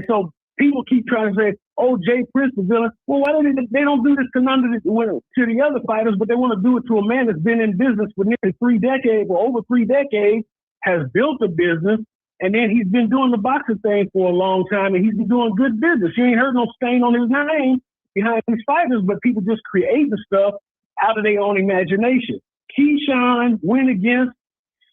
so people keep trying to say, oh, Jay Prince is villain. Well, why don't they don't do this to the other fighters, but they want to do it to a man that's been in business for nearly 3 decades or over 3 decades, has built a business, and then he's been doing the boxing thing for a long time, and he's been doing good business. You ain't heard no stain on his name behind these fighters, but people just creating stuff out of their own imagination. Keyshawn went against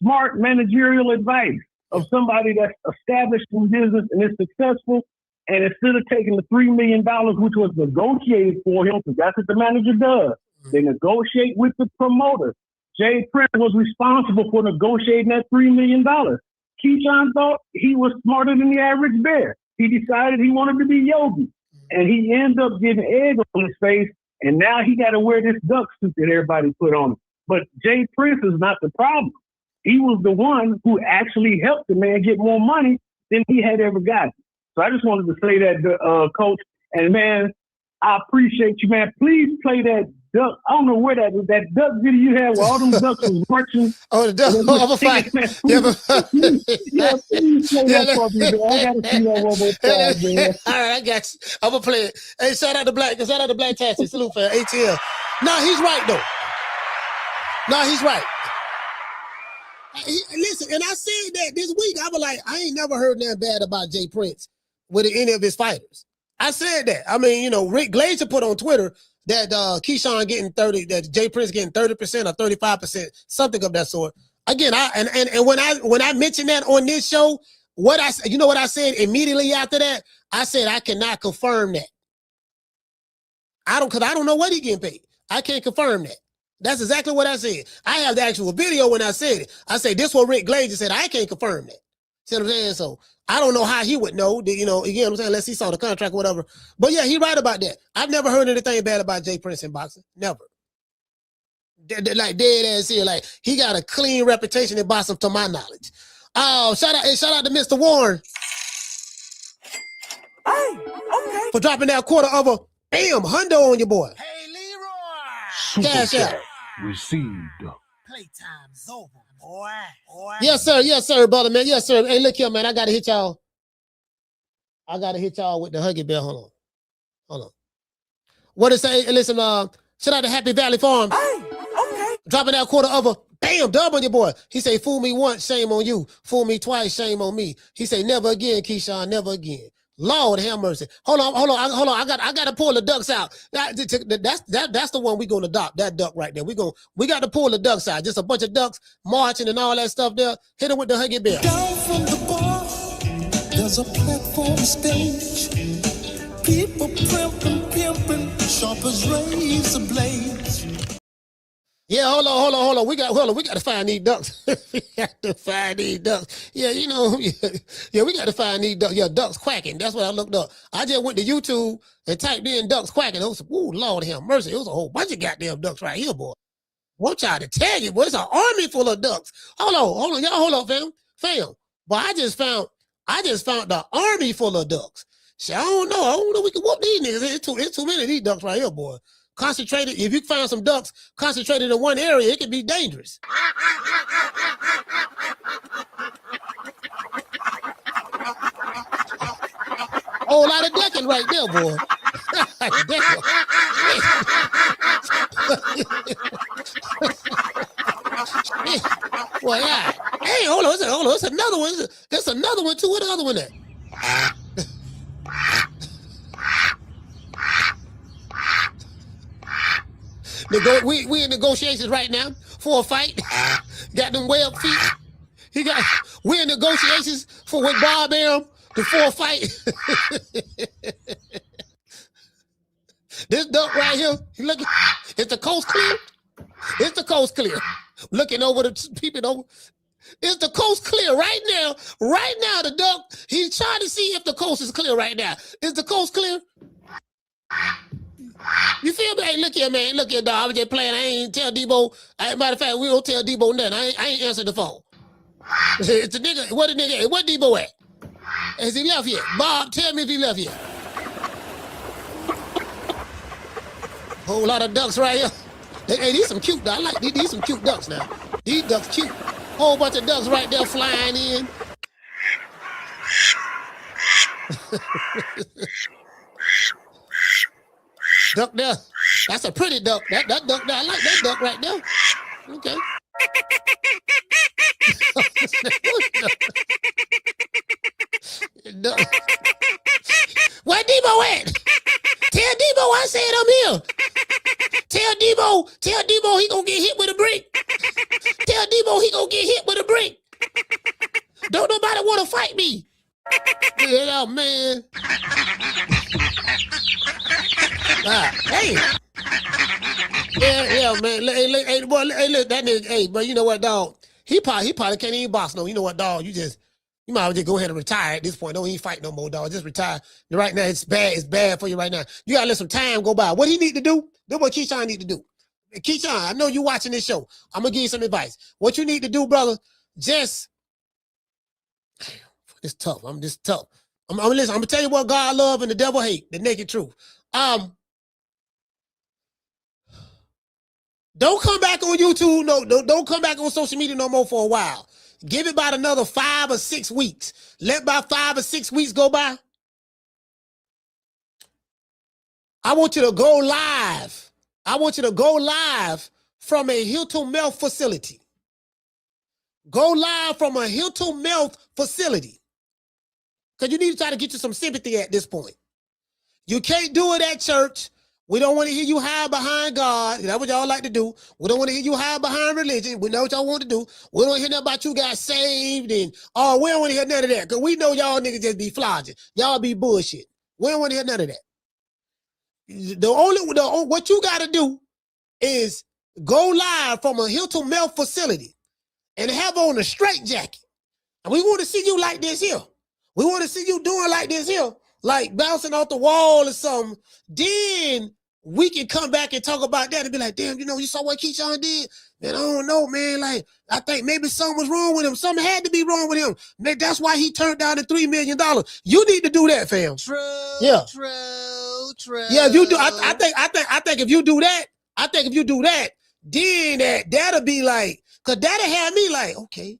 smart managerial advice of somebody that's established in business and is successful, and instead of taking the $3 million, which was negotiated for him, because that's what the manager does, they negotiate with the promoter. Jay Prince was responsible for negotiating that $3 million. Keyshawn thought he was smarter than the average bear. He decided he wanted to be Yogi, and he ended up getting egg on his face, and now he got to wear this duck suit that everybody put on him. But Jay Prince is not the problem. He was the one who actually helped the man get more money than he had ever gotten. So I just wanted to say that, Coach. And, man, I appreciate you, man. Please play that duck. I don't know where that duck video you had where all them ducks was marching. Oh, the duck. Oh, I'm a fight. Please play that for me, man. I got to see that one more time, man. All right, I got you. I'm going to play it. Hey, shout out to Black Tastic. Salute for ATL. No, he's right, though. No, he's right. Listen, and I said that this week. I was like, I ain't never heard nothing bad about Jay Prince. with any of his fighters. I said that. I mean, you know, Rick Glazer put on Twitter that Keyshawn getting 30, that Jay Prince getting 30% or 35%, something of that sort. Again, when I mentioned that on this show, you know what I said immediately after that? I said I cannot confirm that. Because I don't know what he getting paid. I can't confirm that. That's exactly what I said. I have the actual video when I said it. I say this what Rick Glazer said. I can't confirm that. See what I'm saying? So I don't know how he would know that, you know, again, I'm saying, unless he saw the contract or whatever. But yeah, he right about that. I've never heard anything bad about Jay Prince in boxing. Never. Like dead ass here. Like he got a clean reputation in boxing to my knowledge. Oh, shout out to Mr. Warren. Hey, okay. For dropping that quarter of a hundo on your boy. Hey, Leroy. Cash out. Received. Playtime's over, boy. Yes, sir, brother, man. Yes, sir. Hey, look here, man. I gotta hit y'all with the Huggy Bear. Hold on. What it say? Listen, shout out to Happy Valley Farms. Hey, okay. Dropping that quarter of a dub on your boy. He say, fool me once, shame on you. Fool me twice, shame on me. He say, never again, Keyshawn, never again. Lord have mercy. Hold on. I got to pull the ducks out. That's the one we gonna adopt. That duck right there. We got to pull the ducks out. Just a bunch of ducks marching and all that stuff there. Hit him with the Huggy Bear. Down from the bar, there's a platform stage. People pimping, sharp as razor blades. Yeah, hold on. We got to find these ducks. We got to find these ducks. Yeah, you know, yeah, we got to find these ducks. Yeah, ducks quacking. That's what I looked up. I just went to YouTube and typed in ducks quacking. It was, ooh, Lord have mercy. It was a whole bunch of goddamn ducks right here, boy. I'm trying to tell you, boy, it's an army full of ducks. Hold on, y'all, hold on, fam. But I just found the army full of ducks. See, I don't know. We can whoop these niggas. It's too many of these ducks right here, boy. Concentrated, if you find some ducks concentrated in one area, it can be dangerous. Whole lot of ducking right there, boy. Boy, yeah. Hey, hold on. It's another one. There's another one too. What the other one at? We in negotiations right now for a fight. Got them way up feet. We're in negotiations with Bob Arum for a fight. This duck right here, look, is the coast clear? It's the coast clear. Looking over peeping over. Is the coast clear right now? Right now, the duck, he's trying to see if the coast is clear right now. Is the coast clear? You feel me? Hey, look here, man. Look here, dog. I was just playing. I ain't tell Debo. Matter of fact, we don't tell Debo nothing. I ain't answered the phone. It's the nigga. What the nigga? What Debo at? Has he left yet? Bob, tell me if he left yet. Whole lot of ducks right here. Hey, these some cute. I like these some cute ducks now. These ducks cute. Whole bunch of ducks right there flying in. Duck there. That's a pretty duck. That duck there. I like that duck right there. Okay. Where Debo at? Tell Debo I said I'm here. Tell Debo he gonna get hit with a brick. Tell Debo he gonna get hit with a brick. Don't nobody want to fight me. Yeah, man. Hey. Yeah, man. Hey, boy, look, that nigga, hey, but you know what, dog? He probably can't even box no. You know what, dog? You might as well just go ahead and retire at this point. Don't even fight no more, dog. Just retire. Right now, it's bad for you right now. You gotta let some time go by. What he need to do? That's what Keyshawn need to do. Keyshawn, I know you watching this show. I'm gonna give you some advice. What you need to do, brother, it's tough. I'm just tough. I'm gonna tell you what God love and the devil hate, the naked truth. Don't come back on YouTube. No, don't come back on social media no more for a while. Give it about another 5 or 6 weeks. Let about 5 or 6 weeks go by. I want you to go live. I want you to go live from a Hilton Melt facility. Go live from a Hilton Melt facility. Because you need to try to get you some sympathy at this point. You can't do it at church. We don't want to hear you hide behind God. That's what y'all like to do. We don't want to hear you hide behind religion. We know what y'all want to do. We don't want to hear nothing about you got saved and, oh, we don't want to hear none of that. Because we know y'all niggas just be flogging. Y'all be bullshit. We don't want to hear none of that. What you got to do is go live from a Hilton Mel facility and have on a straight jacket. And we want to see you like this here. We want to see you doing like this here, like bouncing off the wall or something. Then we can come back and talk about that and be like, damn, you saw what Keyshawn did? Man, I don't know, man. Like, I think maybe something was wrong with him. Something had to be wrong with him. Man, that's why he turned down the $3 million. You need to do that, fam. True. Yeah. True. Yeah, if you do, I think if you do that, then that'll be like, cause that'll have me like, okay,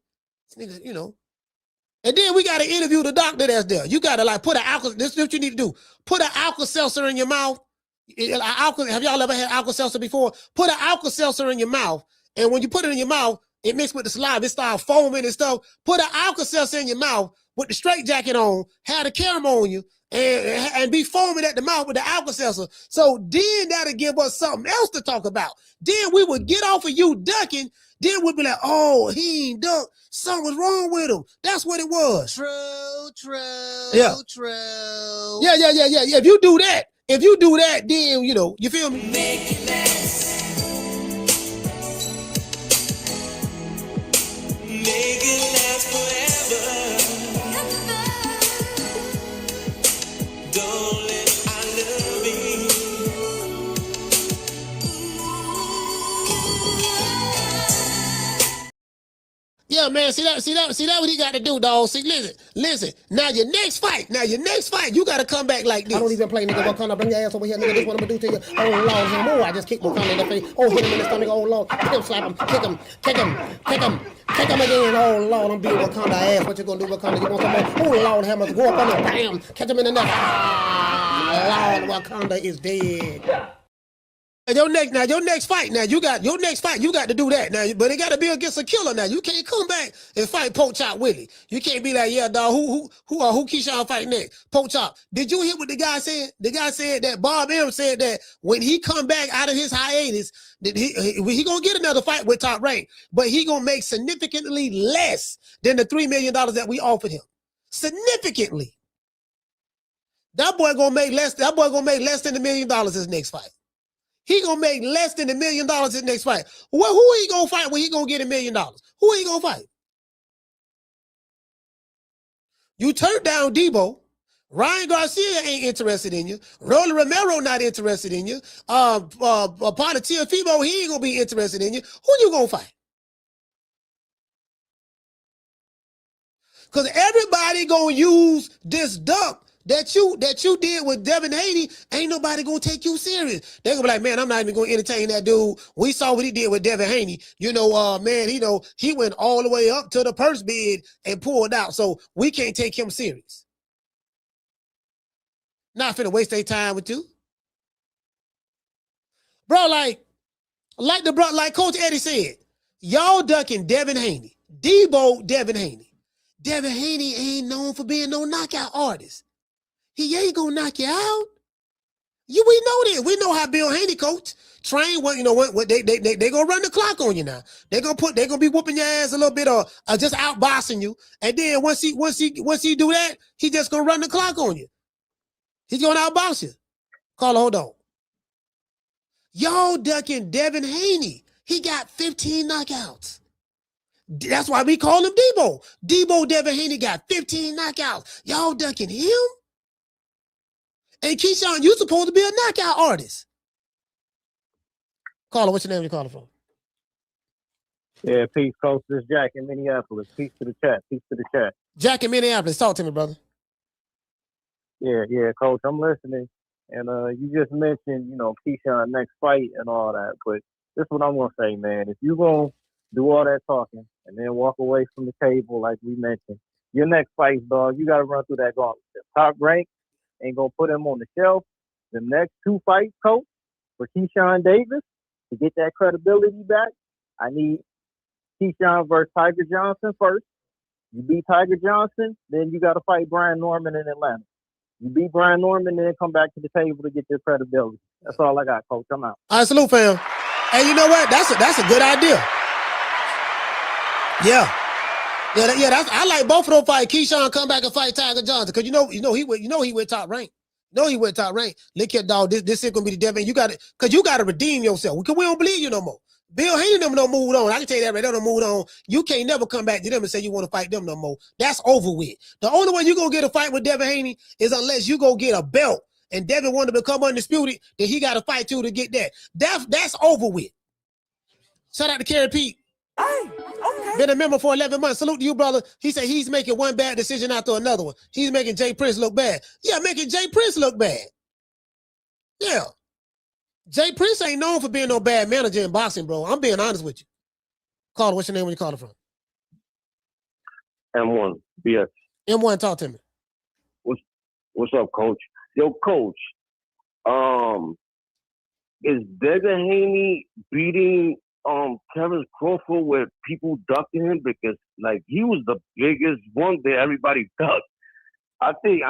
this nigga, And then we got to interview the doctor that's there. You got to like put an alcohol, this is what you need to do. Put an Alka-Seltzer in your mouth. Have y'all ever had Alka-Seltzer before? Put an Alka-Seltzer in your mouth. And when you put it in your mouth, it mixed with the saliva, it starts foaming and stuff. Put an Alka-Seltzer in your mouth with the straight jacket on, have the camera on you, and be foaming at the mouth with the Alka-Seltzer. So then that'll give us something else to talk about. Then we would get off of you ducking. Then we'd be like, oh, he ain't ducked. Something was wrong with him. That's what it was. True. Yeah. True. Yeah. If you do that, then, you feel me? Make it last. Make it last forever. Don't let I love you. Yeah, man. See that what he got to do, dog. See, listen. Now your next fight, you got to come back like this. I don't even play, nigga. Wakanda, bring your ass over here, nigga. This what I'm gonna do to you. Oh Lord, him. Oh, I just kicked Wakanda in the face. Oh, hit him in the stomach. Oh Lord, kick him, slap him, kick him again. Oh Lord, I'm beating Wakanda ass. What you gonna do, Wakanda? You want some more? Oh Lord, hammer, go up on him, bam, catch him in the neck. Ah, Lord, Wakanda is dead. Your next fight. Now you got to do that now, but it got to be against a killer. Now you can't come back and fight Poke Chop Willie. You can't be like, yeah, dog. Who Keyshawn fight next? Poke Chop. Did you hear what the guy said? The guy said that Bob Arum said that when he come back out of his hiatus, that he gonna get another fight with Top Rank, but he gonna make significantly less than the $3 million that we offered him. Significantly. That boy gonna make less than $1 million his next fight. He gonna make less than $1 million in the next fight. Well, who he gonna fight when he gonna get $1 million? Who he gonna fight? You turned down Debo. Ryan Garcia ain't interested in you. Rolly Romero not interested in you. Pontier Fimo, he ain't gonna be interested in you. Who you gonna fight? Because everybody gonna use this duck that you did with Devin Haney. Ain't nobody gonna take you serious. They're gonna be like, man, I'm not even gonna entertain that dude. We saw what he did with Devin Haney. Man, he went all the way up to the purse bid and pulled out. So we can't take him serious. Not finna waste their time with you. Bro, like Coach Eddie said, y'all ducking Devin Haney. Debo Devin Haney. Devin Haney ain't known for being no knockout artist. He ain't gonna knock you out. We know that. We know how Bill Haney coach train. What they gonna run the clock on you now. They gonna be whooping your ass a little bit or just outboxing you. And then once he do that, he just gonna run the clock on you. He's gonna outbox you. Carla, hold on. Y'all ducking Devin Haney. He got 15 knockouts. That's why we call him Debo. Debo Devin Haney got 15 knockouts. Y'all ducking him? And Keyshawn, you supposed to be a knockout artist. Carla, what's your name? You calling from? Yeah, peace, Coach. This is Jack in Minneapolis. Peace to the chat. Peace to the chat. Jack in Minneapolis. Talk to me, brother. Yeah, Coach. I'm listening. And you just mentioned, Keyshawn next fight and all that. But this is what I'm gonna say, man. If you're gonna do all that talking and then walk away from the table, like we mentioned, your next fight, dog, you gotta run through that gauntlet. Top Rank ain't gonna put him on the shelf. The next 2 fights, Coach, for Keyshawn Davis to get that credibility back, I need Keyshawn versus Tiger Johnson first. You beat Tiger Johnson, then you got to fight Brian Norman in Atlanta. You beat Brian Norman, then come back to the table to get your credibility. That's all I got, Coach. I'm out. All right, salute, fam. Hey, you know what? That's a good idea. Yeah. I like both of those fights. Keyshawn come back and fight Tiger Johnson because he went top rank. He went top rank. Look here, dog. This is gonna be the devil. You got it, because you got to redeem yourself. Because we don't believe you no more. Bill Haney them don't move on. I can tell you that right. They don't move on. You can't never come back to them and say you want to fight them no more. That's over with. The only way you're gonna get a fight with Devin Haney is unless you go get a belt and Devin want to become undisputed, then he got to fight you to get that. That's over with. Shout out to Kerry Pete. Hey, okay. Been a member for 11 months. Salute to you, brother. He said he's making one bad decision after another one. He's making Jay Prince look bad. Yeah, making Jay Prince look bad. Yeah. Jay Prince ain't known for being no bad manager in boxing, bro. I'm being honest with you. Caller, what's your name when you calling from? M1, BS. M1, talk to me. What's up, Coach? Yo, Coach, is Devin Haney beating Terrence Crawford with people ducking him? Because like he was the biggest one that everybody ducked. I think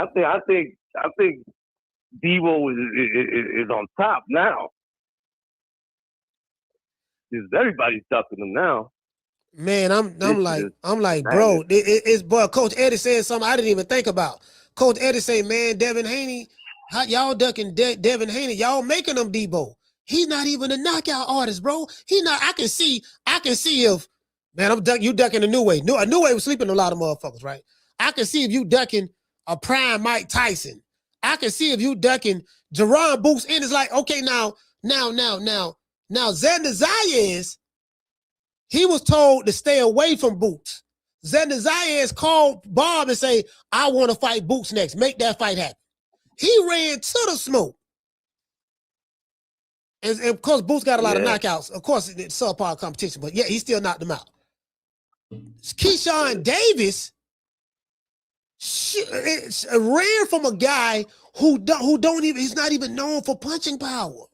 Devo is on top now. Because everybody's ducking him now. Man, I'm like, bro, it's boy. Coach Eddie said something I didn't even think about. Coach Eddie say, man, Devin Haney, how y'all ducking Devin Haney? Y'all making him Debo. He's not even a knockout artist, bro. He not. I can see if, man, you ducking a new way. A new way was sleeping a lot of motherfuckers, right? I can see if you ducking a prime Mike Tyson. I can see if you ducking Jerron Boots, and it's like, okay, now, Xander Zayas, he was told to stay away from Boots. Xander Zayas called Bob and say, I want to fight Boots next. Make that fight happen. He ran to the smoke. And of course, Boots got a lot of knockouts. Of course, it's subpar competition, but yeah, he still knocked them out. Keyshawn Davis ran from a guy who don't even, he's not even known for punching power.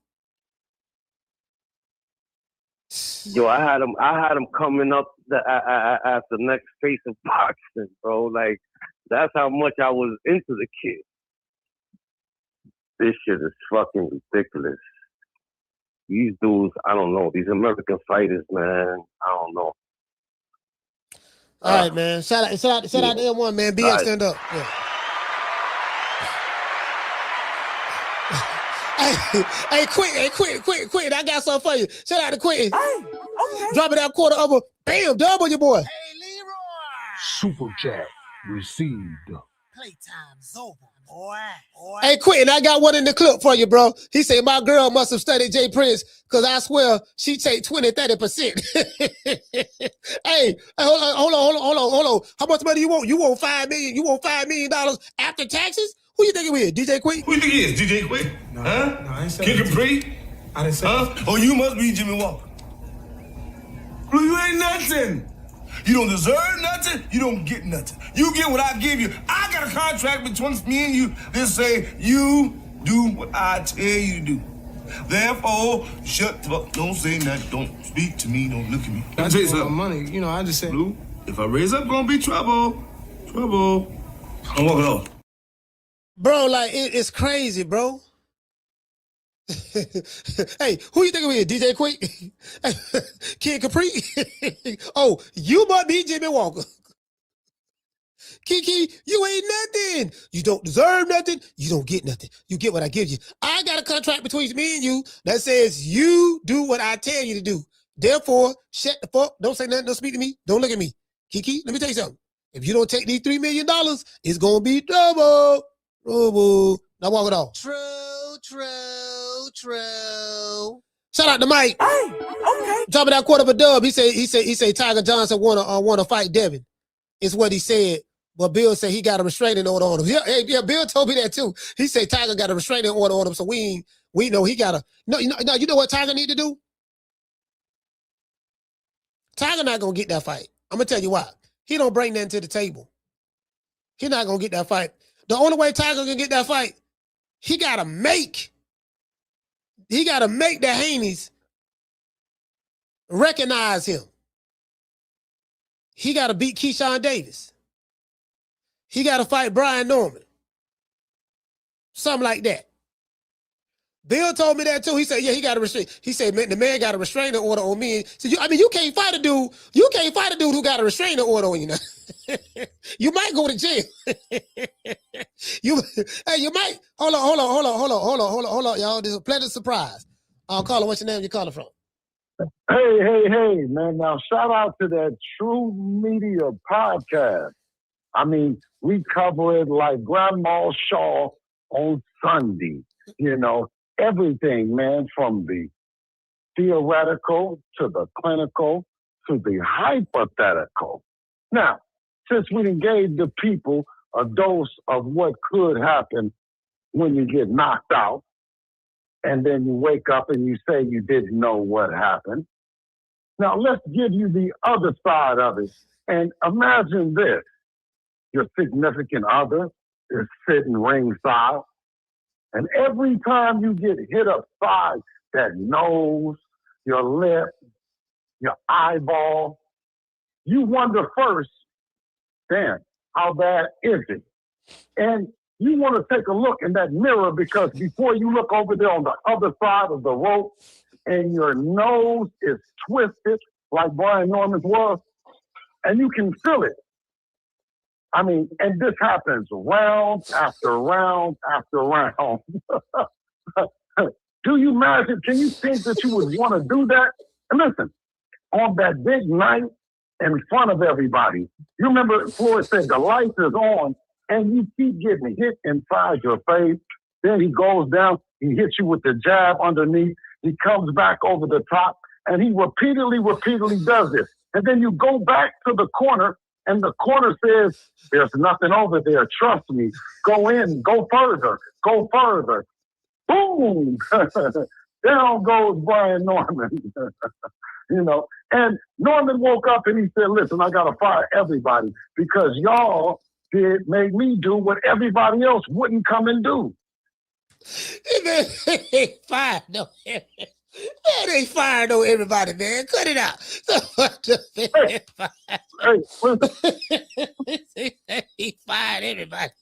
Yo, I had him coming up at the next face of boxing, bro. Like, that's how much I was into the kid. This shit is fucking ridiculous. These dudes, I don't know. These American fighters, man, I don't know. All right, man. Shout out to M1, man. BX, stand up. Yeah. Hey, Quentin. I got something for you. Shout out to Quentin. Hey, okay. Dropping that quarter over. Bam, double your boy. Hey, Leroy. Super chat received. Playtime's over, boy. Hey, Quentin, I got one in the clip for you, bro. He said, my girl must have studied Jay Prince because I swear she take 20-30%. Hey, hold on. How much money you want? You want $5 million? You want $5 million after taxes? Who you think it is? DJ Quick? Who you think he is? DJ Quick? No, I ain't saying Kid Capri? I didn't say that. Oh, you must be Jimmy Walker. Well, you ain't nothing. You don't deserve nothing. You don't get nothing. You get what I give you. I got a contract between me and you that say you do what I tell you to do. Therefore, shut the fuck. Don't say nothing. Don't speak to me. Don't look at me. I just want money. I just said. Blue, if I raise up, gonna be trouble. Trouble. I'm walking off. Bro, like, it's crazy, bro. Hey, who you think it is? DJ Quick? Kid Capri? Oh, you must be Jimmy Walker. Kiki, you ain't nothing. You don't deserve nothing. You don't get nothing. You get what I give you. I got a contract between me and you that says you do what I tell you to do. Therefore, shut the fuck. Don't say nothing. Don't speak to me. Don't look at me. Kiki, let me tell you something. If you don't take these $3 million, it's going to be trouble. Trouble. Now walk it off. True. Shout out to Mike. Hey, okay. Dropping that quarter of a dub. He said Tiger Johnson wanna fight Devin. It's what he said. But Bill said he got a restraining order on him. Yeah, Bill told me that too. He said Tiger got a restraining order on him, so we know he got a. No, you know what Tiger need to do? Tiger not gonna get that fight. I'm gonna tell you why. He don't bring nothing to the table. He not gonna get that fight. The only way Tiger can get that fight, he gotta make the Haneys recognize him. He gotta beat Keyshawn Davis. he got to fight Brian Norman. Something like that. Bill told me that too. He said, yeah, he got a restraint. He said, man, the man got a restraining order on me. So you can't fight a dude. You can't fight a dude who got a restraining order on you now. You might go to jail. you might. Hold on, y'all. This is a pleasant surprise. Caller, what's your name? You calling from? Hey, man. Now, shout out to that True Media podcast. I mean, we cover it like Grandma Shaw on Sunday. You know, everything, man, from the theoretical to the clinical to the hypothetical. Now, since we gave the people a dose of what could happen when you get knocked out, and then you wake up and you say you didn't know what happened. Now, let's give you the other side of it. And imagine this. Your significant other is sitting ringside, and every time you get hit upside that nose, your lip, your eyeball, you wonder first, damn, how bad is it? And you want to take a look in that mirror, because before you look over there on the other side of the rope and your nose is twisted like Brian Norman's was, and you can feel it. I mean, and this happens round after round after round. Do you imagine, can you think that you would want to do that? And listen, on that big night in front of everybody, you remember Floyd said the light is on, and you keep getting hit inside your face. Then he goes down, he hits you with the jab underneath, he comes back over the top, and he repeatedly does this. And then you go back to the corner, and the corner says, there's nothing over there, trust me. Go in, go further. Boom! Down goes Brian Norman. You know, and Norman woke up and he said, listen, I got to fire everybody because y'all made me do what everybody else wouldn't come and do. They fired no. Man, they fired no everybody, man. Cut it out. He fired everybody.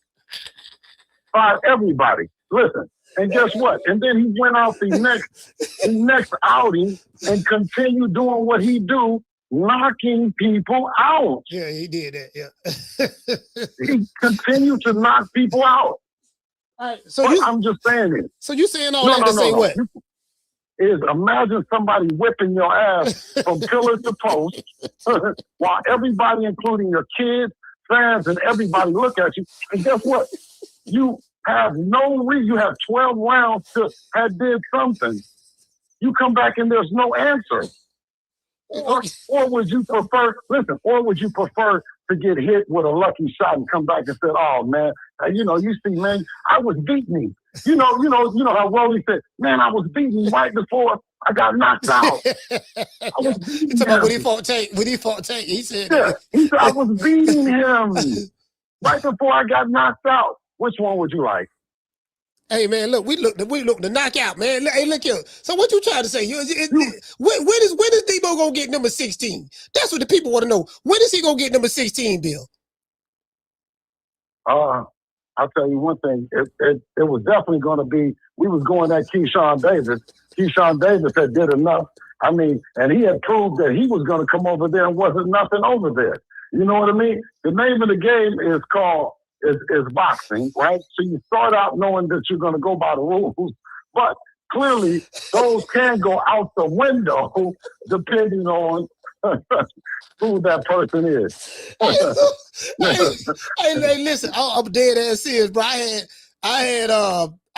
Fired everybody. Listen, and guess what? And then he went out the next outing and continued doing what he do, knocking people out. Yeah, he did that. Yeah. He continued to knock people out. All right, so I'm just saying it. So you saying all that to say what? Imagine somebody whipping your ass from pillar to post while everybody, including your kids, fans, and everybody look at you. And guess what? You have no reason. You have 12 rounds to have did something. You come back and there's no answer. Or would you prefer, to get hit with a lucky shot and come back and say, oh, man, you see, man, I was beating. You know how Rolly said, man, I was beaten right before I got knocked out. I was beating him. When he fought Tank, he said, he said, I was beating him right before I got knocked out. Which one would you like? Hey, man, look, we look the knockout, man. Hey, look here. So what you trying to say? When is Debo going to get number 16? That's what the people want to know. When is he going to get number 16, Bill? I'll tell you one thing. It was definitely going to be, we was going at Keyshawn Davis. Keyshawn Davis had did enough. I mean, and he had proved that he was going to come over there and wasn't nothing over there. You know what I mean? The name of the game is called is boxing, right? So you start out knowing that you're going to go by the rules, but clearly those can go out the window depending on who that person is. Hey, listen, I'm dead ass serious, bro. I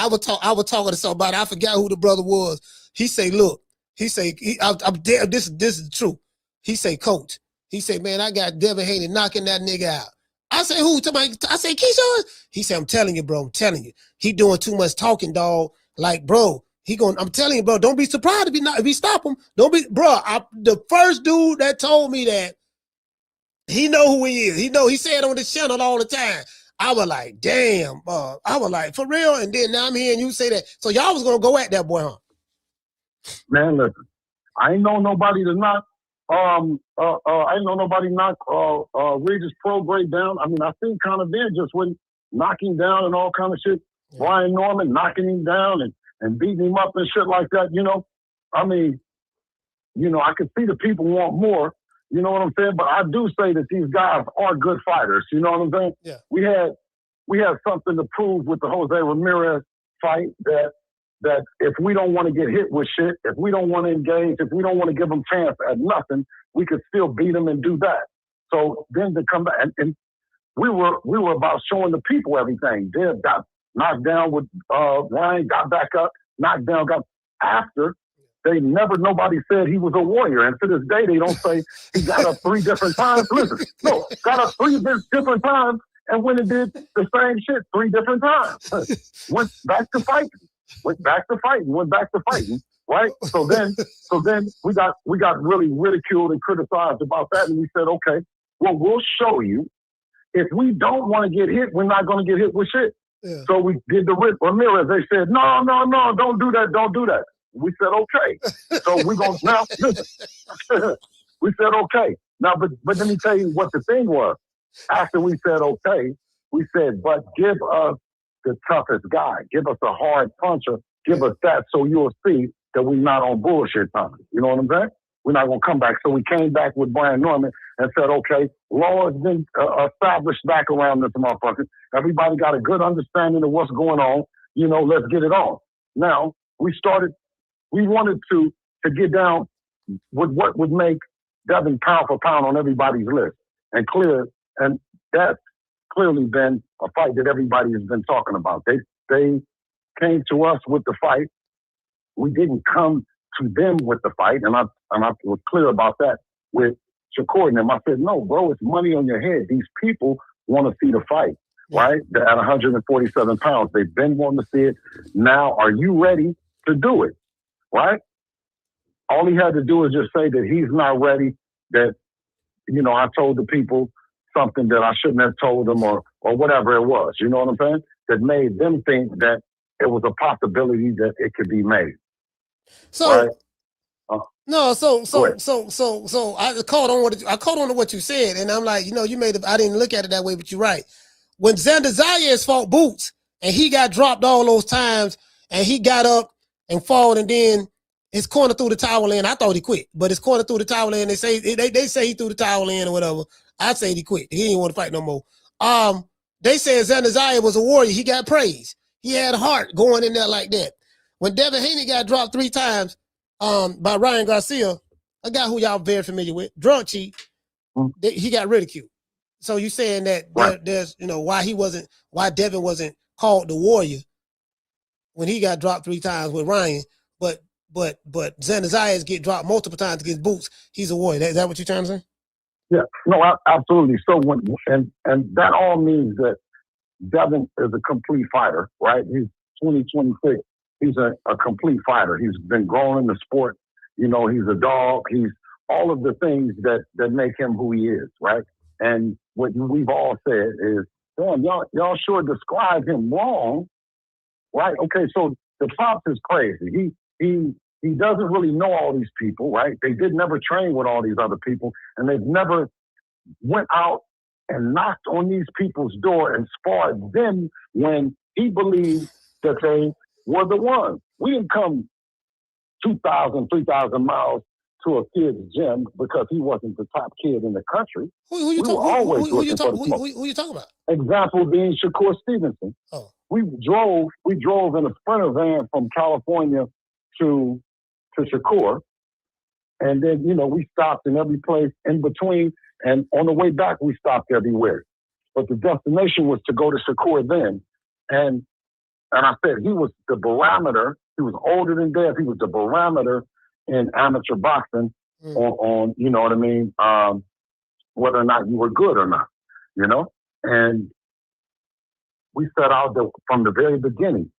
was talking to somebody. I forgot who the brother was. He say, look, I'm dead. This is true. He say, coach. He say, man, I got Devin Haney knocking that nigga out. I say, who? I say, Keyshawn? He said, I'm telling you, bro. I'm telling you. He doing too much talking, dog. Like, bro, I'm telling you, bro, don't be surprised if he stop him. Don't be, bro. The first dude that told me that, he know who he is. He said on the channel all the time. I was like, damn. I was like, for real? And then now I'm hearing you say that. So y'all was going to go at that boy, huh? Man, listen, I ain't know nobody to knock. ain't know nobody knock Regis Prograde down. I mean, I think kind of then just went knocking down and all kind of shit. Yeah. Brian Norman knocking him down and beating him up and shit like that. You know, I mean, you know, I could see the people want more. You know what I'm saying? But I do say that these guys are good fighters. You know what I'm saying? Yeah. We had something to prove with the Jose Ramirez fight that if we don't want to get hit with shit, if we don't want to engage, if we don't want to give them chance at nothing, we could still beat them and do that. So then to come back and we were about showing the people everything. Deb got knocked down with Ryan, got back up, knocked down, got after. Nobody said he was a warrior. And to this day, they don't say he got up 3 different times. Listen, no, got up 3 different times and went and did the same shit 3 different times. Went back to fighting, went back to fighting, right? So then we got really ridiculed and criticized about that. And we said, okay, well, we'll show you. If we don't want to get hit, we're not going to get hit with shit. Yeah. So we did the Ramirez. They said, no, don't do that. We said, okay. So we going to now, we said, okay. Now, but let me tell you what the thing was. After we said, okay, we said, but give us the toughest guy. Give us a hard puncher. Give us that so you'll see that we're not on bullshit time. You know what I'm saying? We're not going to come back. So we came back with Brian Norman and said, okay, law has been established back around this motherfucker. Everybody got a good understanding of what's going on. You know, let's get it on. Now, we wanted to get down with what would make Devin pound for pound on everybody's list. And that's clearly been a fight that everybody has been talking about. They came to us with the fight. We didn't come to them with the fight, and I was clear about that with Shakur and them. I said, no, bro, it's money on your head. These people want to see the fight, right? They're at 147 pounds. They've been wanting to see it. Now, are you ready to do it, right? All he had to do is just say that he's not ready, that, you know, I told the people something that I shouldn't have told them or whatever it was, you know what I'm saying? That made them think that it was a possibility that it could be made. So, right? So I caught on to what you said, and I'm like, you know, I didn't look at it that way, but you're right. When Xander Zayas fought Boots and he got dropped all those times and he got up and fought and then his corner threw the towel in. I thought he quit, but his corner threw the towel in. They say he threw the towel in or whatever. I say he quit. He didn't want to fight no more. They said Xander Zayas was a warrior. He got praise. He had heart going in there like that. When Devin Haney got dropped 3 times by Ryan Garcia, a guy who y'all very familiar with, drunk cheat, he got ridiculed. So you saying that there's, you know, why Devin wasn't called the warrior when he got dropped 3 times with Ryan, but Xander Zayas get dropped multiple times against Boots. He's a warrior. Is that what you're trying to say? Yeah, no, absolutely. So and that all means that Devin is a complete fighter, right? He's 2026. He's a complete fighter. He's been growing in the sport. You know, he's a dog. He's all of the things that make him who he is, right? And what we've all said is, damn, y'all sure describe him wrong, right? Okay, so the Pops is crazy. He doesn't really know all these people, right? They did never train with all these other people, and they've never went out and knocked on these people's door and sparred them when he believed that they were the ones. We didn't come 2,000, 3,000 miles to a kid's gym because he wasn't the top kid in the country. Who you talking about? Example being Shakur Stevenson. Oh. We drove in a Sprinter van from California to Shakur. And then, you know, we stopped in every place in between. And on the way back, we stopped everywhere. But the destination was to go to Shakur then. And I said he was the barometer. He was older than Dev. He was the barometer in amateur boxing on, you know what I mean, whether or not you were good or not, you know? And we set out from the very beginning.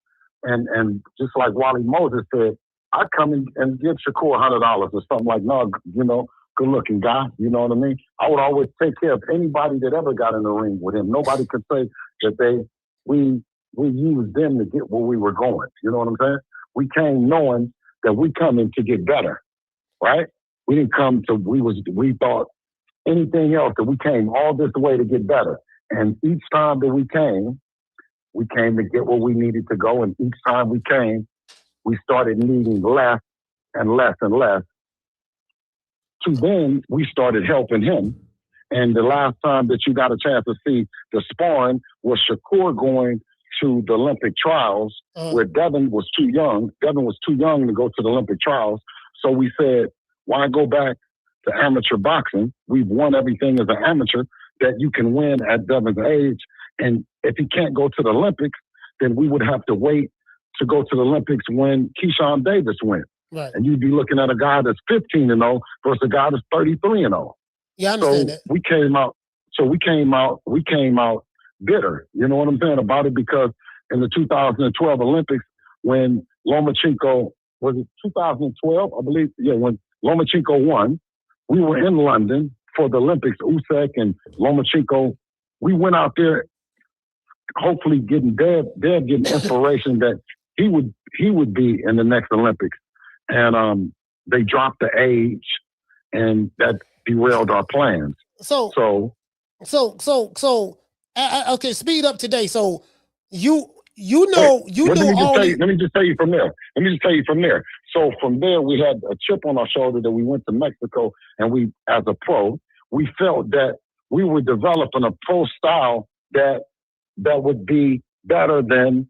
And just like Wally Moses said, I'd come and give Shakur $100 or something like, no, you know, good looking guy, you know what I mean? I would always take care of anybody that ever got in the ring with him. Nobody could say that we used them to get where we were going. You know what I'm saying? We came knowing that we coming to get better, right? We didn't come to, we thought anything else, that we came all this way to get better. And each time that we came to get where we needed to go. And each time we came, we started needing less and less and less. So then we started helping him. And the last time that you got a chance to see the sparring was Shakur going to the Olympic trials, where Devin was too young. Devin was too young to go to the Olympic trials. So we said, why go back to amateur boxing? We've won everything as an amateur that you can win at Devin's age. And if he can't go to the Olympics, then we would have to wait to go to the Olympics when Keyshawn Davis went. Right. And you'd be looking at a guy that's 15-0 versus a guy that's 33-0. Yeah, I understand that. We came out bitter, you know what I'm saying, about it, because in the 2012 Olympics, when Lomachenko, was it 2012, I believe? Yeah, when Lomachenko won, we were in London for the Olympics. Usyk and Lomachenko, we went out there hopefully getting getting inspiration that he would be in the next Olympics. And they dropped the age, and that derailed our plans. Okay, speed up today. So you know let me just tell you from there. So from there, we had a chip on our shoulder that we went to Mexico, and we, as a pro, we felt that we were developing a pro style that would be better than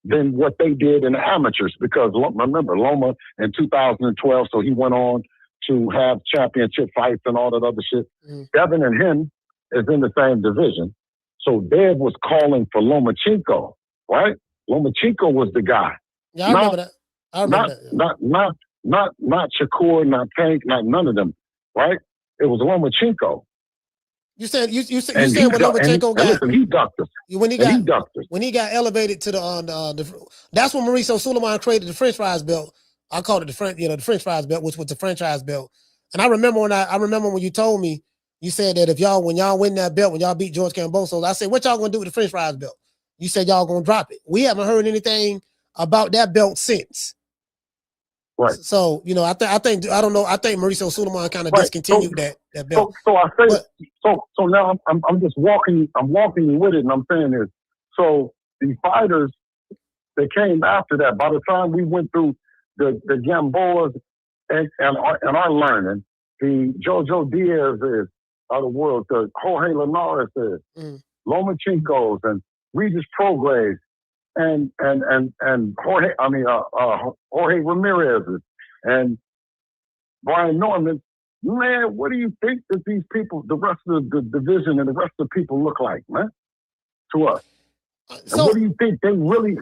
what they did in the amateurs. Because remember, Loma in 2012, so he went on to have championship fights and all that other shit. Devin and him is in the same division. So Dev was calling for Lomachenko, right? Lomachenko was the guy. Yeah, I remember that. I remember that. Not Shakur, not Tank, not none of them, right? It was Lomachenko. You said when Lomachenko got. Listen, he ducked us. When he got elevated to the that's when Mauricio Sulaiman created the French fries belt. I called it the French fries belt, which was the franchise belt. And I remember when you told me, you said that when y'all win that belt, when y'all beat George Kambosos, I said, what y'all gonna do with the French fries belt? You said y'all gonna drop it. We haven't heard anything about that belt since. Right. So, I think Mauricio Sulaiman kind of discontinued that belt. So now I'm just walking you with it, and I'm saying this. So the fighters that came after that, by the time we went through the Gamboas and our learning, the Jojo Diaz's of the world, the Jorge Linares, Lomachenko's, and Regis Prograis, and Jorge Ramirez and Brian Norman. Man, what do you think that these people, the rest of the division and the rest of the people look like, man, to us? And what do you think they really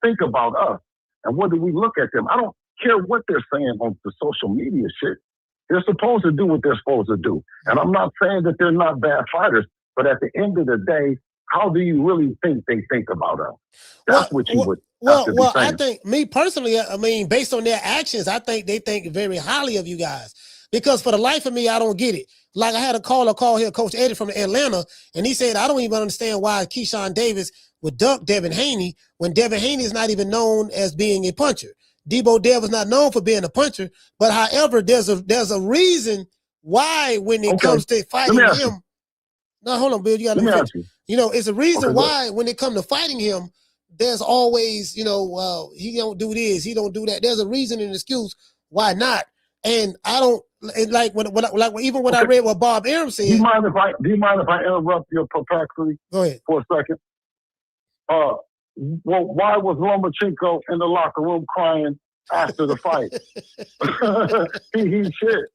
think about us? And what do we look at them? I don't care what they're saying on the social media shit. They're supposed to do what they're supposed to do. And I'm not saying that they're not bad fighters, but at the end of the day, how do you really think they think about us? That's what you would have to be saying. I think, me personally, based on their actions, I think they think very highly of you guys. Because for the life of me, I don't get it. Like, I had a call here, Coach Eddie from Atlanta, and he said, I don't even understand why Keyshawn Davis would duck Devin Haney when Devin Haney is not even known as being a puncher. Debo Dev is not known for being a puncher, but however, there's a reason why when it comes to fighting him. No, hold on, Bill. You got to finish. It's a reason why when it comes to fighting him, there's always, he don't do this, he don't do that. There's a reason and excuse why not. And I don't like even when I read what Bob Arum said. Do you mind if I interrupt your perplexity? Go ahead for a second. Well, why was Lomachenko in the locker room crying after the fight? he shit.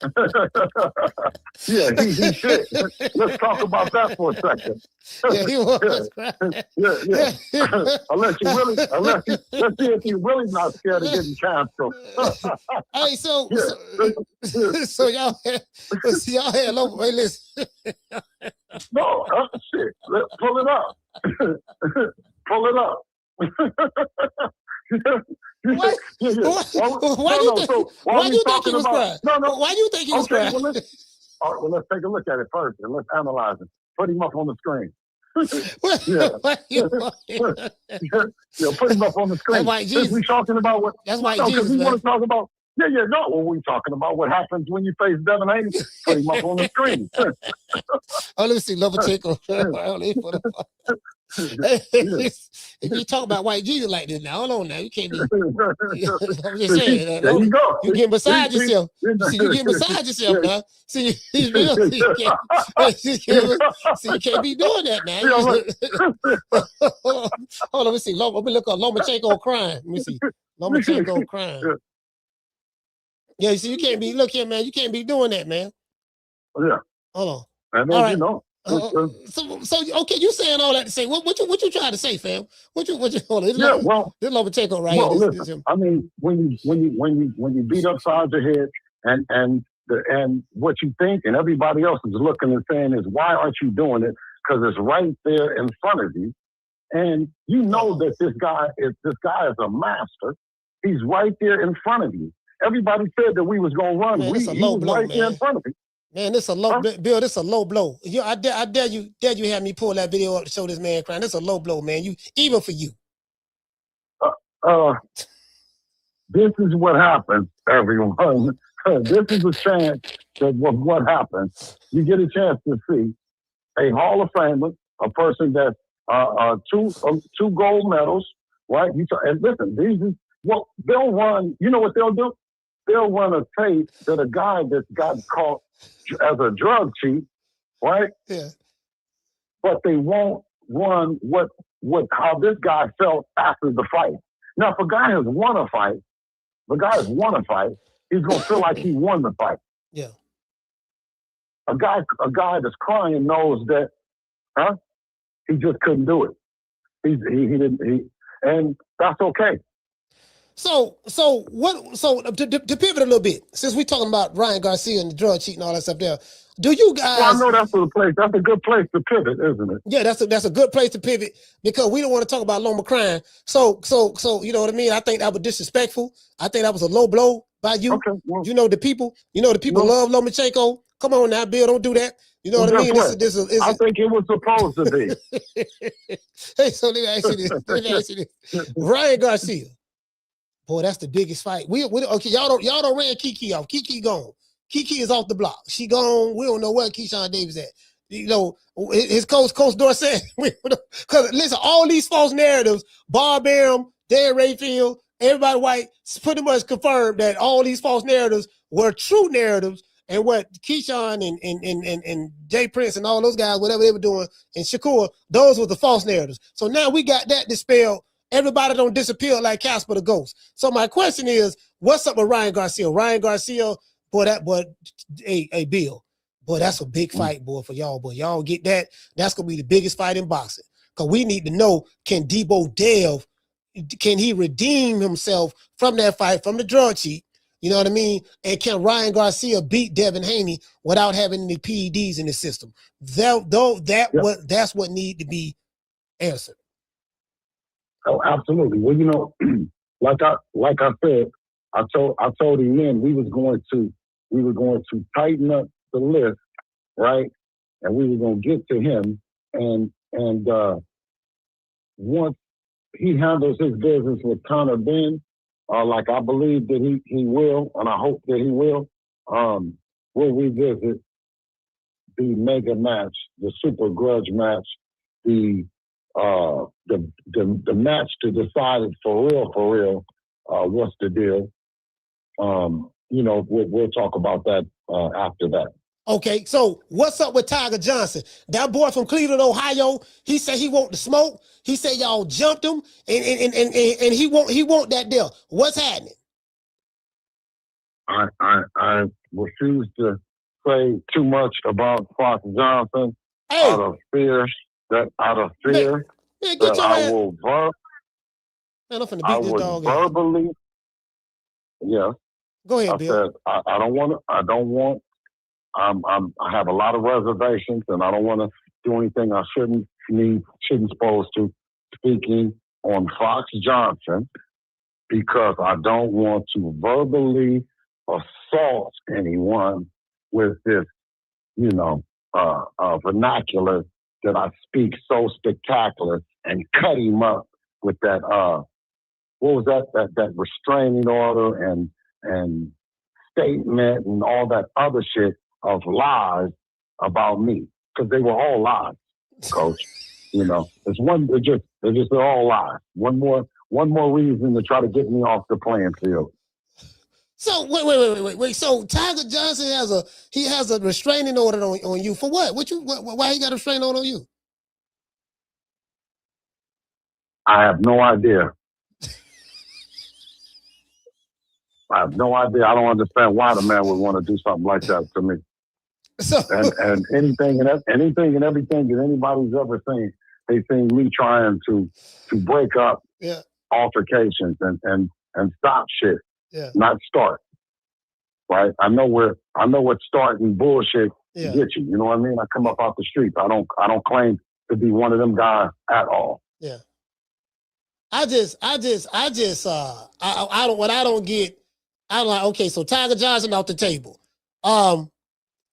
Yeah, he shit. Let's talk about that for a second. Yeah, he was. Yeah. Let's see if he's really not scared of getting canceled. Hey, so y'all had low. Hey, listen. No, shit. Let's pull it up. Pull it up. Why you think he was crying? Why you think he was crying? Let's take a look at it first and let's analyze it. Put him up on the screen. Put him up on the screen. That's white Jesus. We talking about what? That's white Jesus. We want to talk about. Yeah, no. What we talking about? What happens when you face Devin Haney? Put him up on the screen. Oh, let me see. Lomachenko. If you talk about white Jesus like this now, hold on now. You can't be. I'm just saying. There you go. You getting beside yourself. See, you getting beside yourself now. See, he's real. See, you can't be doing that now. Hold on, let me see. Let me look up Lomachenko crime. Let me see. Lomachenko crime. Yeah, you see, you can't be. Look here, man. You can't be doing that, man. Yeah. Hold on. And then, all right. You know. So okay, you saying all that to say what you trying to say, fam? What you hold on? This Lomachenko right well, here. Listen, I mean, when you beat upside your head and what you think and everybody else is looking and saying is, why aren't you doing it? Because it's right there in front of you, and you know that this guy is a master. He's right there in front of you. Everybody said that we was gonna run. Man, he was right there in front of you. Man, this a low Bill. This a low blow. I dare you have me pull that video up to show this man crying. This a low blow, man. Even for you. This is what happens, everyone. This is a chance of what happens. You get a chance to see a Hall of Famer, a person that two gold medals, right? And listen, these is what they'll run. You know what they'll do? They'll run a tape that a guy that's got caught as a drug cheat, right? Yeah. But they won't run how this guy felt after the fight. Now, if a guy has won a fight, he's gonna feel like he won the fight. Yeah. A guy that's crying knows that, he just couldn't do it. He didn't, and that's okay. So to pivot a little bit, since we're talking about Ryan Garcia and the drug cheat and all that stuff there, do you guys? Well, I know that's a place. That's a good place to pivot, isn't it? Yeah, that's a good place to pivot because we don't want to talk about Loma crying. So you know what I mean? I think that was disrespectful. I think that was a low blow by you. Okay, well, you know the people love Lomachenko. Come on now, Bill, don't do that. You know what I mean? This is I think it was supposed to be. Hey, so let me ask you this. Ryan Garcia. Boy, that's the biggest fight. Okay, y'all don't ran Kiki off. Kiki gone. Kiki is off the block. She gone. We don't know where Keyshawn Davis at. You know, his coach Dorsett. Because listen, all these false narratives, Bob Arum, Dan Rafael, everybody white, pretty much confirmed that all these false narratives were true narratives, and what Keyshawn and Jay Prince and all those guys, whatever they were doing, and Shakur, those were the false narratives. So now we got that dispelled. Everybody don't disappear like Casper the Ghost. So my question is, what's up with Ryan Garcia? Ryan Garcia, boy, hey, Bill, boy, that's a big fight, boy, for y'all, boy. Y'all get that? That's going to be the biggest fight in boxing. Because we need to know, can Debo Delve, can he redeem himself from that fight, from the drug cheat? You know what I mean? And can Ryan Garcia beat Devin Haney without having any PEDs in the system? That's what need to be answered. Oh, absolutely. Well, you know, like I said, I told him then we were going to tighten up the list, right? And we were going to get to him, and once he handles his business with Conor Ben, like I believe that he will, and I hope that he will, we'll revisit the mega match, the super grudge match, the match to decide it for real, what's the deal? You know, we'll talk about that after that. Okay, so what's up with Tiger Johnson? That boy from Cleveland, Ohio, he said he want the smoke. He said y'all jumped him, and he want that deal. What's happening? I refuse to say too much about Fox Johnson out of fear that I will verbally. Yeah. Go ahead, Bill. I have a lot of reservations, and I don't want to do anything I shouldn't supposed to, speaking on Fox Johnson, because I don't want to verbally assault anyone with this, vernacular that I speak so spectacular and cut him up with that, what was that restraining order and and statement and all that other shit of lies about me, because they were all lies, Coach. You know, they're just all lies. One more reason to try to get me off the playing field. So wait. So Tiger Johnson has a restraining order on you for what? Why he got a restraining order on you? I have no idea. I have no idea. I don't understand why the man would want to do something like that to me. So and anything and everything that anybody's ever seen, they seen me trying to break up altercations and stop shit, not start. Right? I know what starting bullshit gets you. You know what I mean? I come up off the streets. I don't claim to be one of them guys at all. Yeah. I don't get. I'm like, okay, so Tiger Johnson off the table.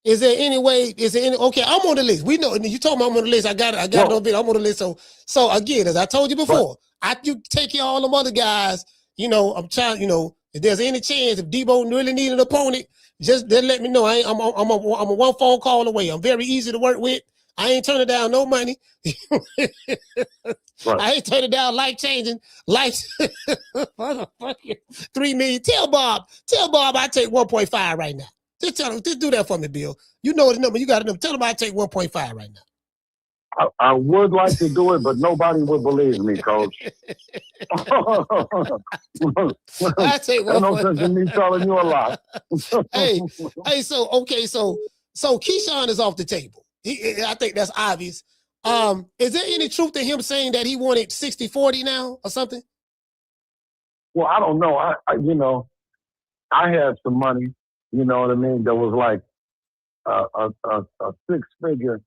Is there any way? Okay, I'm on the list. We know you told me I'm on the list. I got it on bit. I'm on the list. So again, as I told you before, you take care of all them other guys. You know, I'm trying. You know, if there's any chance, if Debo really need an opponent, just then let me know. I'm a one phone call away. I'm very easy to work with. I ain't turning down no money. I ain't turning down life-changing, motherfucking $3 million. Tell Bob I take 1.5 right now. Just tell him, just do that for me, Bill. You know the number. You got a number. Tell him I take 1.5 right now. I would like to do it, but nobody would believe me, Coach. I take 1.5. No sense in me telling you a lie. So Keyshawn is off the table. I think that's obvious. Is there any truth to him saying that he wanted 60-40 now or something? Well, I don't know. I had some money, you know what I mean, that was like a six-figure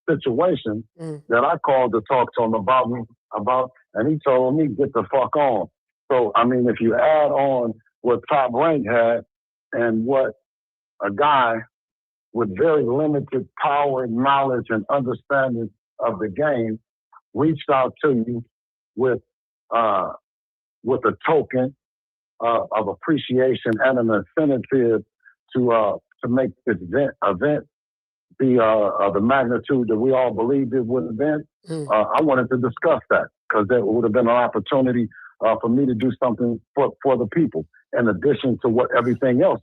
situation that I called to talk to him about, and he told me, get the fuck on. So, I mean, if you add on what Top Rank had and what a guy with very limited power, knowledge, and understanding of the game reached out to you with a token of appreciation and an incentive to make this event be the magnitude that we all believed it would have been. I wanted to discuss that because that would have been an opportunity for me to do something for the people, in addition to what everything else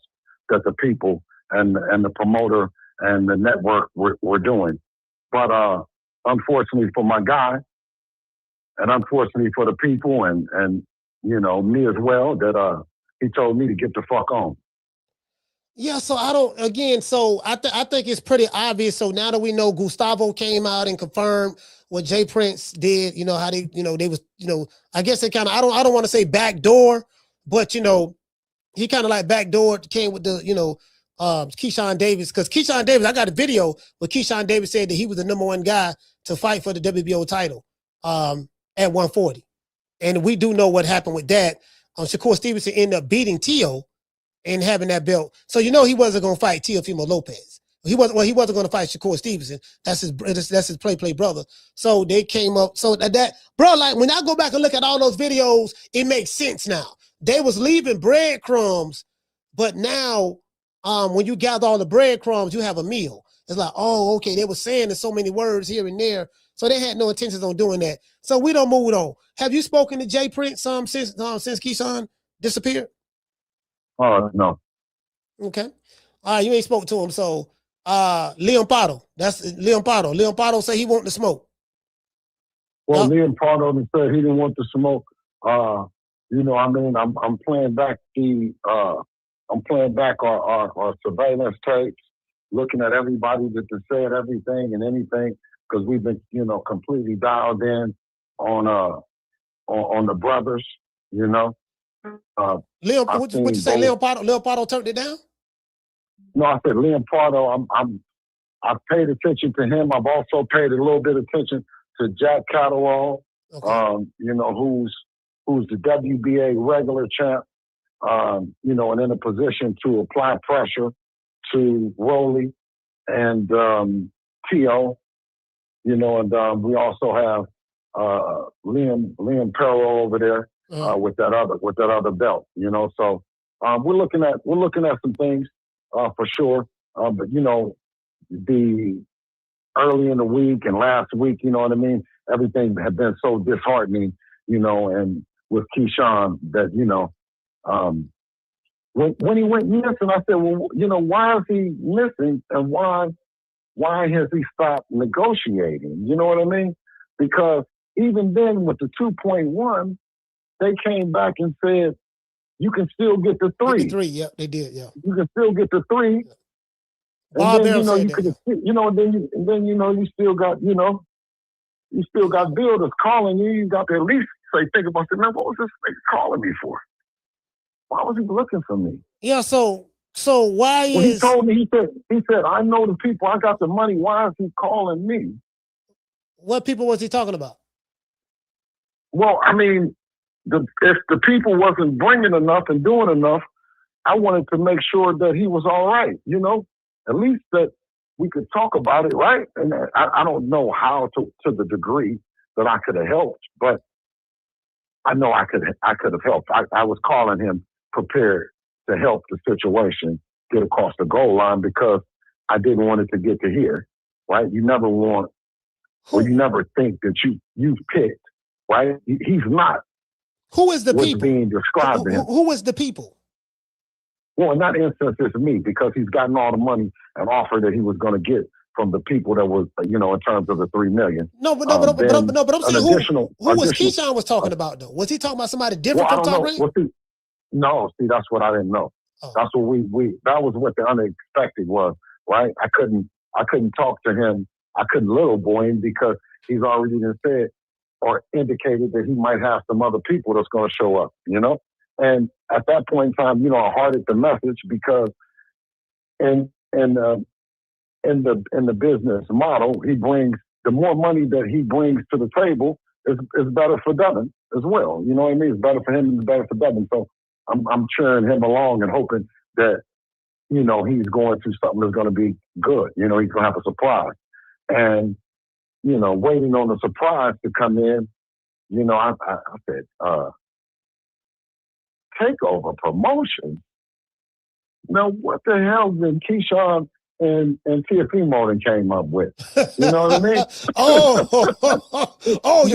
that the people and the promoter and the network were doing. But unfortunately for my guy, and unfortunately for the people and you know, me as well, that he told me to get the fuck on. Yeah, so I think it's pretty obvious. So now that we know Gustavo came out and confirmed what Jay Prince did, you know, how they, you know, they was, you know, I guess they kind of, I don't want to say backdoor, but, you know, he kind of like backdoor came with the, you know, Keyshawn Davis, because Keyshawn Davis, I got a video where Keyshawn Davis said that he was the number one guy to fight for the WBO title at 140. And we do know what happened with that. Shakur Stevenson ended up beating Tio and having that belt. So you know he wasn't going to fight Teofimo Lopez. He wasn't going to fight Shakur Stevenson. That's his play brother. So they came up. So that bro, like when I go back and look at all those videos, it makes sense now. They was leaving breadcrumbs, but now when you gather all the breadcrumbs, you have a meal. It's like, oh, okay, they were saying there's so many words here and there. So they had no intentions on doing that. So we don't move on. Have you spoken to Jay Prince since Keyshawn disappeared? No. Okay. All right, you ain't spoke to him. So Leon Pardo. That's Leon Pardo. Leon Pardo said he want the smoke. Well, Leon Pardo said he didn't want the smoke. You know, I mean, I'm playing back our surveillance tapes, looking at everybody that said everything and anything, because we've been, you know, completely dialed in on the brothers, you know. Leon, what you say? Leon Pardo turned it down? No, I said Leon Pardo. I've paid attention to him. I've also paid a little bit of attention to Jack Catterall, okay. You know, who's the WBA regular champ, you know, and in a position to apply pressure to Rolly and Tio, you know, and we also have Liam Perro over there with that other belt, you know. So we're looking at some things for sure. But you know, the early in the week and last week, you know what I mean. Everything had been so disheartening, you know, and with Keyshawn that you know, when he went missing, I said, well, you know, why is he missing and why has he stopped negotiating? You know what I mean? Because even then with the 2.1, they came back and said, you can still get the 3. Yeah, they did, yeah. You can still get the 3. Bob And then, Arum you know, said you could, you know, then you know, you still got, you know, you still got builders calling you. You got to at least say, think about it, man, what was this nigga calling me for? Why was he looking for me? Yeah, so why when is... he told me, he said, I know the people, I got the money, why is he calling me? What people was he talking about? Well, I mean, if the people wasn't bringing enough and doing enough, I wanted to make sure that he was all right, you know? At least that we could talk about it, right? And I don't know how to the degree that I could have helped, but I know I could have helped. I was calling him prepared to help the situation get across the goal line because I didn't want it to get to here, right? You never want, or you never think that you've picked, right? He's not. Who is the what's people? Being described to him. Who is the people? Well, in that instance, it's me because he's gotten all the money and offer that he was going to get from the people that was, you know, in terms of the $3 million. But I'm saying who was Keyshawn was talking about though? Was he talking about somebody different from Top Rank? No, see, that's what I didn't know. Oh. That's what that was what the unexpected was, right? I couldn't talk to him. I couldn't little boy him because he's already said or indicated that he might have some other people that's going to show up, you know? And at that point in time, you know, I hearted the message because in the business model, he brings the more money that he brings to the table is better for Devin as well. You know what I mean? It's better for him and it's better for Devin. So I'm cheering him along and hoping that, you know, he's going to something that's going to be good. You know, he's going to have a surprise. And, you know, waiting on the surprise to come in, you know, I said, takeover promotion. Now, what the hell did Keyshawn and Tiafimo came up with? You know what I mean?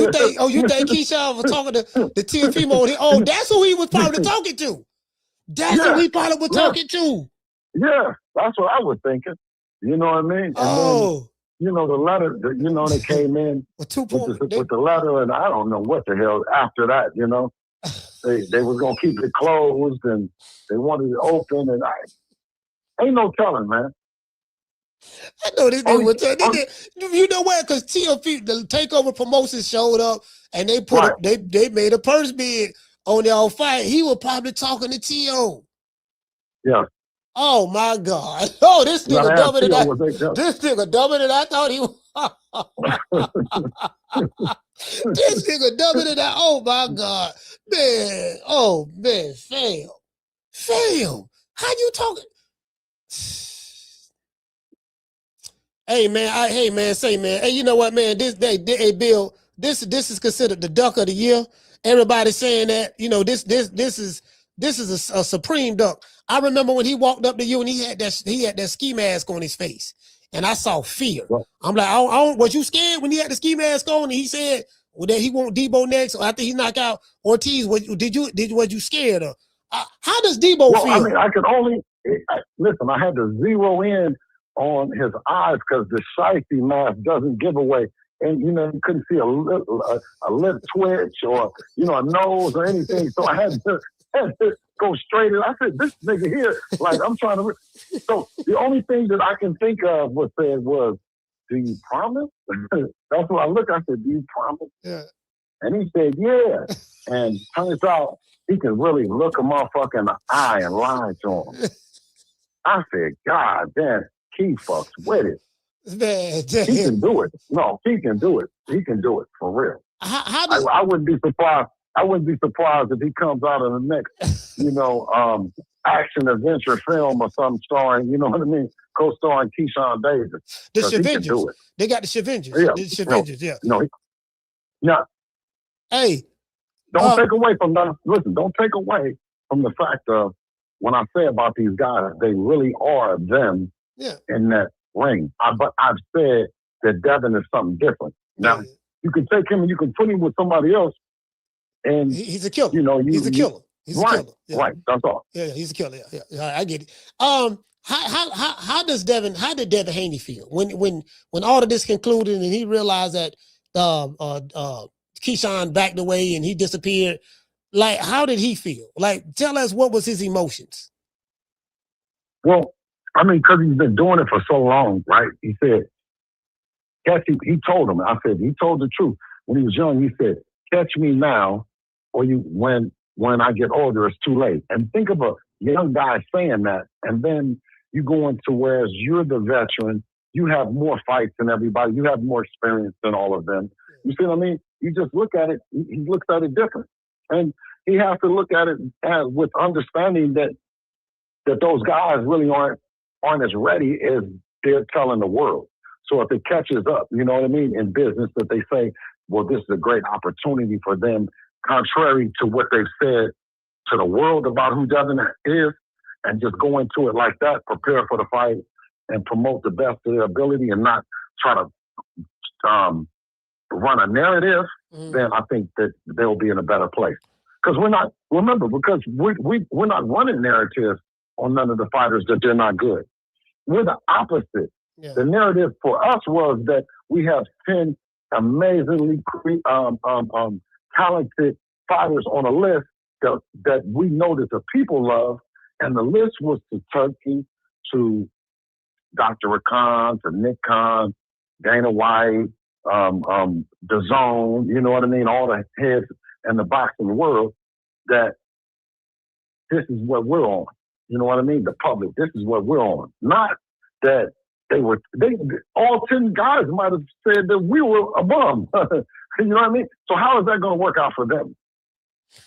You think Keyshawn was talking to Tiafimo? Oh, that's who he was probably talking to. That's who he probably was talking to. Yeah, that's what I was thinking. You know what I mean? And then, you know, the letter, you know, they came in with the letter, and I don't know what the hell after that, you know. They was going to keep it closed, and they wanted it open, and ain't no telling, man. I know this thing was you know what? Because TLP, the takeover promotion showed up, and they put they made a purse bid on their fight. He was probably talking to T.O. Yeah. Oh my God! Oh, this nigga dumber than this nigga dumber than I thought he was. This nigga dumber than that. Oh my God, man! Oh man, fail. How you talking? Hey man, hey, you know what, man? Hey Bill, this is considered the duck of the year. Everybody saying that, you know, this is a supreme duck. I remember when he walked up to you and he had that ski mask on his face, and I saw fear. Right. I'm like, was you scared when he had the ski mask on and he said that he want Debo next after he knocked out Ortiz? Was you scared of? How does Debo feel? I mean, I could only listen. I had to zero in on his eyes because the shiesty mask doesn't give away. And, you know, you couldn't see a lip twitch or, you know, a nose or anything. So I had to go straight in. I said, this nigga here, like, I'm trying to. So the only thing that I can think of was do you promise? That's what I looked. I said, do you promise? Yeah. And he said, yeah. And turns out he can really look a motherfucker in the eye and lie to him. I said, God damn, he fucks with it. Man, he can do it. No, he can do it. He can do it for real. I wouldn't be surprised. I wouldn't be surprised if he comes out of the next, you know, action adventure film or something starring, you know what I mean, co-starring Keyshawn Davis. The Shavengers. They got the Shavengers. Yeah. The Shavengers, yeah. No. Hey. Don't take away from that. Listen, don't take away from the fact of when I say about these guys, they really are them in that ring. But I've said that Devin is something different. Now, you can take him and you can put him with somebody else, and he's a killer. You know, he's a killer. He's a killer. Yeah. Right. That's all. Yeah, he's a killer. Yeah. I get it. How did Devin Haney feel when all of this concluded and he realized that Keyshawn backed away and he disappeared? Like, how did he feel? Like, tell us what was his emotions. Well, I mean, because he's been doing it for so long, right? He said, he told him. I said, he told the truth. When he was young, he said, catch me now, or when I get older, it's too late. And think of a young guy saying that, and then you go into whereas you're the veteran, you have more fights than everybody, you have more experience than all of them. You see what I mean? You just look at it, he looks at it different. And he has to look at it with understanding that those guys really aren't as ready as they're telling the world. So if it catches up, you know what I mean, in business, that they say, well, this is a great opportunity for them, contrary to what they've said to the world about who Devin is, and just go into it like that, prepare for the fight, and promote the best of their ability and not try to run a narrative, then I think that they'll be in a better place. Because we're not running narratives on none of the fighters that they're not good. We're the opposite. Yeah. The narrative for us was that we have 10 amazingly talented fighters on a list that we know that the people love, and the list was to Turkey, to Dr. Khan, to Nick Khan, Dana White, the Zone, you know what I mean, all the heads in the boxing world, that this is what we're on. You know what I mean? The public, this is what we're on. Not that all 10 guys might have said that we were a bum. You know what I mean? So how is that going to work out for them?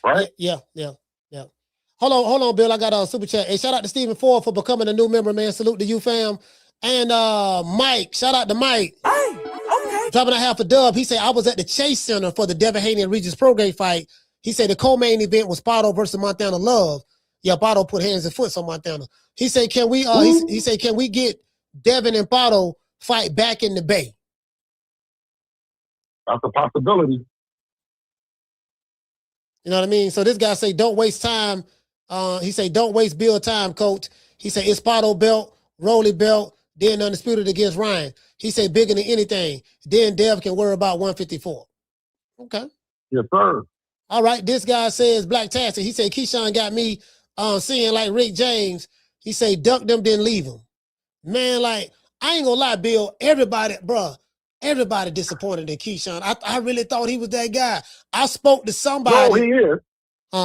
Right? Yeah. Hold on, Bill. I got a super chat. Hey, shout out to Stephen Ford for becoming a new member, man. Salute to you, fam. And Mike, shout out to Mike. Hey, okay. Dropping a half a dub. He said, I was at the Chase Center for the Devin Haney and Regis Prograis fight. He said the co-main event was Pato versus Montana Love. Yeah, Pato put hands and foot on Montana. He said, can we he said, can we get Devin and Pato fight back in the Bay? That's a possibility. You know what I mean? So this guy say, don't waste time. He say, don't waste Bill time, coach. He said, it's Pato belt, Rolly belt, then undisputed against Ryan. He said, bigger than anything. Then Dev can worry about 154. Okay. Yes, sir. All right. This guy says, Black Tastic. He said, Keyshawn got me seeing like Rick James. He said, duck them, then leave them. Man, like, I ain't gonna lie, Bill. Everybody disappointed in Keyshawn. I really thought he was that guy. I spoke to somebody. No, he is.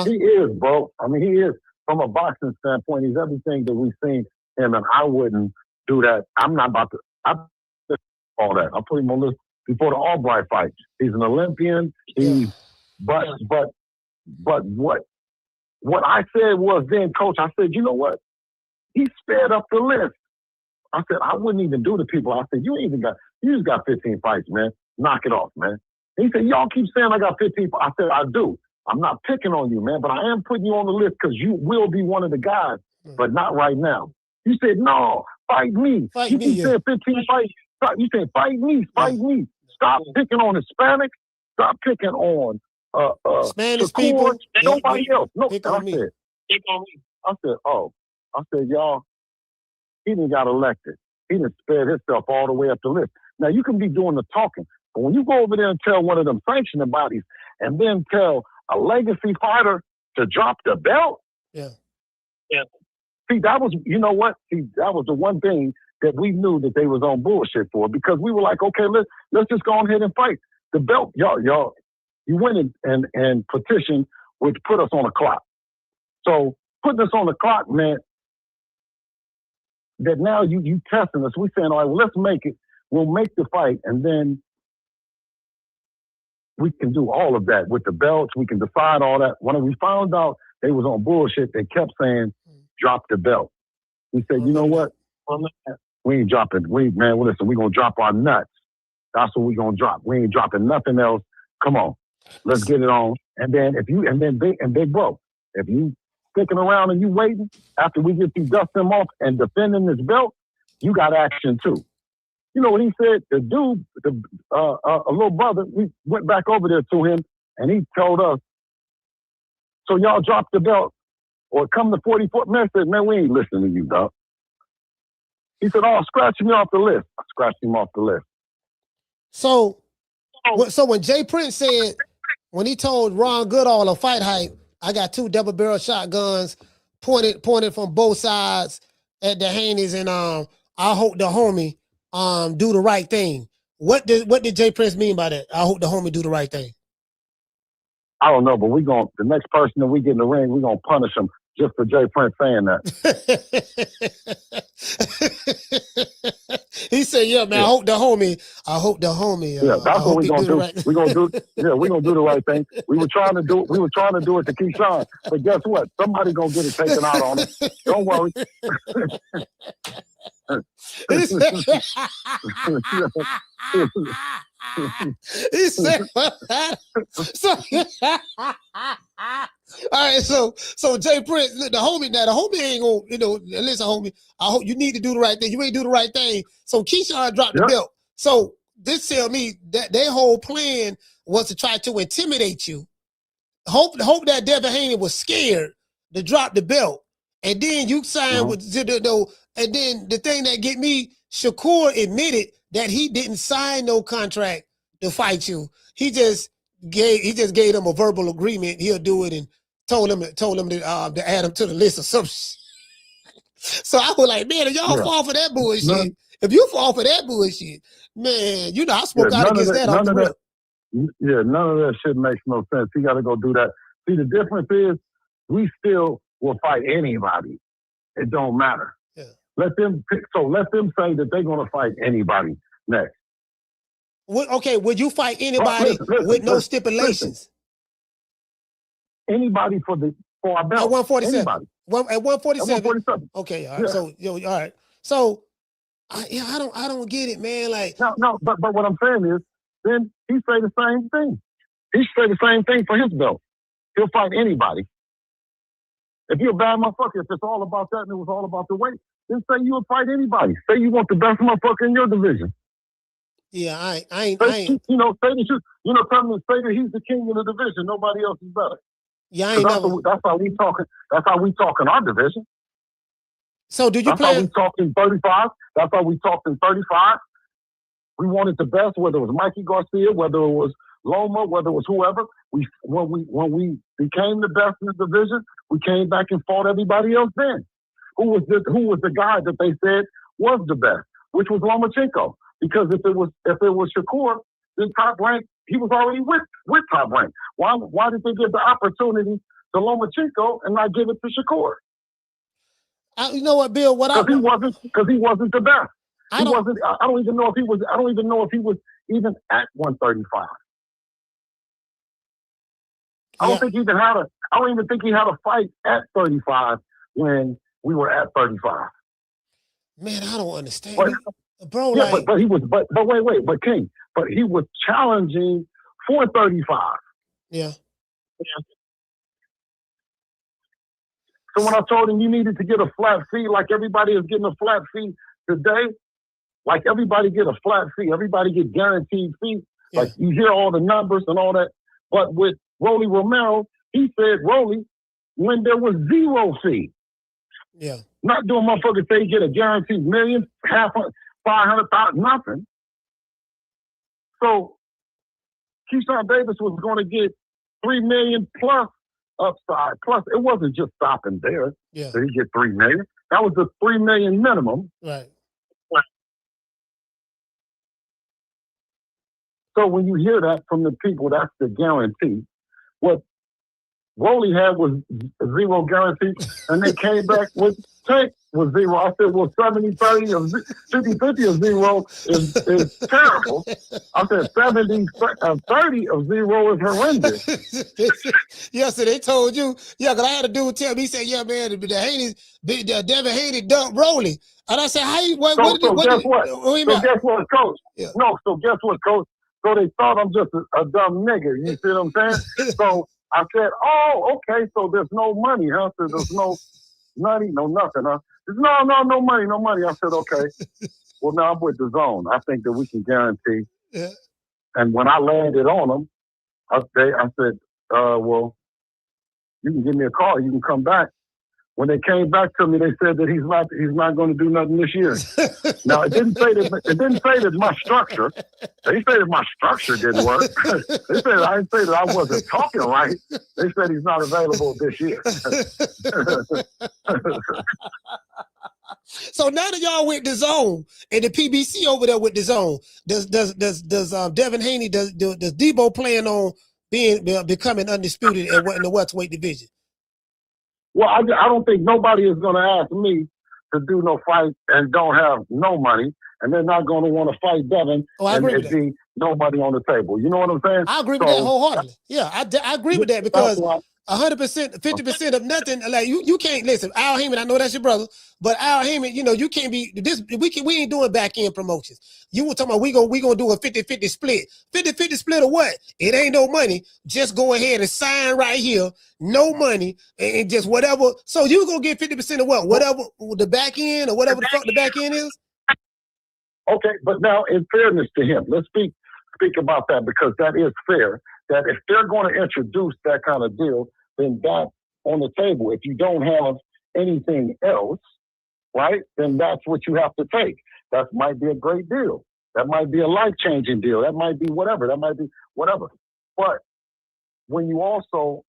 He is, bro. I mean, he is. From a boxing standpoint, he's everything that we've seen him, and I wouldn't do that. I'm not about to. All that. I'll put him on this before the Albright fight. He's an Olympian. But what I said was then, coach, I said, you know what? He sped up the list. I said, I wouldn't even do the people. I said, you just got 15 fights, man. Knock it off, man. He said, y'all keep saying I got 15. I said, I do. I'm not picking on you, man, but I am putting you on the list because you will be one of the guys, but not right now. You said, no, fight me. You said 15 fights. You said, fight me. Stop picking on Hispanic. Stop picking on Spanish people. Nobody else. No, pick on me. I said, y'all, he didn't got elected. He didn't spare himself all the way up the list. Now, you can be doing the talking, but when you go over there and tell one of them sanctioning bodies and then tell a legacy fighter to drop the belt. Yeah. See, that was, you know what? See, that was the one thing that we knew that they was on bullshit for, because we were like, okay, let's just go ahead and fight. The belt, y'all, you went and petitioned, which put us on the clock. So putting us on the clock meant that now you testing us. We saying, all right, well, let's make it. We'll make the fight, and then we can do all of that with the belts. We can decide all that. When we found out they was on bullshit, they kept saying, drop the belt. We said, you know what? We ain't dropping. Listen, we're going to drop our nuts. That's what we're going to drop. We ain't dropping nothing else. Come on. Let's get it on. And then Big Bro, if you sticking around and you waiting after we get through dusting him off and defending his belt, you got action too. You know what he said? The dude, a little brother, we went back over there to him and he told us, so y'all dropped the belt or come to 44th. Man said, man, we ain't listening to you, dog. He said, oh, scratch me off the list. I scratched him off the list. So when Jay Prince said, when he told Ron Goodall of Fight Hype, I got 2 double-barrel shotguns pointed from both sides at the Haneys, and I hope the homie do the right thing. What did Jay Prince mean by that? I hope the homie do the right thing. I don't know, but the next person that we get in the ring, we're gonna punish him just for Jay Prince saying that. He said, yeah, man, I hope the homie. Yeah, that's what we're gonna do. We're gonna do the right thing. We were trying to do it to Keyshawn, but guess what? Somebody gonna get it taken out on him. Don't worry. He said, all right, so Jay Prince, the homie ain't gonna, listen, homie, I hope you need to do the right thing. You ain't do the right thing. So Keyshawn dropped the belt. So this tell me that their whole plan was to try to intimidate you. Hope that Devin Haney was scared to drop the belt. And then you signed with and then the thing that get me, Shakur admitted that he didn't sign no contract to fight you. He just gave them a verbal agreement. He'll do it, and told him to add him to the list or something. So I was like, man, if y'all fall for that bullshit, if you fall for that bullshit, man, I spoke out against that off the rip. Yeah, none of that shit makes no sense. He got to go do that. See, the difference is we still will fight anybody. It don't matter. Yeah. Let them say that they're going to fight anybody next. Okay, would you fight anybody with no stipulations? Anybody for our belt. At 147. Anybody. At 147. At 147. Okay, all right. Yeah. So all right. So I don't get it, man. Like no, but what I'm saying is, then he say the same thing. He say the same thing for his belt. He'll fight anybody. If you're a bad motherfucker, if it's all about that and it was all about the weight, then say you would fight anybody. Say you want the best motherfucker in your division. Yeah, I ain't. Say that say that he's the king of the division. Nobody else is better. Yeah, I ain't never. That's how we talking. That's how we talk in our division. So do you That's how we talked in 35. That's how we talked in 35. We wanted the best, whether it was Mikey Garcia, whether it was Loma, whether it was whoever. When we became the best in the division, we came back and fought everybody else then. Who was the guy that they said was the best, which was Lomachenko. Because if it was Shakur, then Top Rank, he was already with Top Rank. Why did they give the opportunity to Lomachenko and not give it to Shakur? You know what, Bill? Because he wasn't the best. I don't even know if he was even at 135. I don't even think he had a fight at 35 when we were at 35. Man, I don't understand. Bro, yeah, but he was King, but he was challenging for 35. Yeah. So when I told him you needed to get a flat fee, like everybody is getting a flat fee today, like everybody get a flat fee, everybody get guaranteed fee. Yeah. Like you hear all the numbers and all that. But with Rolly Romero, he said, Rolly, when there was zero fee. Yeah. Not doing motherfuckers say get a guaranteed million, 500,000, nothing. So Keyshawn Davis was going to get $3 million plus upside. Plus, it wasn't just stopping there. Yeah. So he get $3 million. That was the $3 million minimum. Right. So when you hear that from the people, that's the guarantee. What Rolly had was zero guarantee, and they came back with Tank was zero. I said, well, 70-30 or 50-50 of zero is terrible. I said 70-30 of zero is horrendous. Yeah, so they told you, because I had a dude tell me, he said, yeah, man, the Devin Haney dumped Rolly. And I said, guess what, Coach? Yeah. No, so guess what, Coach? So they thought I'm just a dumb nigga. You see what I'm saying? So I said, oh, okay, so there's no money, huh? So there's no money, no nothing, huh? Said, no money. I said, okay. Well, now I'm with the zone. I think that we can guarantee. Yeah. And when I landed on them, I said, well, you can give me a call. You can come back. When they came back to me, they said that he's not going to do nothing this year. Now it didn't say that my structure. They said that my structure didn't work. They said I didn't say that I wasn't talking right. They said he's not available this year. So now that y'all with the zone and the PBC over there with the zone, does Devin Haney does Debo plan on becoming undisputed in the welterweight division? Well, I don't think nobody is going to ask me to do no fight and don't have no money, and they're not going to want to fight Devin and it be no money on the table. You know what I'm saying? I agree with that wholeheartedly. Yeah, I agree with that because 100%, 50% of nothing. Like you can't listen. Al Heyman, I know that's your brother, but Al Heyman, you can't be this. We ain't doing back end promotions. You were talking about we gonna do a 50-50 split. 50-50 split of what? It ain't no money. Just go ahead and sign right here. No money and just whatever. So you gonna get 50% of what? Whatever the back end or whatever the fuck the back end is. Okay, but now in fairness to him, let's speak about that because that is fair. That if they're going to introduce that kind of deal, then that's on the table. If you don't have anything else, right, then that's what you have to take. That might be a great deal. That might be a life-changing deal. That might be whatever. But when you also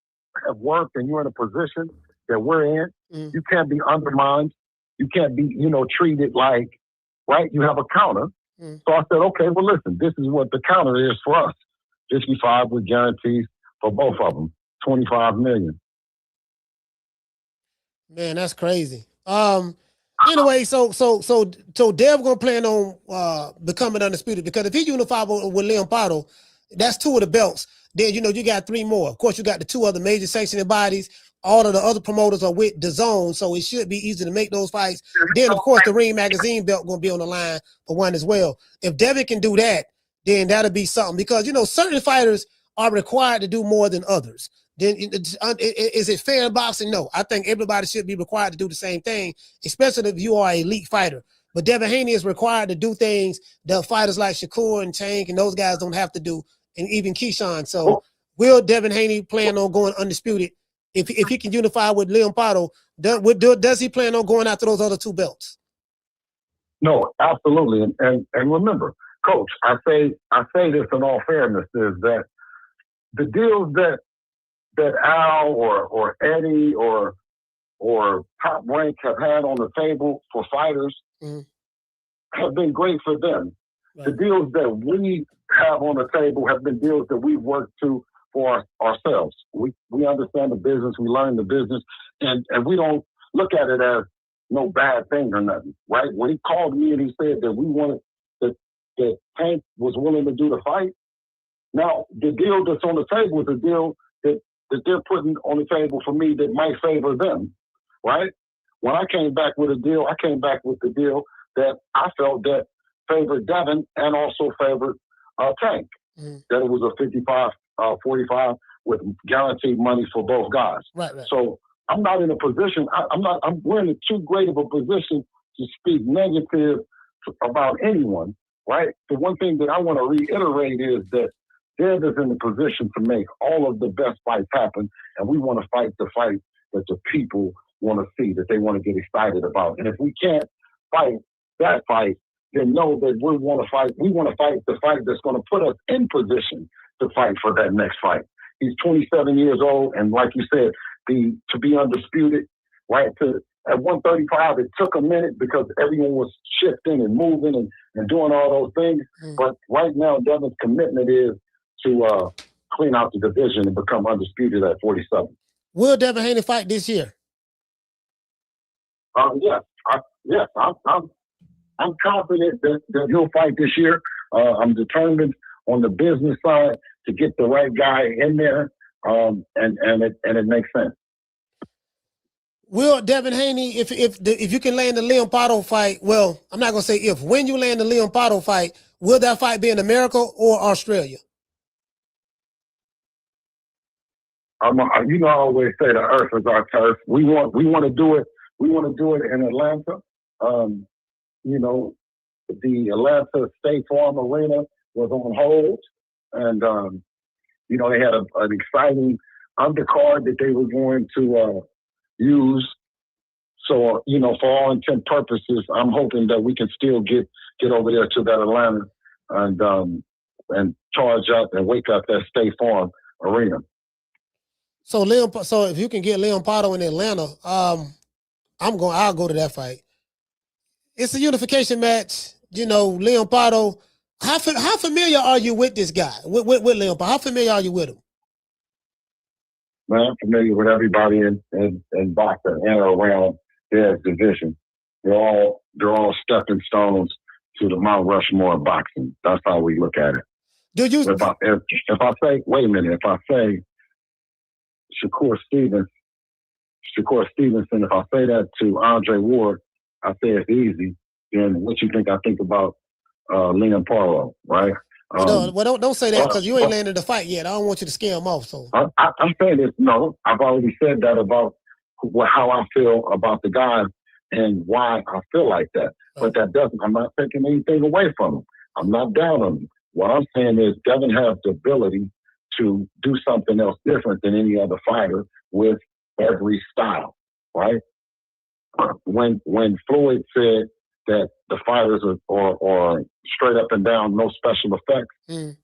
have worked and you're in a position that we're in, you can't be undermined. You can't be, treated like, right, you have a counter. So I said, okay, well, listen, this is what the counter is for us. 55 with guarantees for both of them, 25 million. Man, that's crazy. Anyway, so Dev gonna plan on becoming undisputed because if he unified with Leon Pardo, that's 2 of the belts. Then you got 3 more. Of course, you got the 2 other major sanctioning bodies. All of the other promoters are with the zone, so it should be easy to make those fights. Then, of course, the Ring Magazine belt gonna be on the line for one as well. If Devin can do that, then that'll be something because certain fighters are required to do more than others. Then is it fair in boxing? No, I think everybody should be required to do the same thing, especially if you are an elite fighter. But Devin Haney is required to do things that fighters like Shakur and Tank and those guys don't have to do, and even Keyshawn. So will Devin Haney plan on going undisputed if he can unify with Leon Pardo? Does he plan on going after those other 2 belts? No, absolutely. And remember, Coach, I say this in all fairness is that the deals that Al or Eddie or Top Rank have had on the table for fighters have been great for them. Right. The deals that we have on the table have been deals that we've worked to for ourselves. We understand the business, we learn the business, and we don't look at it as no bad thing or nothing, right? When he called me and he said that we wanted that Tank was willing to do the fight, now the deal that's on the table is a deal that they're putting on the table for me that might favor them, right? When I came back with a deal, I came back with the deal that I felt that favored Devin and also favored Tank. That it was a 55-45 with guaranteed money for both guys. Right. So I'm not in a position, we're in too great of a position to speak negative about anyone, right? The one thing that I want to reiterate is that Dev is in the position to make all of the best fights happen, and we want to fight the fight that the people want to see, that they want to get excited about. And if we can't fight that fight, then know that we want to fight the fight that's going to put us in position to fight for that next fight. He's 27 years old, and like you said, to be undisputed, right? At 135, it took a minute because everyone was shifting and moving and doing all those things. But right now, Devin's commitment is to clean out the division and become undisputed at 47. Will Devin Haney fight this year? Yes. I'm confident that he'll fight this year. I'm determined on the business side to get the right guy in there, and it makes sense. Will Devin Haney, if you can land the Leon Pardo fight, well, I'm not gonna say if. When you land the Leon Pardo fight, will that fight be in America or Australia? You know, I always say the earth is our turf. We want to do it. We want to do it in Atlanta. You know, the Atlanta State Farm Arena was on hold, and you know, they had an exciting undercard that they were going to use. So, you know, for all intent purposes, I'm hoping that we can still get over there to that Atlanta and charge up and wake up that State Farm Arena. So if you can get Leon Pardo in Atlanta, I'll go to that fight. It's a unification match. You know, Leon Pardo. How familiar are you with this guy? With Leon Pardo? How familiar are you with him? Man, I'm familiar with everybody in boxing and around their division. They're all stepping stones to the Mount Rushmore of boxing. That's how we look at it. If I say, wait a minute, if I say Shakur Stevenson, if I say that to Andre Ward, I say it's easy. Then what you think I think about Leon Pardo, right? Don't say that because you ain't landed the fight yet. I don't want you to scare him off. So I'm saying this. No, I've already said that about how I feel about the guy and why I feel like that. But that doesn't. I'm not taking anything away from him. I'm not down on him. What I'm saying is Devin has the ability to do something else different than any other fighter with every style, right? When Floyd said that the fighters are straight up and down, no special effects,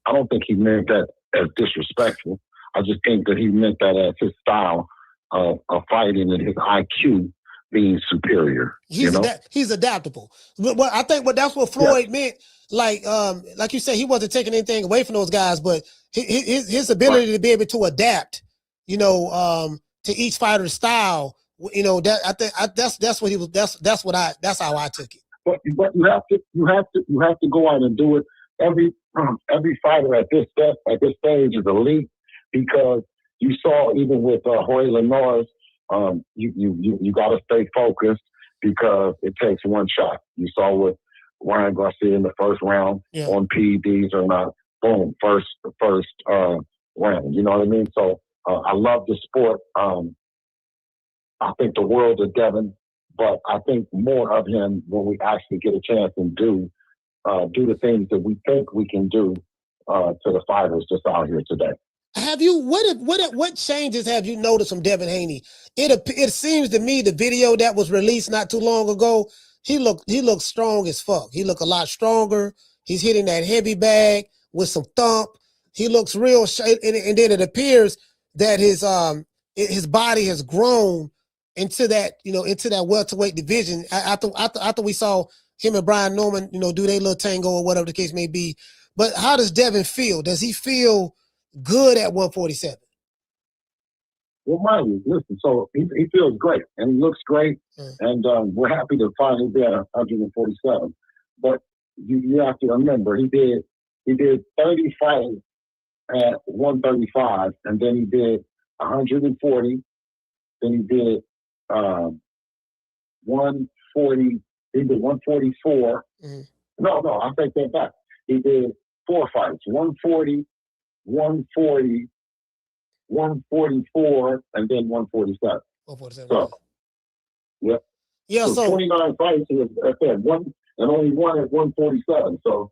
I don't think he meant that as disrespectful. I just think that he meant that as his style of fighting and his IQ being superior. He's adaptable. But I think that's what Floyd meant. Like you said, he wasn't taking anything away from those guys, but his ability to be able to adapt, you know, to each fighter's style, you know, that's what he was. That's how I took it. But you have to go out and do it. Every fighter at this stage is elite because you saw even with Jorge Linares, you got to stay focused because it takes one shot. You saw with Ryan Garcia in the first round on PEDs or not. Boom, first round. You know what I mean? So I love the sport. I think the world of Devin, but I think more of him when we actually get a chance and do the things that we think we can do to the fighters just out here today. Have you what changes have you noticed from Devin Haney? It seems to me the video that was released not too long ago, he looked strong as fuck. He looked a lot stronger. He's hitting that heavy bag with some thump. He looks real, and then it appears that his body has grown into that welterweight division. After we saw him and Brian Norman, you know, do their little tango or whatever the case may be. But how does Devin feel? Does he feel good at 147? Well, mind you, listen, so he feels great and he looks great, and we're happy to finally be at 147. But you have to remember, he did 30 fights at 135, and then he did 140, then he did 140, he did 144. No, I take that back. He did 4 fights, 140, 140, 144, and then 147. 147. So, yep. Yeah, so 29 fights, I said, one, and only one at 147. So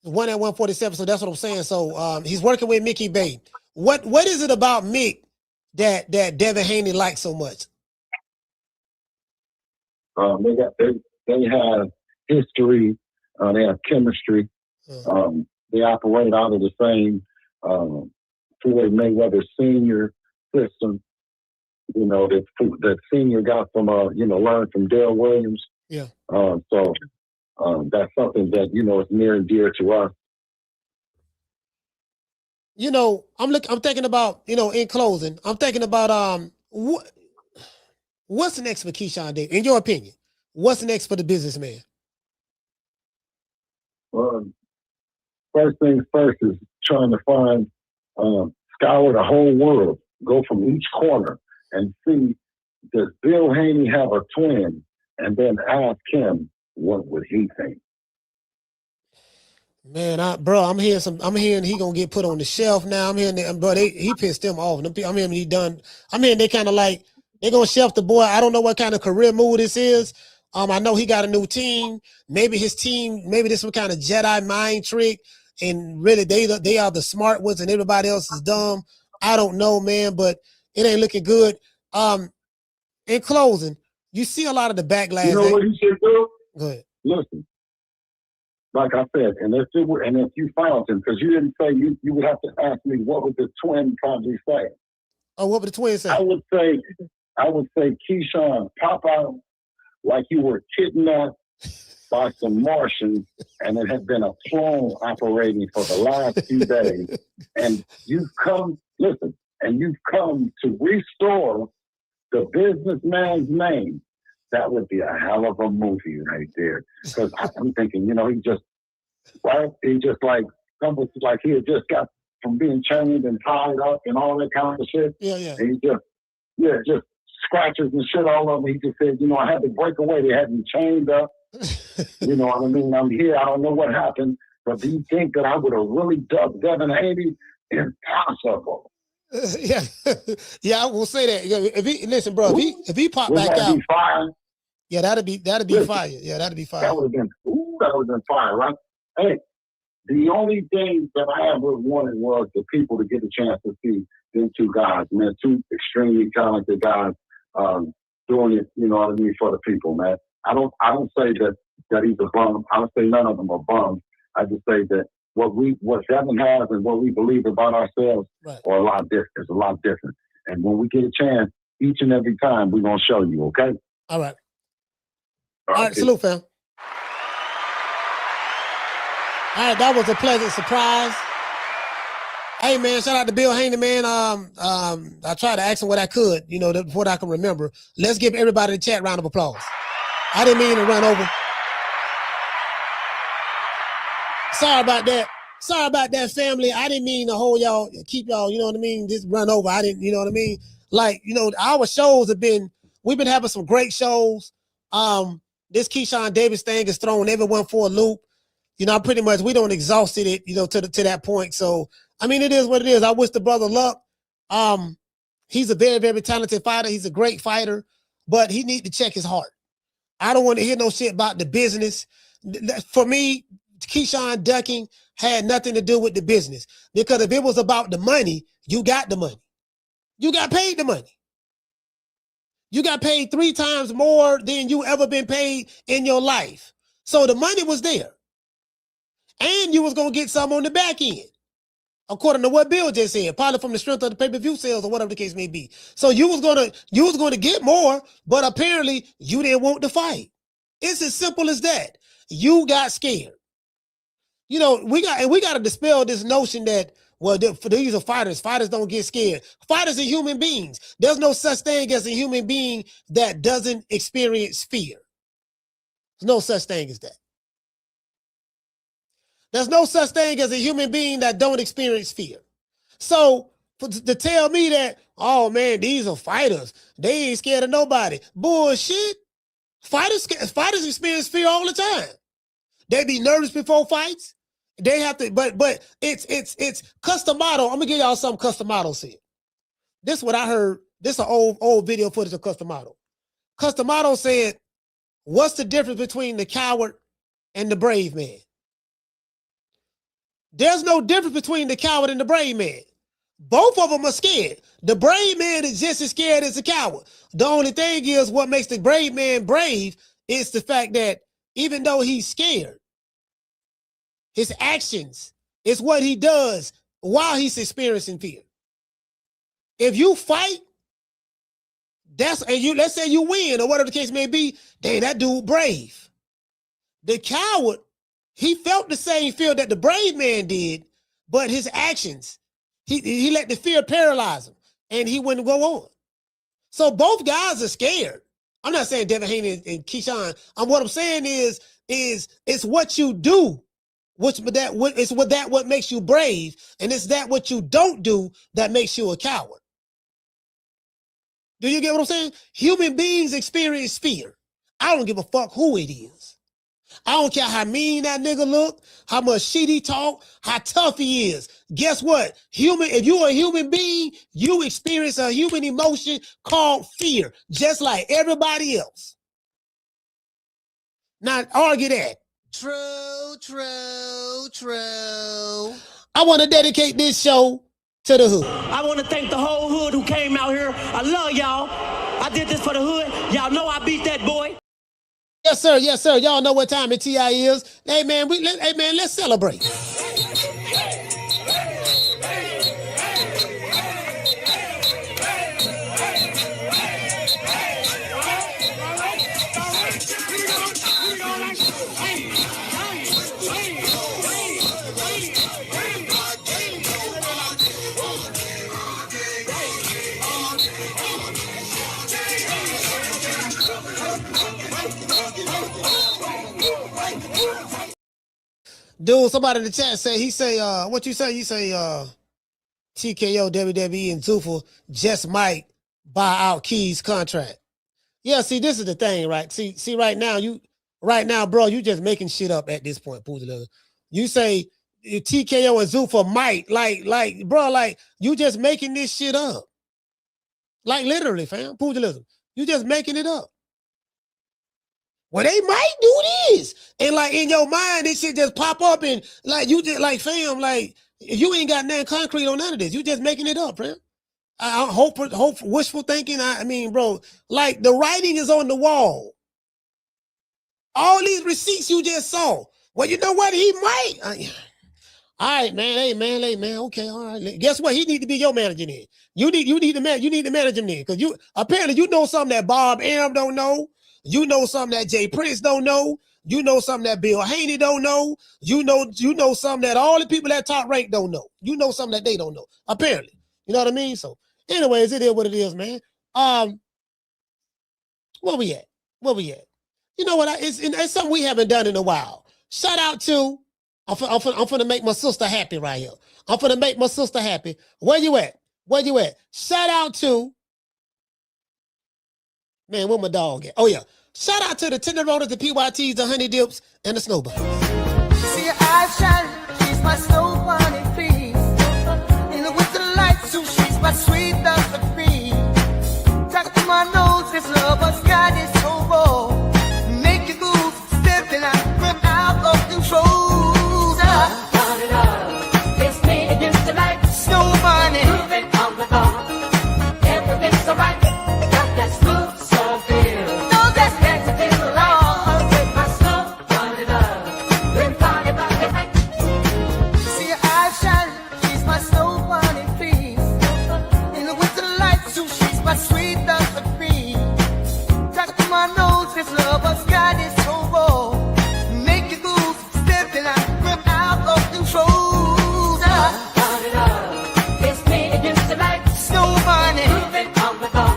one at 147. So that's what I'm saying. So he's working with Mickey Bay. What is it about Mick that Devin Haney likes so much? They have history. They have chemistry. They operate out of the same Floyd Mayweather Senior system. You know, that Senior got from learned from Dale Williams. Yeah. So that's something that, you know, is near and dear to us. You know, I'm thinking about, you know, in closing, I'm thinking about what's next for Keyshawn Davis, in your opinion? What's next for the businessman? First things first is trying to find, scour the whole world, go from each corner and see, does Bill Haney have a twin? And then ask him, what would he think? Man, I'm hearing he gonna get put on the shelf now. I'm hearing that, bro, he pissed them off. I'm hearing I'm hearing they kind of like, they gonna shelf the boy. I don't know what kind of career move this is. I know he got a new team. Maybe his team, maybe this some kind of Jedi mind trick, and really they are the smart ones and everybody else is dumb. I don't know, man, but it ain't looking good. In closing, you see a lot of the backlash. You know what you should do? Go ahead. Listen, like I said, and if you found him, because you didn't say you would have to ask me what would the twin probably say. Oh, what would the twin say? I would say, Keyshawn, pop out like you were kidnapped by some Martians and it had been a clone operating for the last few days. And you've come to restore the businessman's name. That would be a hell of a movie right there. Because I'm thinking, he just like, almost like he had just got from being chained and tied up and all that kind of shit. Yeah. And he just scratches and shit all over. He just said, I had to break away. They had me chained up. You know what I mean? I'm here. I don't know what happened. But do you think that I would have really dubbed Devin Haney? Impossible. Yeah, I will say that. If he listen, bro, if he popped back out, yeah, that'd be fire. Yeah, that'd be fire. That would have been fire, right? Hey, the only thing that I ever wanted was the people to get a chance to see them two guys, man, two extremely talented guys doing it, you know what I mean, for the people, man. I don't say that he's a bum. I don't say none of them are bums. I just say that what Devin has and what we believe about ourselves are a lot different. It's a lot different. And when we get a chance, each and every time, we're gonna show you, okay? All right. All right, salute, fam. All right, that was a pleasant surprise. Hey, man, shout out to Bill Haney, man. I tried to ask him what I could, before I can remember. Let's give everybody in the chat a round of applause. I didn't mean to run over. Sorry about that, family. I didn't mean to hold y'all, keep y'all, you know what I mean, just run over. I didn't, you know what I mean? Like, our shows we've been having some great shows. This Keyshawn Davis thing has thrown everyone for a loop. Pretty much we don't exhausted it, to that point. So, I mean, it is what it is. I wish the brother luck. He's a very, very talented fighter. He's a great fighter, but he needs to check his heart. I don't want to hear no shit about the business. For me, Keyshawn ducking had nothing to do with the business, because if it was about the money, you got the money. You got paid the money. You got paid 3 times more than you ever been paid in your life. So the money was there. And you was going to get some on the back end, according to what Bill just said, probably from the strength of the pay-per-view sales or whatever the case may be. So you was going to get more, but apparently you didn't want to fight. It's as simple as that. You got scared. We got to dispel this notion that, well, these are fighters. Fighters don't get scared. Fighters are human beings. There's no such thing as a human being that doesn't experience fear. There's no such thing as that. There's no such thing as a human being that don't experience fear. So to tell me that, oh man, these are fighters, they ain't scared of nobody. Bullshit. Fighters experience fear all the time. They be nervous before fights. They have to, but it's Customato. I'm gonna give y'all something Customato said. This is what I heard. This is an old video footage of Customato. Customato said, "What's the difference between the coward and the brave man?" There's no difference between the coward and the brave man. Both of them are scared. The brave man is just as scared as the coward. The only thing is, what makes the brave man brave is the fact that even though he's scared, his actions is what he does while he's experiencing fear. If you fight, let's say you win or whatever the case may be, dang, that dude brave. The coward, he felt the same fear that the brave man did, but his actions, he let the fear paralyze him and he wouldn't go on. So both guys are scared. I'm not saying Devin Haney and Keyshawn. What I'm saying is it's what you do, what makes you brave, and it's that what you don't do that makes you a coward. Do you get what I'm saying? Human beings experience fear. I don't give a fuck who it is. I don't care how mean that nigga look, how much shit he talk, how tough he is. Guess what? If you're a human being, you experience a human emotion called fear, just like everybody else. Now, argue that. True, true, true. I want to dedicate this show to the hood. I want to thank the whole hood who came out here. I love y'all. I did this for the hood. Y'all know I beat that boy. Yes, sir. Yes, sir. Y'all know what time it TI is. Hey, man, let's celebrate. Dude, somebody in the chat say, what you say? You say, TKO, WWE, and Zuffa just might buy out Key's contract. Yeah, see, this is the thing, right? See, right now, bro, you just making shit up at this point, Poodle. You say TKO and Zuffa might, like, you just making this shit up. Like, literally, fam, Poodleism. You just making it up. Well, they might do this. And like in your mind, this shit just pop up and like you just like fam, like you ain't got nothing concrete on none of this. You just making it up, fam. I hope wishful thinking. I mean, bro, like the writing is on the wall. All these receipts you just saw. Well, you know what? He might. All right, man. Hey, man. Okay, all right. Guess what? He need to be your manager then. You need to manage him then. Because you apparently you know something that Bob Arum don't know. You know something that Jay Prince don't know. You know something that Bill Haney don't know. You know something that all the people at Top Rank don't know. You know something that they don't know. Apparently. You know what I mean? So, anyways, it is what it is, man. Where we at? You know what? It's something we haven't done in a while. Shout out to, I'm finna make my sister happy right here. I'm finna make my sister happy. Where you at? Shout out to, man, where my dog at? Oh, yeah. Shout out to the Tenderonis, the PYTs, the Honey Dips, and the Snowbirds. See your eyes shining, she's my snow bunny, please. In the winter lights, so she's my sweet dust of free. Talk to my nose, this lover's got is so raw. Make you move, stepping out, from out of control. Turn it up, it's me against the light. Snow bunny, moving on the bar. Everything's alright. This lover's got it so raw. Make you move, stepping out, from out of control. Turn it up, it's me against the light. Snow bunny, moving on the bar.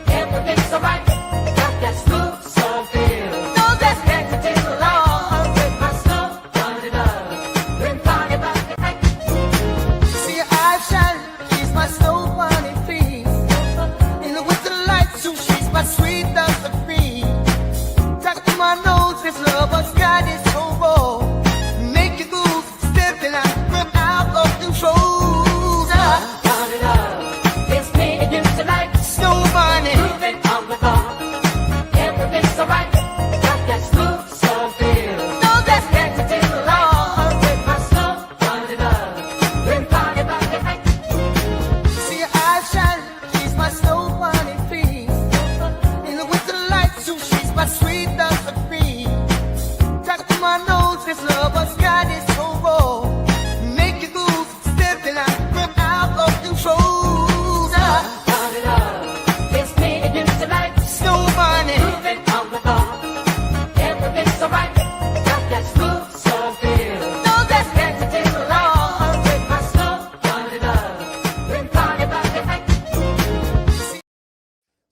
Everything's alright. Got that smooth soul feel. No, that's next to the law. With my snow, turn it up. Bring party back the night. See your eyes shining, she's my snow bunny, please. In the winter lights, so she's my sweet dust of free. My nose, this lover's got it so raw. Make you move, stepping out, from out of control. Turn it up, it's me against the light. Snow bunny, moving on the bar. Everything's alright. Got that smooth soul feel. No, that's next to the law. With my snow, turn it up. Bring party back the night. See your eyes shining, she's my snow bunny, please. In the winter lights, so she's my sweet dust. My nose, this lover's got it so raw. Make you move, stepping out, from out of control. Turn it up, it's me against the light. Snow bunny, moving on the bar. Everything's alright. Got that smooth soul feel. No, that's next to the law. With my snow, turn it up. Bring party back the night.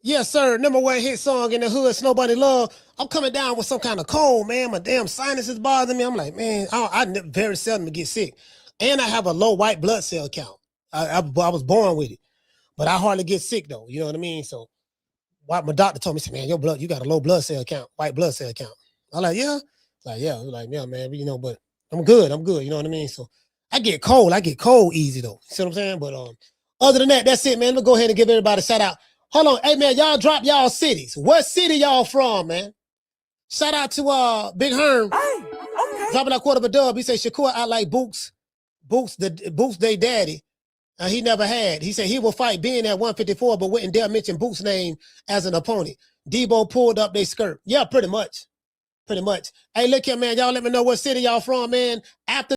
Yes, sir. Number one hit song in the hood, Snow Bunny Love. I'm coming down with some kind of cold, man. My damn sinuses bothering me. I'm like, man, I very seldom get sick. And I have a low white blood cell count. I was born with it. But I hardly get sick, though. You know what I mean? So my doctor told me, man, you got a low blood cell count, white blood cell count. I'm like, yeah. Like, yeah, man, you know, but I'm good. You know what I mean? So I get cold easy though. You see what I'm saying? But other than that, that's it, man. Let's go ahead and give everybody a shout out. Hold on, hey man, y'all drop y'all cities. What city y'all from, man? Shout out to Big Herm. Dropping a quarter of a dub. He said Shakur out like Boots, they daddy. He never had. He said he will fight being at 154, but wouldn't dare mention Boots' name as an opponent. Debo pulled up their skirt. Yeah, pretty much. Hey, look here, man. Y'all let me know what city y'all from, man. After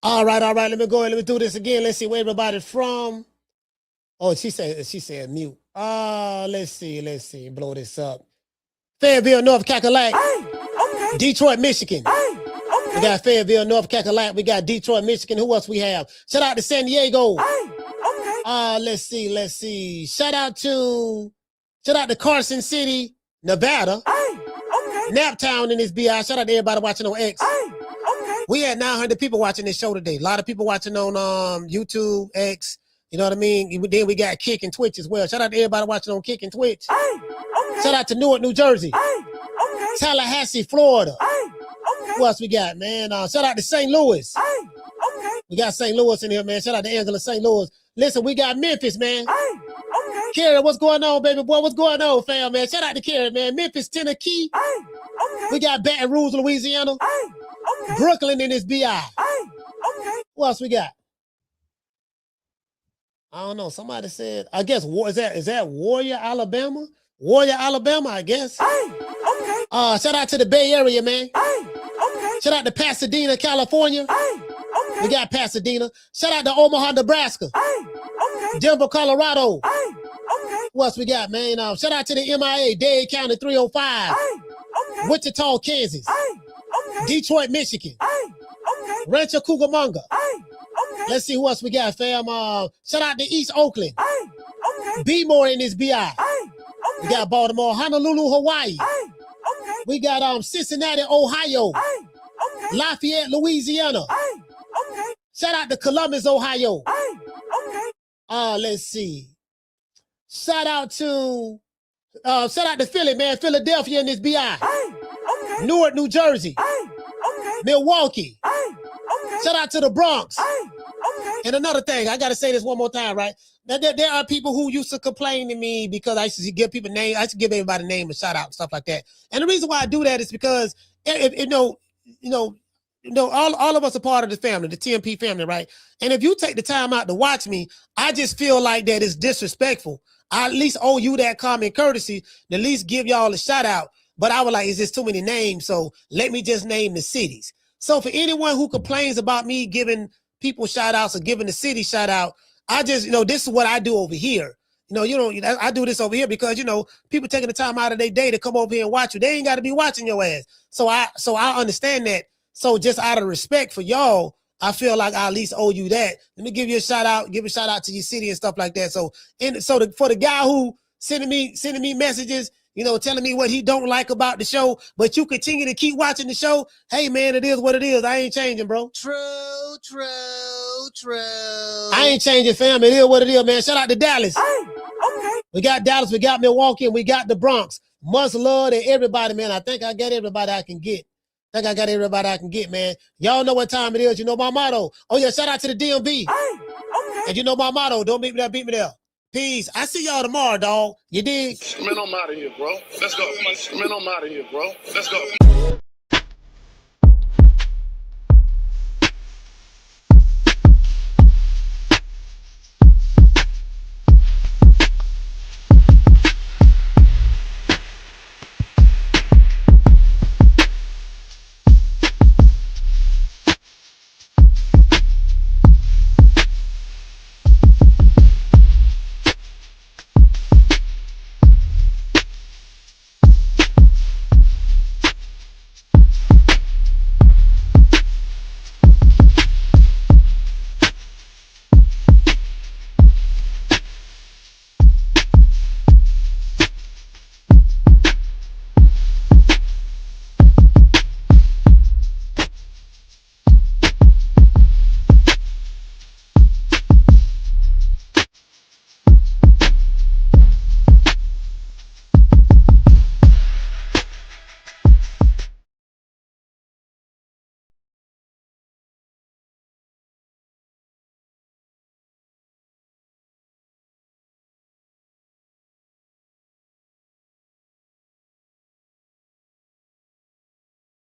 All right. Let me go ahead. Let me do this again. Let's see where everybody's from. Oh, she said mute. Let's see. Blow this up. Fayetteville, North Carolina. Okay. Detroit, Michigan. Okay. We got Fayetteville, North Carolina. We got Detroit, Michigan. Who else we have? Shout out to San Diego. Okay. Let's see. Shout out to Carson City, Nevada. Okay. Naptown in this BI. Shout out to everybody watching on X. Okay. We had 900 people watching this show today. A lot of people watching on YouTube, X. You know what I mean? Then we got Kick and Twitch as well. Shout out to everybody watching on Kick and Twitch. Okay. Shout out to Newark, New Jersey. Okay. Tallahassee, Florida. Okay. Who else we got, man? Shout out to St. Louis. Okay. We got St. Louis in here, man. Shout out to Angela, St. Louis. Listen, we got Memphis, man. Okay. Kerry, what's going on, baby boy? What's going on, fam, man? Shout out to Kerry, man. Memphis, Tennessee. Okay. We got Baton Rouge, Louisiana. Okay. Brooklyn in this BI. Okay. Who else we got? I don't know. Somebody said, I guess, is that Warrior, Alabama? Warrior, Alabama, I guess. Okay. Shout out to the Bay Area, man. Okay. Shout out to Pasadena, California. Okay. We got Pasadena. Shout out to Omaha, Nebraska. Okay. Denver, Colorado. Okay. What else we got, man? Shout out to the MIA, Dade County 305. Okay. Wichita, Kansas. Okay. Detroit, Michigan. Okay. Rancho Cucamonga. Okay. Let's see who else we got, fam. Shout out to East Oakland. Okay. Be more in this BI. Okay. We got Baltimore, Honolulu, Hawaii. Okay. We got Cincinnati, Ohio. Okay. Lafayette, Louisiana. Okay. Shout out to Columbus, Ohio. Okay. Let's see. Shout out to Philly, man. Philadelphia in this BI. Okay. Newark, New Jersey. Okay. Milwaukee. Okay. Shout out to the Bronx. Okay. And another thing, I gotta say this one more time, right? There are people who used to complain to me because I used to give people names. I used to give everybody a name and shout out and stuff like that. And the reason why I do that is because all of us are part of the family, the TMP family, right? And if you take the time out to watch me, I just feel like that is disrespectful. I at least owe you that common courtesy to at least give y'all a shout out. But I was like, it's just too many names, so let me just name the cities. So for anyone who complains about me giving people shout outs or giving the city shout out, I just, this is what I do over here. I do this over here because, people taking the time out of their day to come over here and watch you. They ain't got to be watching your ass. So I understand that. So just out of respect for y'all, I feel like I at least owe you that. Let me give you a shout out, give a shout out to your city and stuff like that. So, for the guy who sending me messages, telling me what he don't like about the show, but you continue to keep watching the show. Hey man, it is what it is. I ain't changing, bro. True. I ain't changing, fam. It is what it is, man. Shout out to Dallas. Okay. We got Dallas, we got Milwaukee, and we got the Bronx. Much love to everybody, man. I think I got everybody I can get. Man. Y'all know what time it is. You know my motto. Oh yeah, shout out to the DMV. Okay. And you know my motto. Don't beat me there, beat me there. Peace. I see y'all tomorrow, dog. You dig? Man, I'm out of here, bro. Let's go. Man, I'm out of here, bro. Let's go.